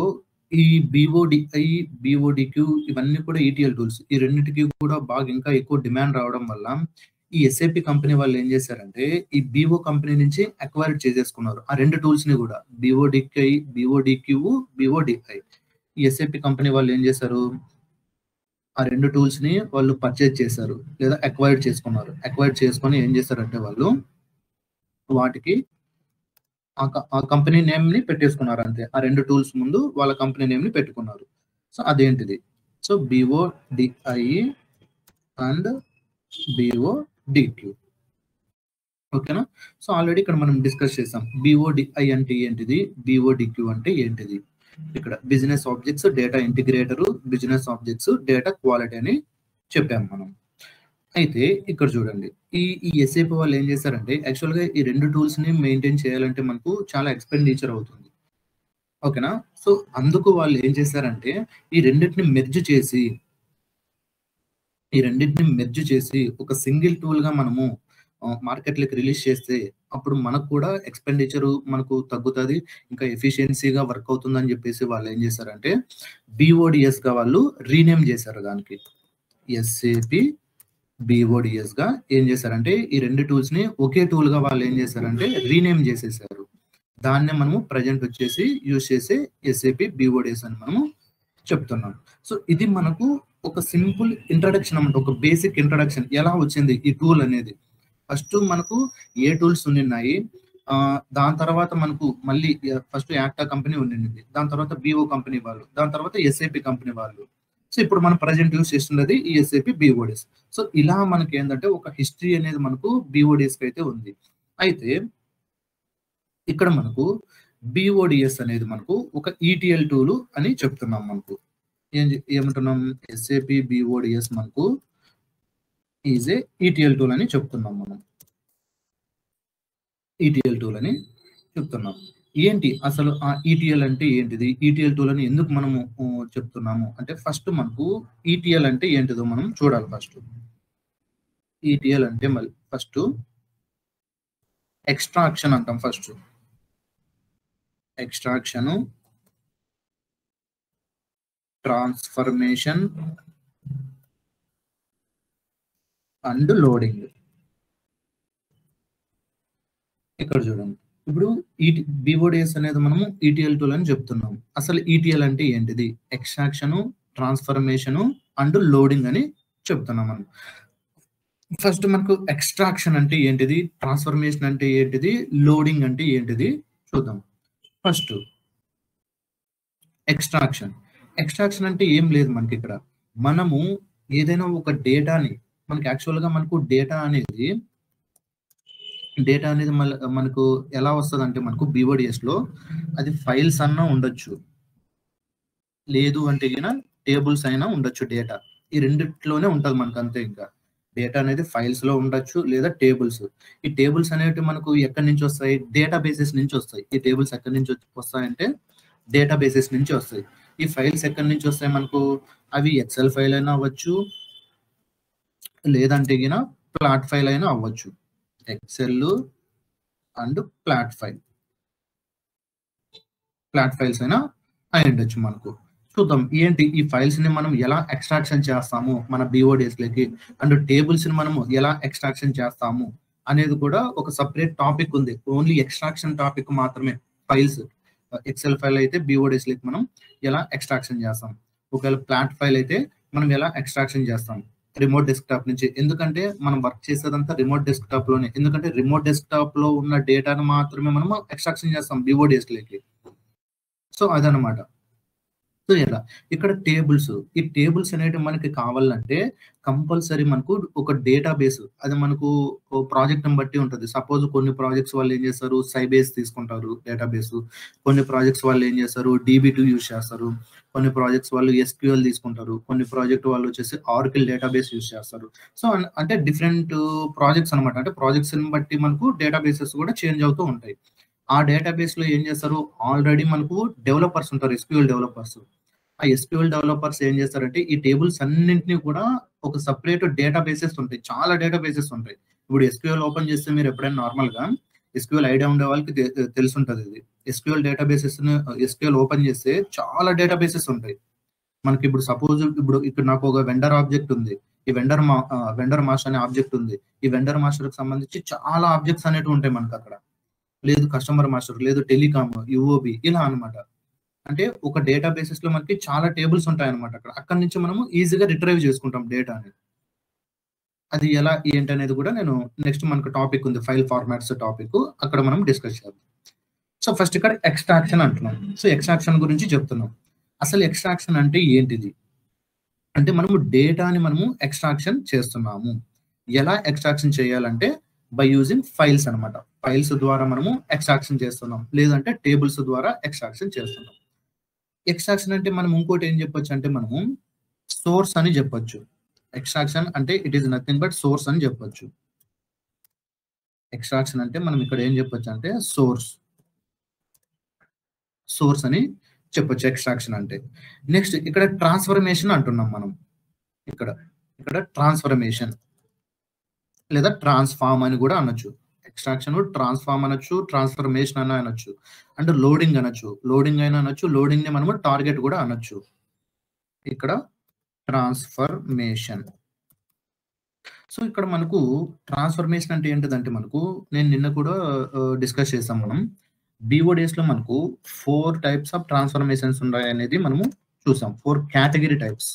ఈ BODI BODQ ఇవన్నీ కూడా ETL టూల్స్, ఈ రెండింటికి కూడా బాగా ఇంకా ఎక్కువ డిమాండ్ రావడం వల్ల ఈ SAP కంపెనీ వాళ్ళు ఏం చేశారంటే ఈ BO కంపెనీ నుంచి అక్వైర్ చేసేసుకున్నారు ఆ 2 టూల్స్ ని కూడా BODQ BODI. ఈ SAP కంపెనీ వాళ్ళు ఏం చేశారు ఆ 2 టూల్స్ ని వాళ్ళు పర్చేజ్ చేశారు లేదా అక్వైర్ చేసుకున్నారు. అక్వైర్ చేసుకొని ఏం చేశారంటే వాళ్ళు వాటికి ఆ కంపెనీ నేమ్ ని పెట్టేసుకున్నారు అంతే. ఆ 2 టూల్స్ ముందు వాళ్ళ కంపెనీ నేమ్ ని పెట్టుకున్నారు. సో అదేంటిది సో BODI అండ్ BODQ. ఓకేనా. సో ఆల్రెడీ ఇక్కడ మనం డిస్కస్ చేసాం BODI అంటే ఏంటిది, BODQ అంటే ఏంటిది. ఇక్కడ business objects data integrator, business objects data quality అని చెప్పాము మనం. అయితే ఇక్కడ చూడండి ఈ SAP వాళ్ళు ఏం చేశారంటే యాక్చువల్ గా ఈ 2 టూల్స్ ని మెయింటైన్ చేయాలంటే మనకు చాలా ఎక్స్పెండిచర్ అవుతుంది. ఓకేనా. సో అందుకు వాళ్ళు ఏం చేశారంటే ఈ రెండింటిని మెర్జ్ చేసి ఒక సింగిల్ టూల్ గా మనము మార్కెట్లోకి రిలీజ్ చేస్తే అప్పుడు మనకు కూడా ఎక్స్పెండిచర్ మనకు తగ్గుతుంది, ఇంకా ఎఫిషియన్సీగా వర్క్ అవుతుందని చెప్పేసి వాళ్ళు ఏం చేశారంటే BODS గా వాళ్ళు రీనేమ్ చేశారు. దానికి SAP BODS గా ఏం చేశారంటే ఈ 2 టూల్స్ ని ఒకే టూల్ గా వాళ్ళు ఏం చేశారంటే రీనేమ్ చేసేసారు. దాన్నే మనము ప్రజెంట్ వచ్చేసి యూజ్ చేసే SAP BODS అని మనము చెప్తున్నాం. సో ఇది మనకు ఒక సింపుల్ ఇంట్రడక్షన్ అన్నమాట, ఒక బేసిక్ ఇంట్రడక్షన్ ఎలా వచ్చింది ఈ టూల్ అనేది. ఫస్ట్ మనకు ఏ టూల్స్ ఉన్నాయి, దాని తర్వాత మనకు మళ్ళీ ఫస్ట్ యాక్టా కంపెనీ ఉండింది, దాని తర్వాత BO కంపెనీ వాళ్ళు, దాని తర్వాత SAP కంపెనీ వాళ్ళు. సో ఇప్పుడు మనం ప్రజెంట్ యూజ్ చేస్తున్నది ఈ SAP BODS. సో ఇలా మనకి ఏంటంటే ఒక హిస్టరీ అనేది మనకు BODS కి అయితే ఉంది. అయితే ఇక్కడ మనకు BODS అనేది మనకు ఒక ETL టూల్ అని చెప్తున్నాం. మనకు ఏమంటున్నాం SAP BODS మనకు ఈజ్ ఏ ETL టూల్ అని చెప్తున్నాం. మనం ETL టూల్ అని చెప్తున్నాం. ఏంటి అసలు ఆ ETL అంటే ఏంటిది, ETL టూల్ అని ఎందుకు మనము చెప్తున్నాము అంటే ఫస్ట్ మనకు ETL అంటే ఏంటిదో మనం చూడాలి. ఫస్ట్ ETL అంటే మళ్ళీ ఫస్ట్ ఎక్స్ట్రాక్షన్ అంటాం. First extraction transformation and loading. ఇక్కడ చూడండి, ఇప్పుడు BODS అనేది మనము ETL టూల్ అని చెప్తున్నాం. అసలు ETL అంటే ఏంటిది? ఎక్స్ట్రాక్షన్, ట్రాన్స్ఫర్మేషన్ అండ్ లోడింగ్ అని చెప్తున్నాం మనం. ఫస్ట్ మనకు ఎక్స్ట్రాక్షన్ అంటే ఏంటిది, ట్రాన్స్ఫర్మేషన్ అంటే ఏంటిది, లోడింగ్ అంటే ఏంటిది చూద్దాం. First extraction. ఎక్స్ట్రాక్షన్ అంటే ఏం లేదు మనకి. ఇక్కడ మనము ఏదైనా ఒక డేటాని, మనకి యాక్చువల్గా మనకు డేటా అనేది మనకు ఎలా వస్తుంది అంటే, మనకు BODS లో అది ఫైల్స్ అన్నా ఉండొచ్చు, లేదు అంటే టేబుల్స్ అయినా ఉండొచ్చు. డేటా ఈ రెండిట్లోనే ఉంటుంది మనకు, అంతే. ఇంకా డేటా అనేది ఫైల్స్ లో ఉండొచ్చు లేదా టేబుల్స్. ఈ టేబుల్స్ అనేవి మనకు ఎక్కడి నుంచి వస్తాయి? డేటా బేసెస్ నుంచి వస్తాయి. ఈ టేబుల్స్ ఎక్కడి నుంచి వస్తాయంటే డేటా బేసెస్ నుంచి వస్తాయి. ఈ ఫైల్స్ ఎక్కడి నుంచి వస్తాయి మనకు? అవి ఎక్సెల్ ఫైల్ అయినా అవ్వచ్చు, లేదంటే ప్లాట్ ఫైల్ అయినా అవ్వచ్చు. ఎక్సెల్ అండ్ ప్లాట్ ఫైల్స్ అయినా అయి ఉండొచ్చు మనకు. చూద్దాం ఏంటి ఈ ఫైల్స్ ని మనం ఎలా ఎక్స్ట్రాక్షన్ చేస్తాము మన BODS లోకి, అండ్ టేబుల్స్ ని మనము ఎలా ఎక్స్ట్రాక్షన్ చేస్తాము అనేది కూడా ఒక సపరేట్ టాపిక్ ఉంది. ఓన్లీ ఎక్స్ట్రాక్షన్ టాపిక్ మాత్రమే. ఫైల్స్, ఎక్సెల్ ఫైల్ అయితే BODS లోకి మనం ఎలా ఎక్స్ట్రాక్షన్ చేస్తాం, ఒకవేళ ప్లాట్ ఫైల్ అయితే మనం ఎలా ఎక్స్ట్రాక్షన్ చేస్తాం రిమోట్ డెస్క్టాప్ నుంచి. ఎందుకంటే మనం వర్క్ చేసేదంతా రిమోట్ డెస్క్టాప్ లోనే, ఎందుకంటే రిమోట్ డెస్క్టాప్ లో ఉన్న డేటాను మాత్రమే మనం ఎక్స్ట్రాక్షన్ చేస్తాం BODS లోకి. సో అదనమాట. సో ఇలా ఇక్కడ టేబుల్స్, ఈ టేబుల్స్ అనేవి మనకి కావాలంటే కంపల్సరీ మనకు ఒక డేటాబేస్, అది మనకు ప్రాజెక్ట్ బట్టి ఉంటుంది. సపోజ్ కొన్ని ప్రాజెక్ట్స్ వాళ్ళు ఏం చేస్తారు, సైబేస్ తీసుకుంటారు డేటాబేస్. కొన్ని ప్రాజెక్ట్స్ వాళ్ళు ఏం చేస్తారు, DB2 యూజ్ చేస్తారు. కొన్ని ప్రాజెక్ట్స్ వాళ్ళు SQL తీసుకుంటారు. కొన్ని ప్రాజెక్ట్ వాళ్ళు వచ్చేసి ఆర్కిల్ డేటాబేస్ యూజ్ చేస్తారు. సో అంటే డిఫరెంట్ ప్రాజెక్ట్స్ అనమాట. అంటే ప్రాజెక్ట్స్ బట్టి మనకు డేటాబేసెస్ కూడా చేంజ్ అవుతూ ఉంటాయి. ఆ డేటాబేస్ లో ఏం చేస్తారు, ఆల్రెడీ మనకు డెవలపర్స్ ఉంటారు, SQL డెవలపర్స్. ఆ SQL డెవలపర్స్ ఏం చేస్తారంటే ఈ టేబుల్స్ అన్నింటినీ కూడా ఒక సపరేట్ డేటాబేసెస్ ఉంటాయి, చాలా డేటాబేసెస్ ఉంటాయి. ఇప్పుడు SQL ఓపెన్ చేస్తే మీరు ఎప్పుడైనా నార్మల్ గా SQL ఐడియా ఉండే వాళ్ళకి తెలుసుంటది. ఇది SQL డేటాబేసెస్ SQL ఓపెన్ చేస్తే చాలా డేటాబేసెస్ ఉంటాయి మనకి. ఇప్పుడు సపోజ్ ఇక్కడ నాకు ఒక వెండర్ ఆబ్జెక్ట్ ఉంది, ఈ వెండర్ మాస్టర్ అనే ఆబ్జెక్ట్ ఉంది. ఈ వెండర్ మాస్టర్ కి సంబంధించి చాలా ఆబ్జెక్ట్స్ అనేవి ఉంటాయి మనకు అక్కడ. లేదు కస్టమర్ మాస్టర్, లేదు టెలికామ్, UOB, ఇలా అనమాట. అంటే ఒక డేటా బేసిస్ లో మనకి చాలా టేబుల్స్ ఉంటాయి అనమాట. అక్కడ నుంచి మనము ఈజీగా రిట్రైవ్ చేసుకుంటాం డేటా అనేది. అది ఎలా ఏంటి అనేది కూడా నేను నెక్స్ట్ మనకు టాపిక్ ఉంది, ఫైల్ ఫార్మాట్స్ టాపిక్, అక్కడ మనం డిస్కస్ చేద్దాం. సో ఫస్ట్ ఇక్కడ ఎక్స్ట్రాక్షన్ అంటున్నాం. సో ఎక్స్ట్రాక్షన్ గురించి చెప్తున్నాం. అసలు ఎక్స్ట్రాక్షన్ అంటే ఏంటిది అంటే, మనము డేటాని మనము ఎక్స్ట్రాక్షన్ చేస్తున్నాము. ఎలా ఎక్స్ట్రాక్షన్ చేయాలంటే బై యూజింగ్ ఫైల్స్ అనమాట. ఫైల్స్ ద్వారా మనము ఎక్స్ట్రాక్షన్ చేస్తున్నాం, లేదంటే టేబుల్స్ ద్వారా ఎక్స్ట్రాక్షన్ చేస్తున్నాం. ఎక్స్ట్రాక్షన్ అంటే మనం ఇంకోటి ఏం చెప్పొచ్చు అంటే, మనము సోర్స్ అని చెప్పొచ్చు. ఎక్స్ట్రాక్షన్ అంటే it is nothing but source అని చెప్పొచ్చు. ఎక్స్ట్రాక్షన్ అంటే మనం ఇక్కడ ఏం చెప్పొచ్చు అంటే సోర్స్ అని చెప్పొచ్చు ఎక్స్ట్రాక్షన్ అంటే. నెక్స్ట్ ఇక్కడ ట్రాన్స్ఫర్మేషన్ అంటున్నాం మనం. ఇక్కడ ట్రాన్స్ఫర్మేషన్ లేదా ట్రాన్స్ఫార్మ్ అని కూడా అనొచ్చు. ఎక్స్ట్రాక్షన్, ట్రాన్స్ఫార్మ్ అనొచ్చు, ట్రాన్స్ఫర్మేషన్ అని అనొచ్చు, అండ్ లోడింగ్ అనొచ్చు. లోడింగ్ అయినా అనొచ్చు, లోడింగ్ ని మనము టార్గెట్ కూడా అనొచ్చు. ఇక్కడ ట్రాన్స్ఫర్మేషన్. సో ఇక్కడ మనకు ట్రాన్స్ఫర్మేషన్ అంటే ఏంటిదంటే, మనకు నేను నిన్న కూడా డిస్కస్ చేసాం మనం. BODS లో మనకు 4 టైప్స్ ఆఫ్ ట్రాన్స్ఫర్మేషన్స్ ఉన్నాయి అనేది మనము చూసాం. 4 category types.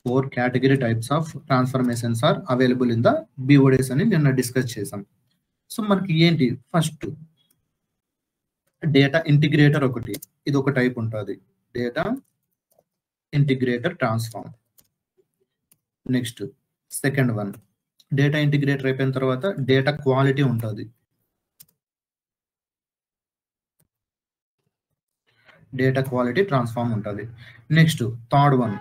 4 category types of transformations are available in the BODS అని నిన్న డిస్కస్ చేసాం. సో మనకి ఏంటి, ఫస్ట్ డేటా ఇంటిగ్రేటర్ ఒకటి, ఇది ఒక టైప్ ఉంటుంది, data integrator transform. Next second one, data integrator అయిపోయిన తర్వాత డేటా క్వాలిటీ ఉంటుంది. డేటా క్వాలిటీ ట్రాన్స్ఫార్మ్ ఉంటుంది. Next third one,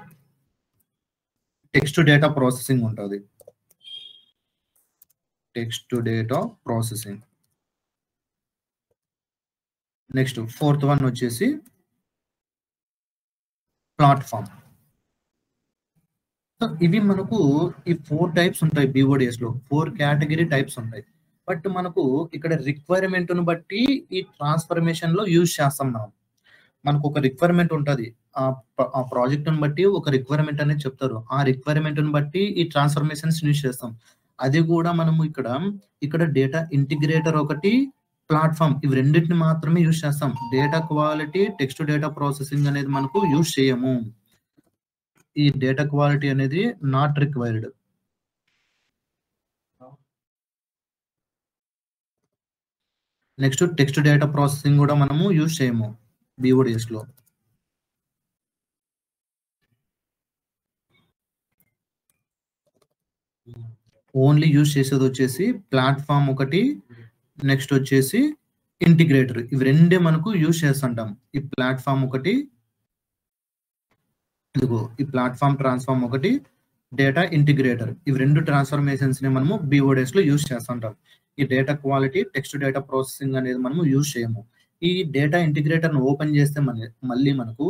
text data processing ఉంటుంది. Text data processing. Next fourth one వచ్చేసి ప్లాట్ఫామ్. సో ఇవి మనకు ఈ 4 టైప్స్ ఉంటాయి BODS లో. 4 కేటగిరీ టైప్స్ ఉంటాయి. బట్ మనకు ఇక్కడ రిక్వైర్మెంట్ ను బట్టి ఈ ట్రాన్స్ఫర్మేషన్ లో యూజ్ చేస్తాం మనం. మనకు ఒక రిక్వైర్మెంట్ ఉంటుంది. ఆ ప్రాజెక్ట్ని బట్టి ఒక రిక్వైర్మెంట్ అనేది చెప్తారు. ఆ రిక్వైర్మెంట్ని బట్టి ఈ ట్రాన్స్ఫర్మేషన్స్ యూజ్ చేస్తాం. అది కూడా మనము ఇక్కడ డేటా ఇంటిగ్రేటర్ ఒకటి, ప్లాట్ఫామ్, ఇవి రెండింటిని మాత్రమే యూజ్ చేస్తాం. Data quality, text to data processing అనేది మనకు యూజ్ చేయము. ఈ డేటా క్వాలిటీ అనేది not required. Next text data processing కూడా మనము యూజ్ చేయము BODS లో. ఓన్లీ యూజ్ చేసేది వచ్చేసి ప్లాట్ఫామ్ ఒకటి, నెక్స్ట్ వచ్చేసి ఇంటిగ్రేటర్, ఇవి రెండే మనకు యూజ్ చేస్తుంటాం. ఈ ప్లాట్ఫామ్ ఒకటి, ఇదిగో ఈ ప్లాట్ఫామ్ ట్రాన్స్ఫార్మ్ ఒకటి, డేటా ఇంటిగ్రేటర్, ఇవి రెండు ట్రాన్స్ఫర్మేషన్స్ ని మనము BODS లో యూజ్ చేస్తుంటాం. ఈ data quality, text data processing అనేది మనము యూజ్ చేయము. ఈ డేటా ఇంటిగ్రేటర్ ను ఓపెన్ చేస్తే మళ్ళీ మనకు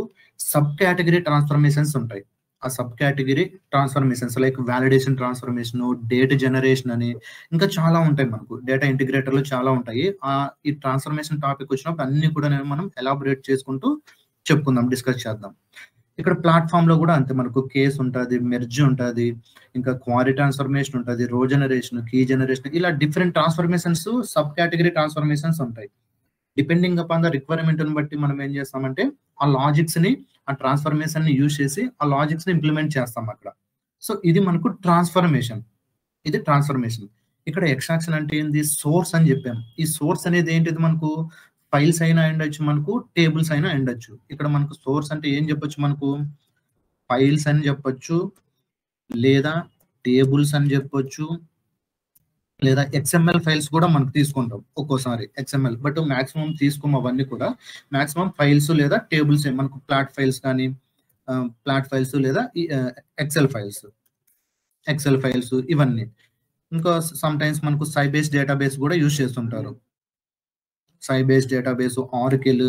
సబ్ కేటగిరీ ట్రాన్స్ఫర్మేషన్స్ ఉంటాయి. ఆ sub category transformations like validation transformation, data generation అని ఇంకా చాలా ఉంటాయి. మనకు డేటా ఇంటిగ్రేటర్ లో చాలా ఉంటాయి. ఈ ట్రాన్స్ఫర్మేషన్ టాపిక్ వచ్చినప్పుడు అన్ని కూడా మనం ఎలాబొరేట్ చేసుకుంటూ చెప్పుకుందాం, డిస్కస్ చేద్దాం. ఇక్కడ ప్లాట్ఫామ్ లో కూడా అంతే, మనకు కేస్ ఉంటుంది, మెర్జ్ ఉంటుంది, ఇంకా క్వారీ ట్రాన్స్ఫర్మేషన్ ఉంటుంది, రో జనరేషన్, కీ జనరేషన్, ఇలా different transformations, sub category transformations ఉంటాయి. డిపెండింగ్ అపాన్ ద రిక్వైర్మెంట్ ని బట్టి మనం ఏం చేస్తామంటే ఆ లాజిక్స్ ని, ఆ ట్రాన్స్ఫర్మేషన్ ని యూజ్ చేసి ఆ లాజిక్స్ ని ఇంప్లిమెంట్ చేస్తాం అక్కడ. సో ఇది మనకు ట్రాన్స్ఫర్మేషన్, ఇది ట్రాన్స్ఫర్మేషన్. ఇక్కడ ఎక్స్ట్రాక్షన్ అంటే ఏంది, సోర్స్ అని చెప్పాం. ఈ సోర్స్ అనేది ఏంటిది, మనకు ఫైల్స్ అయినా ఉండొచ్చు, మనకు టేబుల్స్ అయినా ఉండొచ్చు. ఇక్కడ మనకు సోర్స్ అంటే ఏం చెప్పొచ్చు, మనకు ఫైల్స్ అని చెప్పొచ్చు, లేదా టేబుల్స్ అని చెప్పొచ్చు, లేదా XML ఫైల్స్ కూడా మనకు తీసుకుంటాం ఒక్కోసారి XML, బట్ మాక్సిమం తీసుకోము అవన్నీ కూడా. మాక్సిమం ఫైల్స్ లేదా టేబుల్స్, మనకు ప్లాట్ ఫైల్స్ లేదా ఎక్సెల్ ఫైల్స్ ఇవన్నీ. ఇంకా సమ్ టైమ్స్ మనకు సైబేస్ డేటాబేస్ కూడా యూజ్ చేస్తుంటారు. సైబేస్ డేటాబేస్, ఆర్కిల్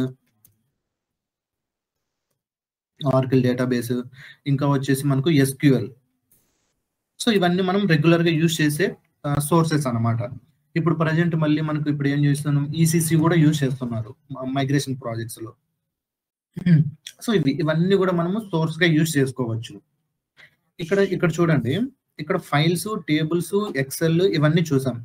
డేటాబేస్, ఇంకా వచ్చేసి మనకు SQL. సో ఇవన్నీ మనం రెగ్యులర్ గా యూజ్ చేసే సోర్సెస్ అన్నమాట. ఇప్పుడు ప్రజెంట్ మళ్ళీ మనకు ఇప్పుడు ఏం చేస్తున్నాం, ECC కూడా యూజ్ చేస్తున్నారు మైగ్రేషన్ ప్రాజెక్ట్స్ లో. సో ఇవన్నీ కూడా మనము సోర్స్ గా యూజ్ చేసుకోవచ్చు. ఇక్కడ చూడండి, ఇక్కడ ఫైల్స్, టేబుల్స్, ఎక్సెల్ ఇవన్నీ చూసాం.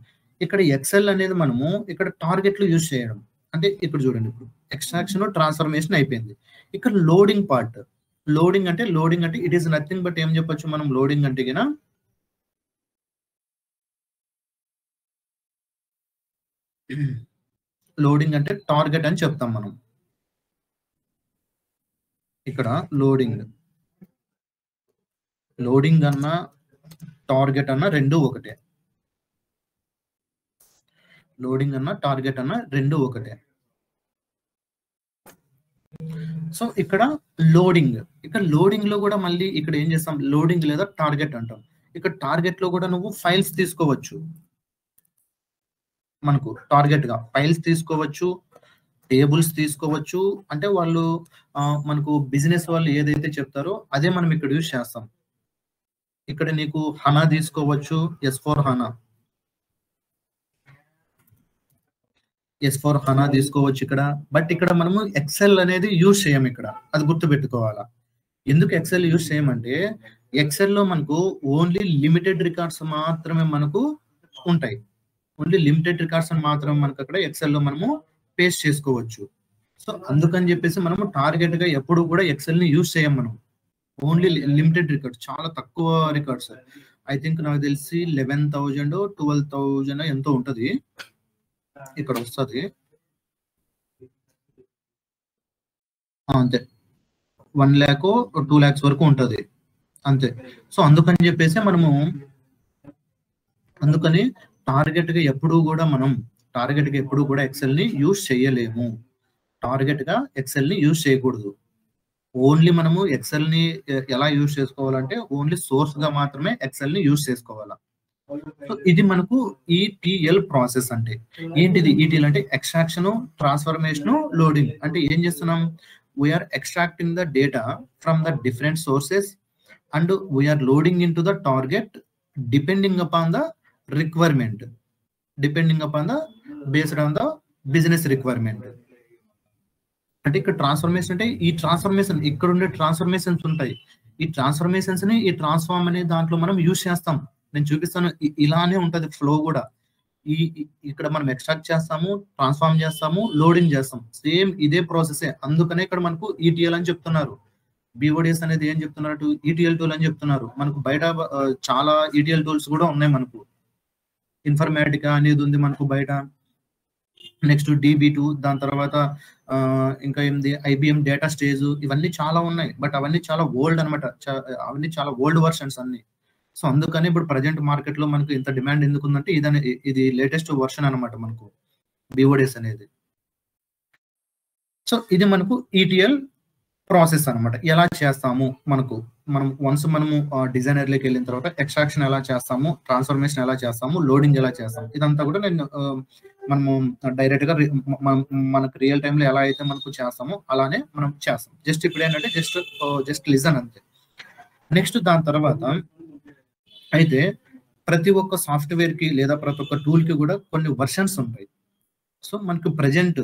ఇక్కడ ఎక్సెల్ అనేది మనము ఇక్కడ టార్గెట్లు యూజ్ చేయడం. అంటే ఇక్కడ చూడండి, ఇప్పుడు ఎక్స్ట్రాక్షన్, ట్రాన్స్ఫర్మేషన్ అయిపోయింది. ఇక్కడ లోడింగ్ పార్ట్, లోడింగ్ అంటే ఇట్ ఈస్ నథింగ్ బట్ ఏం చెప్పొచ్చు మనం, లోడింగ్ అంటే గిన లోడింగ్ అంటే టార్గెట్ అని చెప్తాం మనం. ఇక్కడ లోడింగ్ అన్నా టార్గెట్ అన్నా రెండు ఒకటే. లోడింగ్ అన్నా టార్గెట్ అన్నా రెండు ఒకటే. సో ఇక్కడ లోడింగ్ లో కూడా మళ్ళీ ఇక్కడ ఏం చేస్తాం, లోడింగ్ లేదా టార్గెట్ అంటాం. ఇక్కడ టార్గెట్ లో కూడా నువ్వు ఫైల్స్ తీసుకోవచ్చు. మనకు టార్గెట్ గా ఫైల్స్ తీసుకోవచ్చు, టేబుల్స్ తీసుకోవచ్చు. అంటే వాళ్ళు మనకు బిజినెస్ వాళ్ళు ఏదైతే చెప్తారో అదే మనం ఇక్కడ యూజ్ చేస్తాం. ఇక్కడ నీకు హనా తీసుకోవచ్చు, S4 హనా తీసుకోవచ్చు ఇక్కడ. బట్ ఇక్కడ మనము ఎక్సెల్ అనేది యూజ్ చేయం ఇక్కడ, అది గుర్తుపెట్టుకోవాలా. ఎందుకు ఎక్సెల్ యూజ్ చేయమంటే ఎక్సెల్ లో మనకు ఓన్లీ లిమిటెడ్ రికార్డ్స్ మాత్రమే మనకు ఉంటాయి. ఓన్లీ లిమిటెడ్ రికార్డ్స్ అని మాత్రం మనకు అక్కడ ఎక్సెల్ లో మనము పేస్ట్ చేసుకోవచ్చు. సో అందుకని చెప్పేసి మనము టార్గెట్ గా ఎప్పుడు కూడా ఎక్సెల్ ని యూజ్ చేయం మనం. ఓన్లీ లిమిటెడ్ రికార్డ్స్, చాలా తక్కువ రికార్డ్స్. ఐ థింక్ నాకు తెలిసి 11,000 12,000 ఎంతో ఉంటది ఇక్కడ వస్తుంది. అంతే, 1 lakh 2 lakhs వరకు ఉంటది అంతే. సో అందుకని చెప్పేసి మనము టార్గెట్ గా ఎప్పుడు కూడా ఎక్సెల్ ని యూజ్ చేయలేము. టార్గెట్ గా ఎక్సెల్ ని యూజ్ చేయకూడదు. ఓన్లీ మనము ఎక్సెల్ ని ఎలా యూజ్ చేసుకోవాలంటే ఓన్లీ సోర్స్ గా మాత్రమే ఎక్సెల్ ని యూజ్ చేసుకోవాలా. సో ఇది మనకు ETL ప్రాసెస్ అంటే ఏంటిది. ETL అంటే ఎక్స్ట్రాక్షన్, ట్రాన్స్ఫర్మేషన్, లోడింగ్. అంటే ఏం చేస్తున్నాం, we are extracting the data from the different sources and we are loading into the target depending upon the requirement, depending upon the based on the business requirement. అంటే ఇక్కడ transformation అంటే ఈ transformation ఇక్కడ ఉండే transformations ఉంటాయి. ఈ ట్రాన్స్ఫర్మేషన్స్ ని ఈ ట్రాన్స్ఫార్మ్ అనే దాంట్లో మనం యూజ్ చేస్తాం. నేను చూపిస్తాను, ఇలానే ఉంటది ఫ్లో కూడా. ఇక్కడ మనం ఎక్స్ట్రాక్ట్ చేస్తాము, ట్రాన్స్ఫార్మ్ చేస్తాము, లోడింగ్ చేస్తాం, సేమ్ ఇదే ప్రాసెసే. అందుకనే ఇక్కడ మనకు ఈటీఎల్ అని చెప్తున్నారు. బీఓడిఎస్ అనేది ఏం చెప్తున్నారు, ఈటీఎల్ టూల్ అని చెప్తున్నారు. మనకు బయట చాలా ఈటీఎల్ టూల్స్ కూడా ఉన్నాయి మనకు. ఇన్ఫర్మేటికా అనేది ఉంది మనకు బయట, నెక్స్ట్ DB2, దాని తర్వాత ఇంకా ఏంది IBM డేటా స్టేజ్, ఇవన్నీ చాలా ఉన్నాయి. బట్ అవన్నీ చాలా ఓల్డ్ అనమాట, అవన్నీ చాలా ఓల్డ్ వర్షన్స్ అన్ని. సో అందుకని ఇప్పుడు ప్రజెంట్ మార్కెట్ లో మనకు ఇంత డిమాండ్ ఎందుకు ఉందంటే ఇది లేటెస్ట్ వర్షన్ అనమాట మనకు బీఓడిఎస్ అనేది. సో ఇది మనకు ఈటీఎల్ ప్రాసెస్ అనమాట. ఎలా చేస్తాము మనం వన్స్ మనము డిజైనర్లోకి వెళ్ళిన తర్వాత ఎక్స్ట్రాక్షన్ ఎలా చేస్తాము, ట్రాన్స్ఫర్మేషన్ ఎలా చేస్తాము, లోడింగ్ ఎలా చేస్తాము, ఇదంతా కూడా మనము డైరెక్ట్ గా మనకు రియల్ టైమ్ లో ఎలా అయితే మనకు చేస్తామో అలానే మనం చేస్తాం. జస్ట్ ఇప్పుడు ఏంటంటే జస్ట్ లిజన్ అంతే. నెక్స్ట్ దాని తర్వాత అయితే ప్రతి ఒక్క సాఫ్ట్వేర్ కి లేదా ప్రతి ఒక్క టూల్ కి కూడా కొన్ని వర్షన్స్ ఉంటాయి. సో మనకు ప్రజెంట్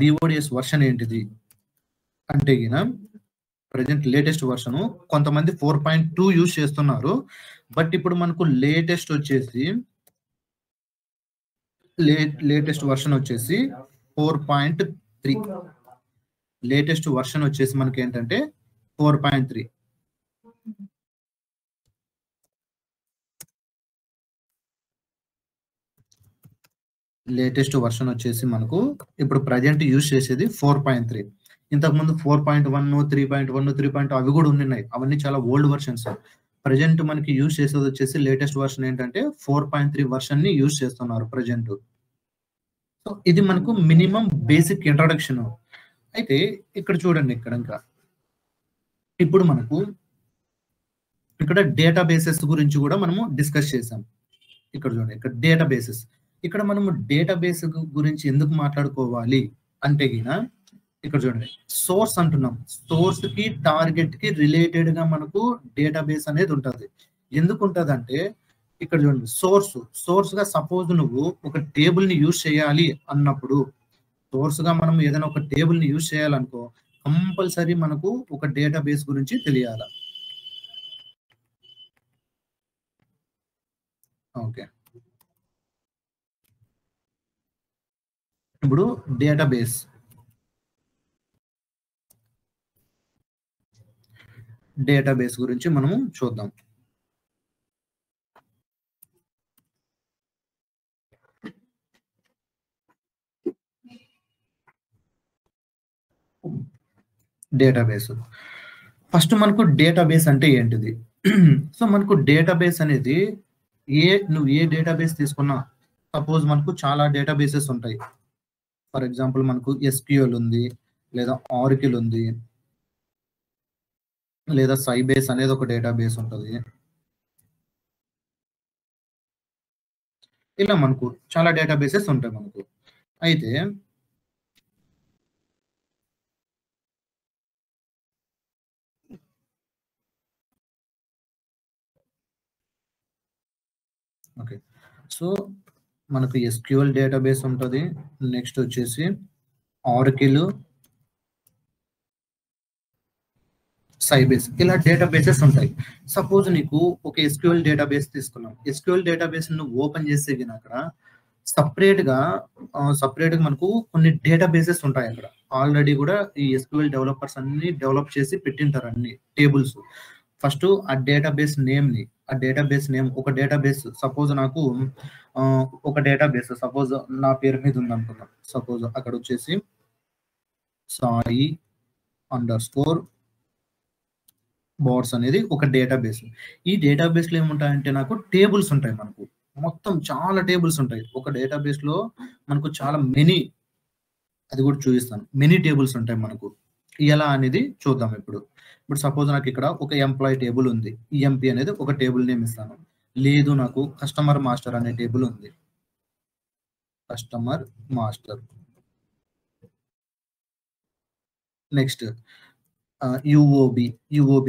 బీఓడిఎస్ వర్షన్ ఏంటిది అంటే ప్రజెంట్ లేటెస్ట్ వర్షన్ కొంతమంది 4.2 యూజ్ చేస్తున్నారు. బట్ ఇప్పుడు మనకు లేటెస్ట్ వర్షన్ వచ్చేసి 4.3. లేటెస్ట్ వర్షన్ వచ్చేసి మనకి ఏంటంటే 4.3. లేటెస్ట్ వర్షన్ వచ్చేసి మనకు ఇప్పుడు ప్రజెంట్ యూజ్ చేసేది 4.3. ఇంతకుముందు 4.1, 3.1, 3.2 అవి కూడా ఉన్నాయి. అవన్నీ చాలా ఓల్డ్ వర్షన్స్. ప్రజెంట్ మనకి యూజ్ చేసేది వచ్చేసి లేటెస్ట్ వర్షన్ ఏంటంటే 4.3 వర్షన్ ని యూజ్ చేస్తున్నారు ప్రజెంట్. సో ఇది మనకు మినిమం బేసిక్ ఇంట్రడక్షన్. అయితే ఇక్కడ చూడండి, ఇంకా ఇప్పుడు మనకు ఇక్కడ డేటాబేసెస్ గురించి కూడా మనము డిస్కస్ చేసాం. ఇక్కడ చూడండి, ఇక్కడ డేటాబేసెస్. ఇక్కడ మనము డేటాబేస్ గురించి ఎందుకు మాట్లాడుకోవాలి అంటే ఇక్కడ చూడండి, సోర్స్ అంటున్నాం. సోర్స్ కి టార్గెట్ కి రిలేటెడ్ గా మనకు డేటాబేస్ అనేది ఉంటుంది. ఎందుకు ఉంటుంది అంటే ఇక్కడ చూడండి, సోర్స్ గా సపోజ్ నువ్వు ఒక టేబుల్ ని యూజ్ చేయాలి అన్నప్పుడు, సోర్స్ గా మనం ఏదైనా ఒక టేబుల్ ని యూజ్ చేయాలనుకో కంపల్సరీ మనకు ఒక డేటాబేస్ గురించి తెలియాలి. ఓకే, ఇప్పుడు డేటాబేస్ గురించి మనము చూద్దాం. డేటాబేస్ ఫస్ట్ మనకు డేటాబేస్ అంటే ఏంటిది? సో మనకు డేటాబేస్ అనేది నువ్వు ఏ డేటాబేస్ తీసుకున్నా, సపోజ్ మనకు చాలా డేటాబేసెస్ ఉంటాయి. ఫర్ ఎగ్జాంపుల్ మనకు SQL ఉంది, లేదా ఆరికిల్ ఉంది, లేదా సైబేస్ అనేది ఒక డేటాబేస్ ఉంటుంది. ఇలా మనకు చాలా డేటాబేసెస్ ఉంటాయి మనకు. అయితే ఓకే, సో మనకు SQL డేటాబేస్ ఉంటుంది. నెక్స్ట్ వచ్చేసి ఆరికిల్, సైబేస్, ఇలా డేటాబేసెస్ ఉంటాయి. సపోజ్ నీకు ఒక SQL డేటాబేస్ తీసుకున్నాం. SQL డేటాబేస్ నువ్వు ఓపెన్ చేస్తే అక్కడ సపరేట్ గా మనకు కొన్ని డేటాబేసెస్ ఉంటాయి. అక్కడ ఆల్రెడీ కూడా ఈ SQL డెవలపర్స్ అన్ని డెవలప్ చేసి పెట్టింటారు అన్ని టేబుల్స్. ఫస్ట్ ఆ డేటాబేస్ నేమ్ ఒక డేటాబేస్, సపోజ్ నాకు ఒక డేటాబేస్ సపోజ్ నా పేరు మీద ఉంది అనుకుందాం. సపోజ్ అక్కడ వచ్చేసి sai_bots అనేది ఒక డేటాబేస్. ఈ డేటాబేస్ లో ఏముంటాయంటే నాకు టేబుల్స్ ఉంటాయి. మనకు మొత్తం చాలా టేబుల్స్ ఉంటాయి ఒక డేటాబేస్ లో. మనకు చాలా అది కూడా చూపిస్తాను, మెనీ టేబుల్స్ ఉంటాయి మనకు. ఎలా అనేది చూద్దాం. ఇప్పుడు సపోజ్ నాకు ఇక్కడ ఒక ఎంప్లాయీ టేబుల్ ఉంది. EMP అనేది ఒక టేబుల్ నేమ్ ఇస్తాను. లేదు, నాకు కస్టమర్ మాస్టర్ అనే టేబుల్ ఉంది. Customer master. నెక్స్ట్ UOB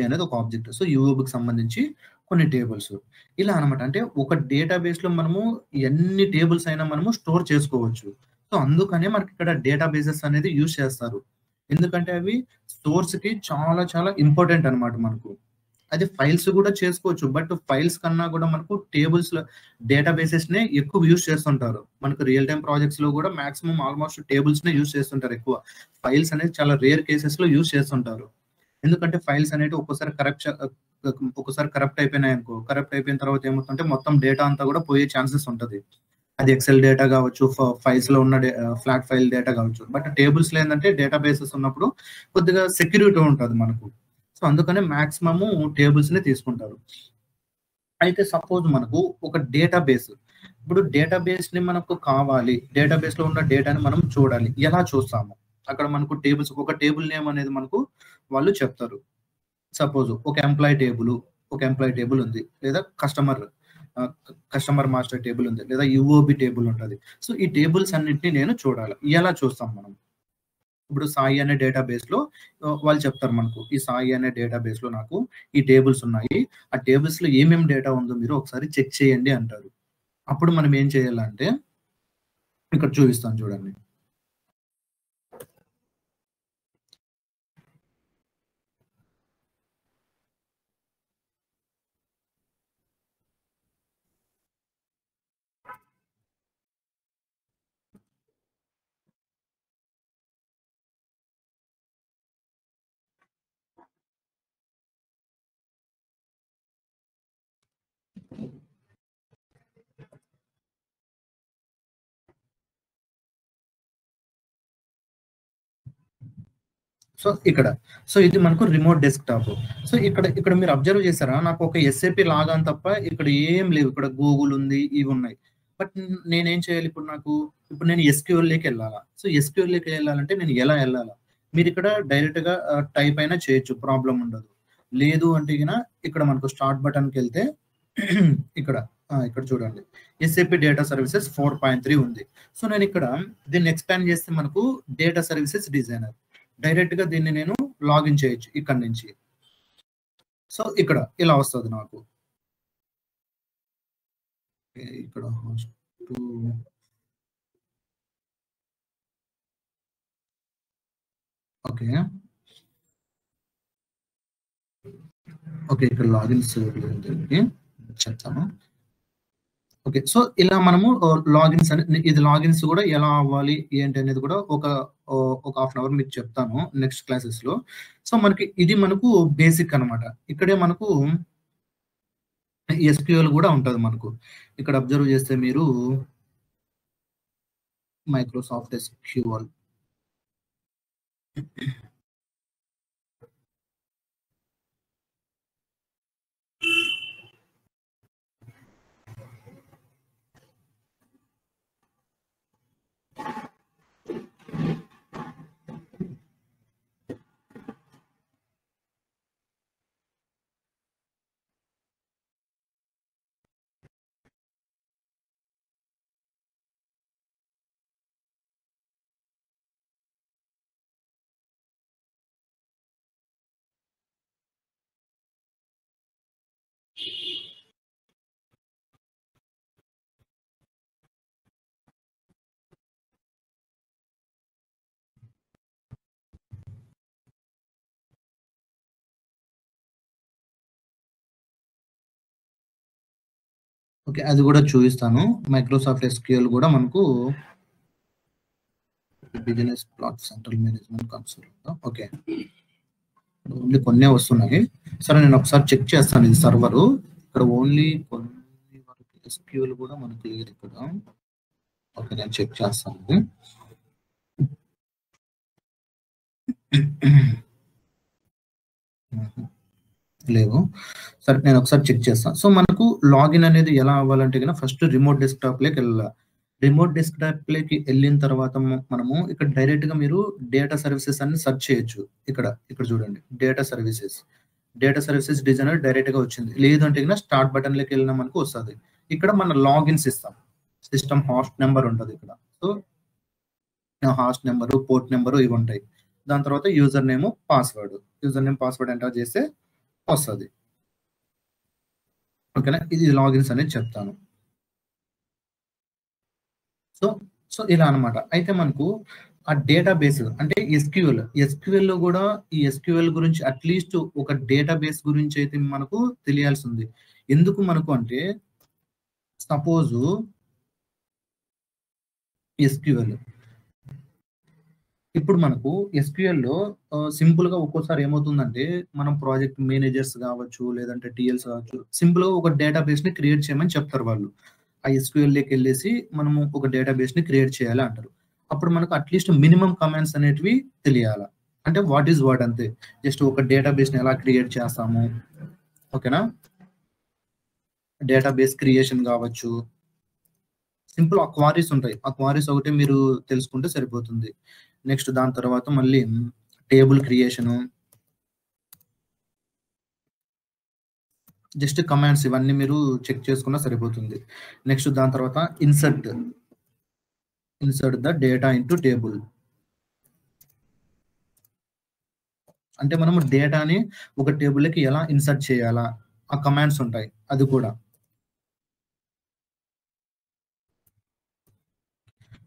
అనేది ఒక ఆబ్జెక్ట్. సో UOBకి సంబంధించి కొన్ని టేబుల్స్. ఇలా అనమాట. అంటే ఒక డేటాబేస్ లో మనము ఎన్ని టేబుల్స్ అయినా మనము స్టోర్ చేసుకోవచ్చు. సో అందుకనే మనకి ఇక్కడ డేటాబేసెస్ అనేది యూజ్ చేస్తారు. ఎందుకంటే అవి సోర్స్‌కి చాలా చాలా ఇంపార్టెంట్ అన్నమాట మనకు. అది ఫైల్స్ కూడా చేసుకోవచ్చు. బట్ ఫైల్స్ కన్నా కూడా మనకు టేబుల్స్‌లో డేటాబేసెస్‌నే ఎక్కువ యూజ్ చేస్తుంటారు. మనకు రియల్ టైమ్ ప్రాజెక్ట్స్‌లో కూడా మాక్సిమం ఆల్మోస్ట్ టేబుల్స్‌నే యూజ్ చేస్తుంటారు ఎక్కువ. ఫైల్స్ అనేది చాలా రేర్ కేసెస్‌లో యూజ్ చేస్తుంటారు. ఎందుకంటే ఫైల్స్ అనేటివి ఒక్కోసారి కరప్ట్ అయిపోయినాయనుకో, కరప్ట్ అయిపోయిన తర్వాత ఏమవుతుందంటే మొత్తం డేటా అంతా కూడా పోయే ఛాన్సెస్ ఉంటది. అది ఎక్సెల్ డేటా కావచ్చు, ఫైల్స్‌లో ఉన్న ఫ్లాట్ ఫైల్ డేటా కావచ్చు. బట్ టేబుల్స్‌లో ఏందంటే డేటాబేసెస్ ఉన్నప్పుడు కొద్దిగా సెక్యూరిటీ ఉంటది మనకు. సో అందుకనే మాక్సిమము టేబుల్స్‌నే తీసుకుంటారు. అయితే సపోజ్ మనకు ఒక డేటాబేస్, ఇప్పుడు డేటాబేస్‌ని మనకు కావాలి, డేటాబేస్‌లో ఉన్న డేటాని మనం చూడాలి. ఎలా చూస్తాము? అక్కడ మనకు టేబుల్స్, ఒక టేబుల్ నేమ్ అనేది మనకు వాళ్ళు చెప్తారు. సపోజ్ ఒక ఎంప్లాయీ టేబుల్ ఉంది, లేదా కస్టమర్ మాస్టర్ టేబుల్ ఉంది, లేదా యూఓబి టేబుల్ ఉంటది. సో ఈ టేబుల్స్ అన్నిటిని నేను చూడాలి. ఎలా చూస్తాం మనం? ఇప్పుడు సాయి అనే డేటాబేస్‌లో వాళ్ళు చెప్తారు మనకు, ఈ సాయి అనే డేటాబేస్‌లో నాకు ఈ టేబుల్స్ ఉన్నాయి. ఆ టేబుల్స్‌లో ఏమేమి డేటా ఉందో మీరు ఒకసారి చెక్ చేయండి అంటారు. అప్పుడు మనం ఏం చేయాలంటే ఇక్కడ చూపిస్తాను చూడండి. సో ఇది మనకు రిమోట్ డెస్క్‌టాప్. సో ఇక్కడ మీరు అబ్జర్వ్ చేసారా? నాకు ఒక ఎస్ఏపీ లాగాన్ తప్ప ఇక్కడ ఏం లేవు. ఇక్కడ గూగుల్ ఉంది, ఇవి ఉన్నాయి. బట్ నేనేం చేయాలి ఇప్పుడు నేను ఎస్‌క్యూఎల్‌లోకి వెళ్ళాలా? సో ఎస్‌క్యూఎల్‌లోకి వెళ్ళాలంటే నేను ఎలా వెళ్ళాలా? మీరు ఇక్కడ డైరెక్ట్‌గా టైప్ అయినా చేయొచ్చు, ప్రాబ్లమ్ ఉండదు. లేదు అంటే ఇక్కడ మనకు స్టార్ట్ బటన్‌కి వెళ్తే ఇక్కడ చూడండి, ఎస్ఏపీ డేటా సర్వీసెస్ 4.3 ఉంది. సో నేను దీన్ని ఎక్స్పాండ్ చేస్తే మనకు డేటా సర్వీసెస్ డిజైనర్, డైరెక్ట్ గా దీన్ని నేను లాగిన్ చేయొచ్చు ఇక్కడ నుంచి. సో ఇక్కడ ఇలా వస్తుంది నాకు. ఇక్కడ ఓకే ఇక్కడ లాగిన్స్ చెప్తాను. ఓకే, సో ఇలా మనము లాగిన్స్ ఇది లాగిన్స్ కూడా ఎలా అవ్వాలి ఏంటి అనేది కూడా ఒక హాఫ్ అన్ అవర్ మీకు చెప్తాను నెక్స్ట్ క్లాసెస్ లో. సో మనకు బేసిక్ అన్నమాట. ఇక్కడే మనకు ఎస్క్యూఎల్ కూడా ఉంటది మనకు. ఇక్కడ అబ్జర్వ్ చేస్తే మీరు మైక్రోసాఫ్ట్ ఎస్క్యూఎల్, ఓకే అది కూడా చూపిస్తాను. మైక్రోసాఫ్ట్ ఎస్క్యూఎల్ కూడా మనకు business plot central management console. Okay only కొన్నే వస్తున్నాయి. సరే నేను ఒకసారి చెక్ చేస్తాను. ఇది సర్వరు, ఇక్కడ ఓన్లీ కొన్ని వరకు ఎస్క్యూఎల్ కూడా మనకు లేదు ఇక్కడ. ఓకే నేను చెక్ చేస్తాను. లేవు. సరే నేను ఒకసారి చెక్ చేస్తాను. సో మనకు లాగిన్ అనేది ఎలా అవ్వాలంటే ఫస్ట్ రిమోట్ డెస్క్టాప్ లోకి వెళ్ళాలి. రిమోట్ డెస్క్టాప్ లోకి వెళ్ళిన తర్వాత మనము ఇక్కడ డైరెక్ట్ గా మీరు డేటా సర్వీసెస్ అన్ని సెర్చ్ చేయొచ్చు. ఇక్కడ చూడండి, డేటా సర్వీసెస్ డిజైనర్ డైరెక్ట్ గా వచ్చింది. లేదంటే స్టార్ట్ బటన్ లోకి వెళ్ళినా మనకు వస్తుంది. ఇక్కడ మన లాగిన్స్ ఇస్తాం. సిస్టమ్ హాస్ట్ నెంబర్ ఉంటుంది ఇక్కడ. So host number, port number ఇవి ఉంటాయి. దాని తర్వాత యూజర్ నేమ్ పాస్వర్డ్ ఎంటర్ చేస్తే వస్తుంది. ఓకేనా, ఇది లాగిన్స్ అనేది చెప్తాను. సో ఇలా అనమాట. అయితే మనకు ఆ డేటాబేస్ అంటే ఎస్క్యూఎల్ లో కూడా ఈ ఎస్క్యూఎల్ గురించి అట్లీస్ట్ ఒక డేటాబేస్ గురించి అయితే మనకు తెలియాల్సి ఉంది. ఎందుకు మనకు అంటే సపోజ్ ఎస్క్యూఎల్ ఇప్పుడు మనకు ఎస్క్యూఎల్ లో సింపుల్ గా ఒక్కోసారి ఏమవుతుందంటే మనం ప్రాజెక్ట్ మేనేజర్స్ కావచ్చు లేదంటే టీఎల్స్ కావచ్చు సింపుల్ గా ఒక డేటాబేస్ ని క్రియేట్ చేయమని చెప్తారు వాళ్ళు. ఆ ఎస్క్యూఎల్ లోకి వెళ్ళేసి మనము ఒక డేటాబేస్ ని క్రియేట్ చేయాలి అంటారు. అప్పుడు మనకు అట్లీస్ట్ మినిమం కమాండ్స్ అనేటివి తెలియాలా, అంటే వాట్ ఈజ్ వాట్ అంతే. జస్ట్ ఒక డేటాబేస్ ని ఎలా క్రియేట్ చేస్తాము, ఓకేనా, డేటాబేస్ క్రియేషన్ కావచ్చు, సింపుల్ ఆ క్వారీస్ ఉంటాయి, ఆ క్వారీస్ ఒకటి మీరు తెలుసుకుంటే సరిపోతుంది. నెక్స్ట్ దాని తర్వాత మళ్ళీ టేబుల్ క్రియేషను, జస్ట్ కమాండ్స్ ఇవన్నీ మీరు చెక్ చేసుకున్నా సరిపోతుంది. నెక్స్ట్ దాని తర్వాత insert the data into table, అంటే మనము డేటాని ఒక టేబుల్కి ఎలా ఇన్సర్ట్ చేయాలా ఆ కమాండ్స్ ఉంటాయి అది కూడా.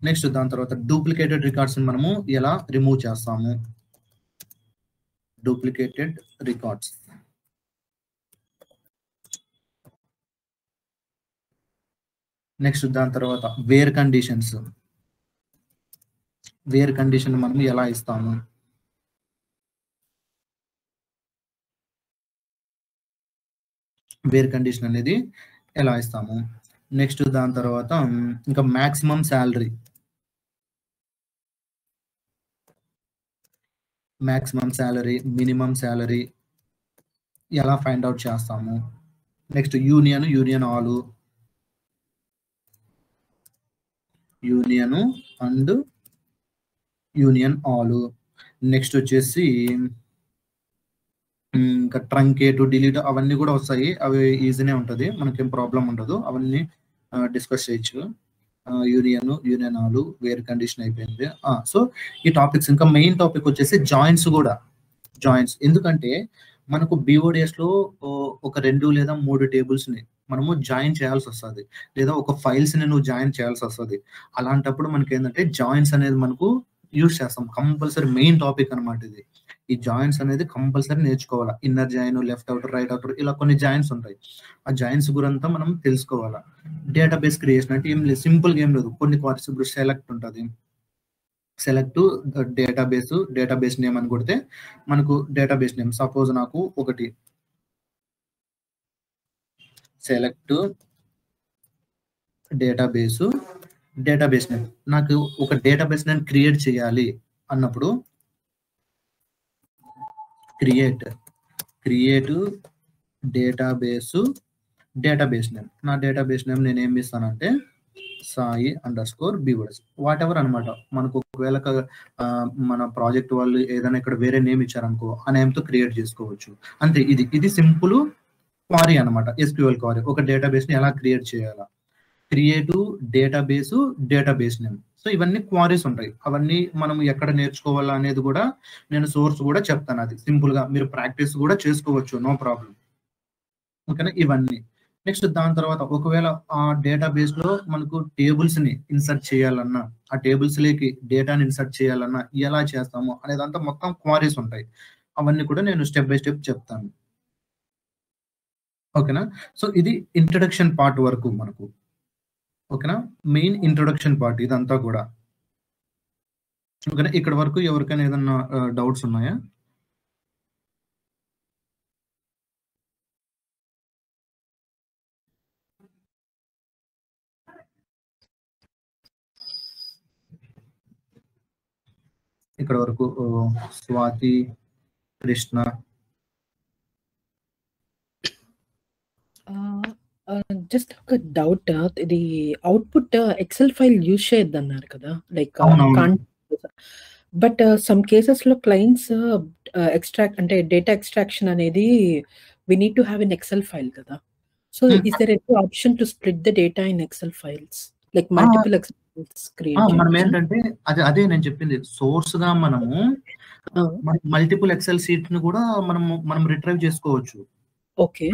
నెక్స్ట్ దాని తర్వాత డూప్లికేటెడ్ రికార్డ్స్ మనము ఎలా రిమూవ్ చేస్తాము, డూప్లికేటెడ్ రికార్డ్స్. నెక్స్ట్ దాని తర్వాత వేర్ కండిషన్ మనం ఎలా ఇస్తాము, వేర్ కండిషన్ అనేది ఎలా ఇస్తాము. నెక్స్ట్ దాని తర్వాత ఇంకా మాక్సిమం శాలరీ మినిమం శాలరీ ఎలా ఫైండ్ అవుట్ చేస్తాము. నెక్స్ట్ యూనియన్ ఆల్ నెక్స్ట్ వచ్చేసి ఇంకా ట్రంకేట్ డిలీట్ అవన్నీ కూడా వస్తాయి, అవి ఈజీనే ఉంటుంది, మనకేం ప్రాబ్లం ఉండదు, అవన్నీ డిస్కస్ చేయొచ్చు. యూనియన్ ఆల్ వేర్ కండిషన్ అయిపోయింది. సో ఈ టాపిక్స్ ఇంకా మెయిన్ టాపిక్ వచ్చేసి జాయింట్స్. ఎందుకంటే మనకు BODS లో ఒక 2 లేదా 3 టేబుల్స్ ని మనము జాయిన్ చేయాల్సి వస్తుంది, లేదా ఒక ఫైల్స్ ని నువ్వు జాయిన్ చేయాల్సి వస్తుంది. అలాంటప్పుడు మనకి ఏంటంటే జాయింట్స్ అనేది మనకు యూజ్ చేస్తాం, కంపల్సరీ మెయిన్ టాపిక్ అనమాట ఇది. ఈ జాయింట్స్ అనేది కంపల్సరీ నేర్చుకోవాలా. Inner join, left outer, right outer, ఇలా కొన్ని జాయింట్స్ ఉంటాయి. ఆ జాయింట్స్ గురంతా మనం తెలుసుకోవాలా. డేటాబేస్ క్రియేషన్ అంటే ఏం లేదు, సింపుల్ గా ఏం లేదు, కొన్ని క్వారీస్. ఇప్పుడు సెలెక్ట్ ఉంటుంది, సెలెక్ట్ డేటాబేస్ నేమ్ అని కొడితే మనకు డేటాబేస్ నేమ్, సపోజ్ నాకు ఒకటి సెలెక్ట్ డేటాబేస్ నేమ్, నాకు ఒక డేటాబేస్ నేమ్ క్రియేట్ చేయాలి అన్నప్పుడు క్రియేట్ డేటాబేస్ నేమ్. నా డేటాబేస్ నేమ్ నేను ఏమి ఇస్తానంటే Sai_BODS వాట్ ఎవర్ అనమాట. మనకు ఒకవేళ మన ప్రాజెక్ట్ వాళ్ళు ఏదైనా ఇక్కడ వేరే నేమ్ ఇచ్చారనుకో ఆ నేమ్తో క్రియేట్ చేసుకోవచ్చు అంతే. ఇది సింపుల్ క్వారీ అనమాట, SQL క్వారీ. ఒక డేటాబేస్ ని ఎలా క్రియేట్ చేయాలా, క్రియేట్ డేటాబేస్ నేమ్. సో ఇవన్నీ క్వారీస్ ఉంటాయి, అవన్నీ మనం ఎక్కడ నేర్చుకోవాలా అనేది కూడా నేను సోర్స్ కూడా చెప్తాను, అది సింపుల్ గా మీరు ప్రాక్టీస్ కూడా చేసుకోవచ్చు, నో ప్రాబ్లం, ఓకేనా. ఇవన్నీ నెక్స్ట్ దాని తర్వాత ఒకవేళ ఆ డేటాబేస్ లో మనకు టేబుల్స్ ని ఇన్సర్ట్ చేయాలన్నా, ఆ టేబుల్స్ లేకి డేటాని ఇన్సర్ట్ చేయాలన్నా ఎలా చేస్తాము అనేదంతా మొత్తం క్వారీస్ ఉంటాయి. అవన్నీ కూడా నేను స్టెప్ బై స్టెప్ చెప్తాను, ఓకేనా. సో ఇది ఇంట్రడక్షన్ పార్ట్ వరకు మనకు, ఓకేనా, మెయిన్ ఇంట్రొడక్షన్ పార్ట్ ఇదంతా కూడా, ఓకేనా. ఇక్కడ వరకు ఎవరికైనా ఏదన్నా డౌట్స్ ఉన్నాయా? ఇక్కడ వరకు స్వాతి, కృష్ణ. జస్ట్ ఒక డౌట్, ఇది అవుట్పుట్ ఎక్సెల్ ఫైల్ యూజ్ చేయొద్దు అన్నారు కదా, లైక్ బట్ సమ్ కేసెస్ లో క్లయింట్స్ ఎక్స్ట్రాక్ట్ అంటే డేటా ఎక్స్ట్రాక్షన్ అనేది we need to have in excel file కదా. So is there any option to split the data in excel files, like multiple excel files create? మనం ఏంటంటే అదే నేను చెప్పింది, source గా మనము మల్టిపుల్ ఎక్సెల్ షీట్ ని కూడా మనం రిట్రైవ్ చేసుకోవచ్చు. ఓకే,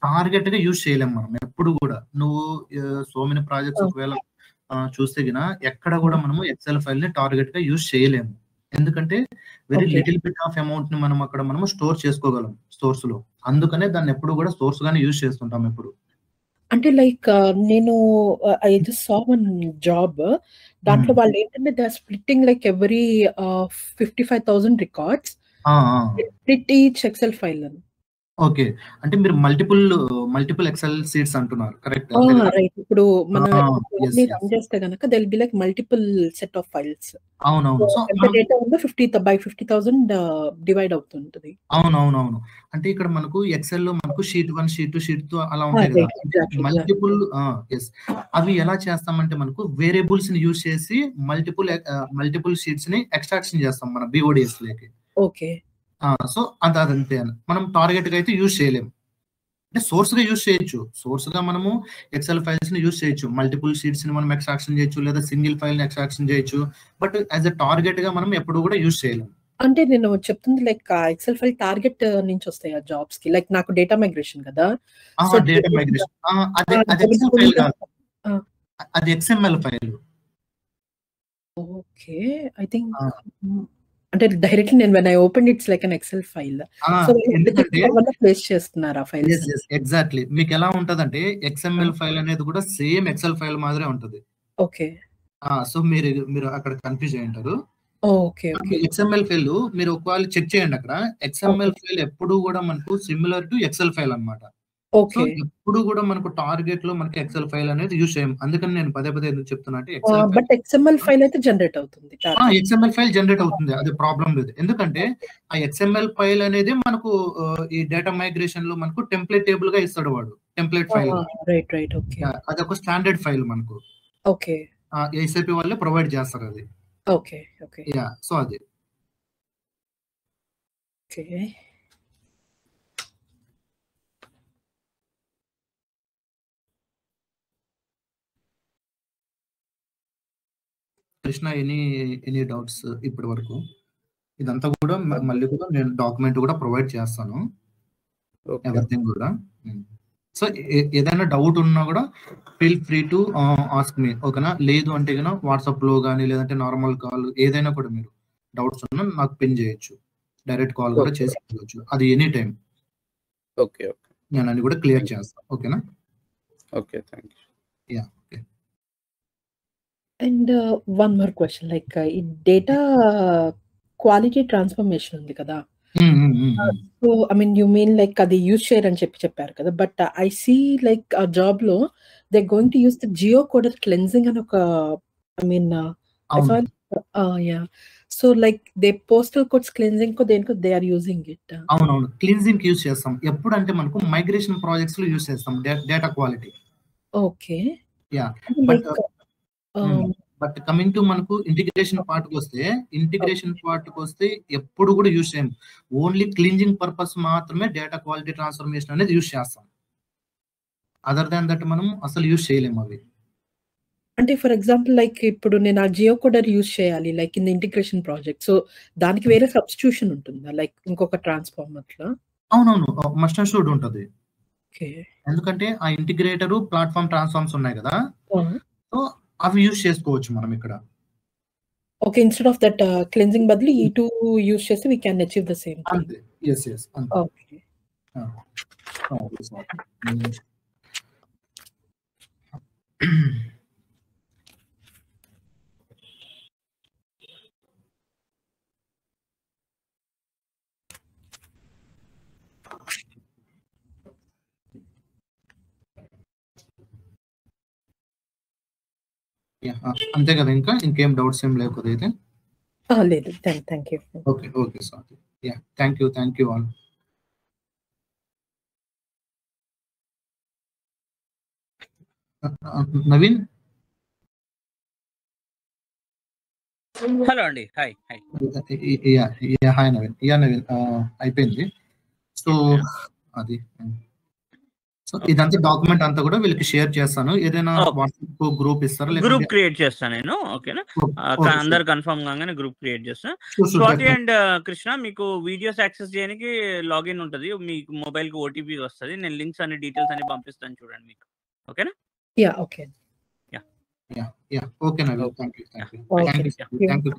టార్గెట్ గా యూజ్ చేయలేము మనం ఎప్పుడు కూడా. నువ్వు సో మెనీ ప్రాజెక్ట్స్ ఒకవేళ చూస్తే గిన ఎక్కడ కూడా మనము ఎక్సెల్ ఫైల్ ని టార్గెట్ గా యూజ్ చేయలేము. ఎందుకంటే very okay. Little bit of amount ని మనం అక్కడ మనము స్టోర్ చేసుకోగలం స్టోర్స్ లో. అందుకనే దాన్ని ఎప్పుడు కూడా సోర్స్ గానే యూజ్ చేస్తుంటాం ఎప్పుడు. అంటే లైక్ నేను I just saw one job. దాంట్లో వాళ్ళు ఏంటంటే they are splitting like every 55,000 records. Split each Excel file అని. ఓకే. అంటే మీరు మల్టిపుల్ ఎక్సెల్ షీట్స్ అంటున్నారు. కరెక్ట్. రైట్. ఇప్పుడు మన yes, yes. రన్ చేస్తే గనక they will be like multiple set of files. అవునవును. సో ఎంత డేటా ఉందో 50,000 డివైడ్ అవుతుంటది. అవునవునవును. అంటే ఇక్కడ మనకు ఎక్సెల్ లో మనకు షీట్ 1, షీట్ 2, షీట్ 2 అలా ఉంటాయి కదా. రైట్. ఎగ్జాక్ట్లీ. ఎస్. అవి ఎలా చేస్తామంటే మనకు వేరియబుల్స్ ని యూజ్ చేసి మల్టిపుల్ షీట్స్ ని ఎక్స్ట్రాక్షన్ చేస్తాం మన BODS లోకి. ఓకే. సో అదంతే. మనం టార్గెట్ గా అయితే యూజ్ చేయలేము. అంటే సోర్స్ గా యూజ్ చేయొచ్చు. సోర్స్ గా మనము ఎక్సెల్ ఫైల్స్ ని యూజ్ చేయొచ్చు. మల్టిపుల్ షీట్స్ ని మనం ఎక్స్ట్రాక్షన్ చేయొచ్చు, లేదా సింగిల్ ఫైల్ ని ఎక్స్ట్రాక్షన్ చేయొచ్చు. బట్ యాజ్ ఎ టార్గెట్ గా మనం ఎప్పుడు కూడా యూజ్ చేయలేము. అంటే నేను చెప్తుంది లైక్ ఎక్సెల్ ఫైల్ టార్గెట్ నుంచి వస్తాయి ఆ జాబ్స్ కి. లైక్ నాకు డేటా మైగ్రేషన్ కదా. సో డేటా మైగ్రేషన్ అది ఎక్సెల్ ఫైల్ కాదు, అది XML ఫైల్. ఓకే. ఐ థింక్ అంటే డైరెక్ట్లీ నేను when I open it's like an Excel file. So ఎందుకంటే ప్లేస్ చేస్తున్నారు ఆ ఫైల్స్. ఎగ్జాక్ట్లీ. మీకు ఎలా ఉంటదంటే XML ఫైల్ అనేది కూడా సేమ్ ఎక్సెల్ ఫైల్ మాదిరే ఉంటది. ఓకే. సో మీరు అక్కడ కన్ఫ్యూజ్ అయి ఉంటారు. ఓకే. ఓకే. XML ఫైల్ మీరు ఒకవేళ చెక్ చేయండి. అక్కడ XML ఫైల్ ఎప్పుడు కూడా మనకు సిమిలర్ టు ఎక్సెల్ ఫైల్ అన్నమాట. So okay. ఎప్పుడు కూడా మనకు టార్గెట్ లో మనకి ఎక్సెల్ ఫైల్ అనేది యూజ్ చేయం. అందుకని నేను పదే ఎందుకు చెప్తున్నా అంటే బట్ XML ఫైల్ అయితే జనరేట్ అవుతుంది. XML ఫైల్ జనరేట్ అవుతుంది. అది ప్రాబ్లం లేదు. ఎందుకంటే ఆ XML ఫైల్ అనేది మనకు ఈ డేటా మైగ్రేషన్ లో మనకు టెంప్లెట్ టేబుల్ గా ఇస్తాడు వాడు. Template file. రైట్. ఓకే. అది ఒక స్టాండర్డ్ ఫైల్ మనకు. ఓకే. SAP వాళ్ళే ప్రొవైడ్ చేస్తారు అది. ఓకే. సో అది. ఓకే. కృష్ణ, ఎనీ డౌట్స్ ఇప్పటి వరకు? ఇదంతా కూడా మళ్ళీ కూడా నేను డాక్యుమెంట్ కూడా ప్రొవైడ్ చేస్తాను. ఎవ్రీథింగ్ కూడా. సో ఏదైనా డౌట్ ఉన్నా కూడా feel free to ask me. ఓకేనా? లేదు అంటే కన్నా వాట్సాప్ లో కానీ లేదంటే నార్మల్ కాల్ ఏదైనా కూడా మీరు డౌట్స్ ఉన్నా నాకు పిన్ చేయొచ్చు. డైరెక్ట్ కాల్ కూడా చేసుకోవచ్చు. అది ఎనీ టైం. ఓకే. నేను అన్ని కూడా క్లియర్ చేస్తాను. ఓకేనా? Okay. Thank you. Okay. And one more question. Like ఈ డేటా క్వాలిటీ ట్రాన్స్ఫర్మేషన్ ఉంది కదా. So I mean you mean like అది యూజ్ చేయరని చెప్పారు కదా. బట్ ఐ సీ లైక్ ఆ జాబ్ లో they going to use the geo coder cleansing అని ఒక I mean so like they postal codes cleansing కో దేనికో దే ఆర్ యూజింగ్ ఇట్. అవునవును. క్లీన్జింగ్ యూజ్ చేస్తాం. ఎప్పుడంటే మనకు మైగ్రేషన్ ప్రాజెక్ట్స్ లో యూజ్ చేస్తాం data quality. Okay. But coming to మనకు ఇంటిగ్రేషన్ పార్ట్ వస్తే ఎప్పుడు కూడా యూజ్ చేయం. ఓన్లీ క్లీన్జింగ్ పర్పస్ మాత్రమే డేటా క్వాలిటీ ట్రాన్స్ఫర్మేషన్ అనేది యూజ్ చేస్తాం. అదర్ దాన్ దట్ మనం అసలు యూజ్ చేయలేము అవి. అంటే ఫర్ ఎగ్జాంపుల్ లైక్ ఇప్పుడు నేను ఆ జియో కోడర్ యూజ్ చేయాలి like in the integration project. So దానికి వేరే సబ్స్టిట్యూషన్ ఉంటుందా లైక్ ఇంకొక ట్రాన్స్ఫార్మర్ లా? అవునవును. మస్ట్ అండ్ షుడ్ ఉంటుంది. ఓకే. ఎందుకంటే ఆ ఇంటిగ్రేటర్ ప్లాట్ఫామ్ ట్రాన్స్ఫార్మ్స్ ఉన్నాయి కదా. సో అవి యూజ్ చేసుకోవచ్చు మనం ఇక్కడ. Okay. Instead of that cleansing బదులు ఈ టూ యూజ్ చేసి we can achieve the same thing. అంతే. yes అంతే. ఓకే. అంతే కదా. ఇంకేం డౌట్స్ ఏం లేకపోతే అయితే లేదు. Thank you. Okay Swathi. Thank you all. Naveen. Hello అండి. హాయ్ నవీన్. నవీన్ అయిపోయింది. సో అది ఇదంతా డాక్యుమెంట్ అంతా కూడా వీళ్ళకి షేర్ చేస్తాను. ఏదైనా వాట్సాప్ గ్రూప్ ఇస్తారా? గ్రూప్ క్రియేట్ చేస్తాను నేను. ఓకేనా? అందరు కన్ఫర్మ్ కాగానే గ్రూప్ క్రియేట్ చేస్తాను. స్వాతి అండ్ కృష్ణ, మీకు వీడియోస్ యాక్సెస్ చేయడానికి లాగిన్ ఉంటుంది. మీకు మొబైల్ కి ఓటీపీ వస్తుంది. నేను లింక్స్ అన్ని డీటెయిల్స్ అన్ని పంపిస్తాను చూడండి మీకు. ఓకేనా? Okay. Okay Naveen, thank you. Okay. Thank you.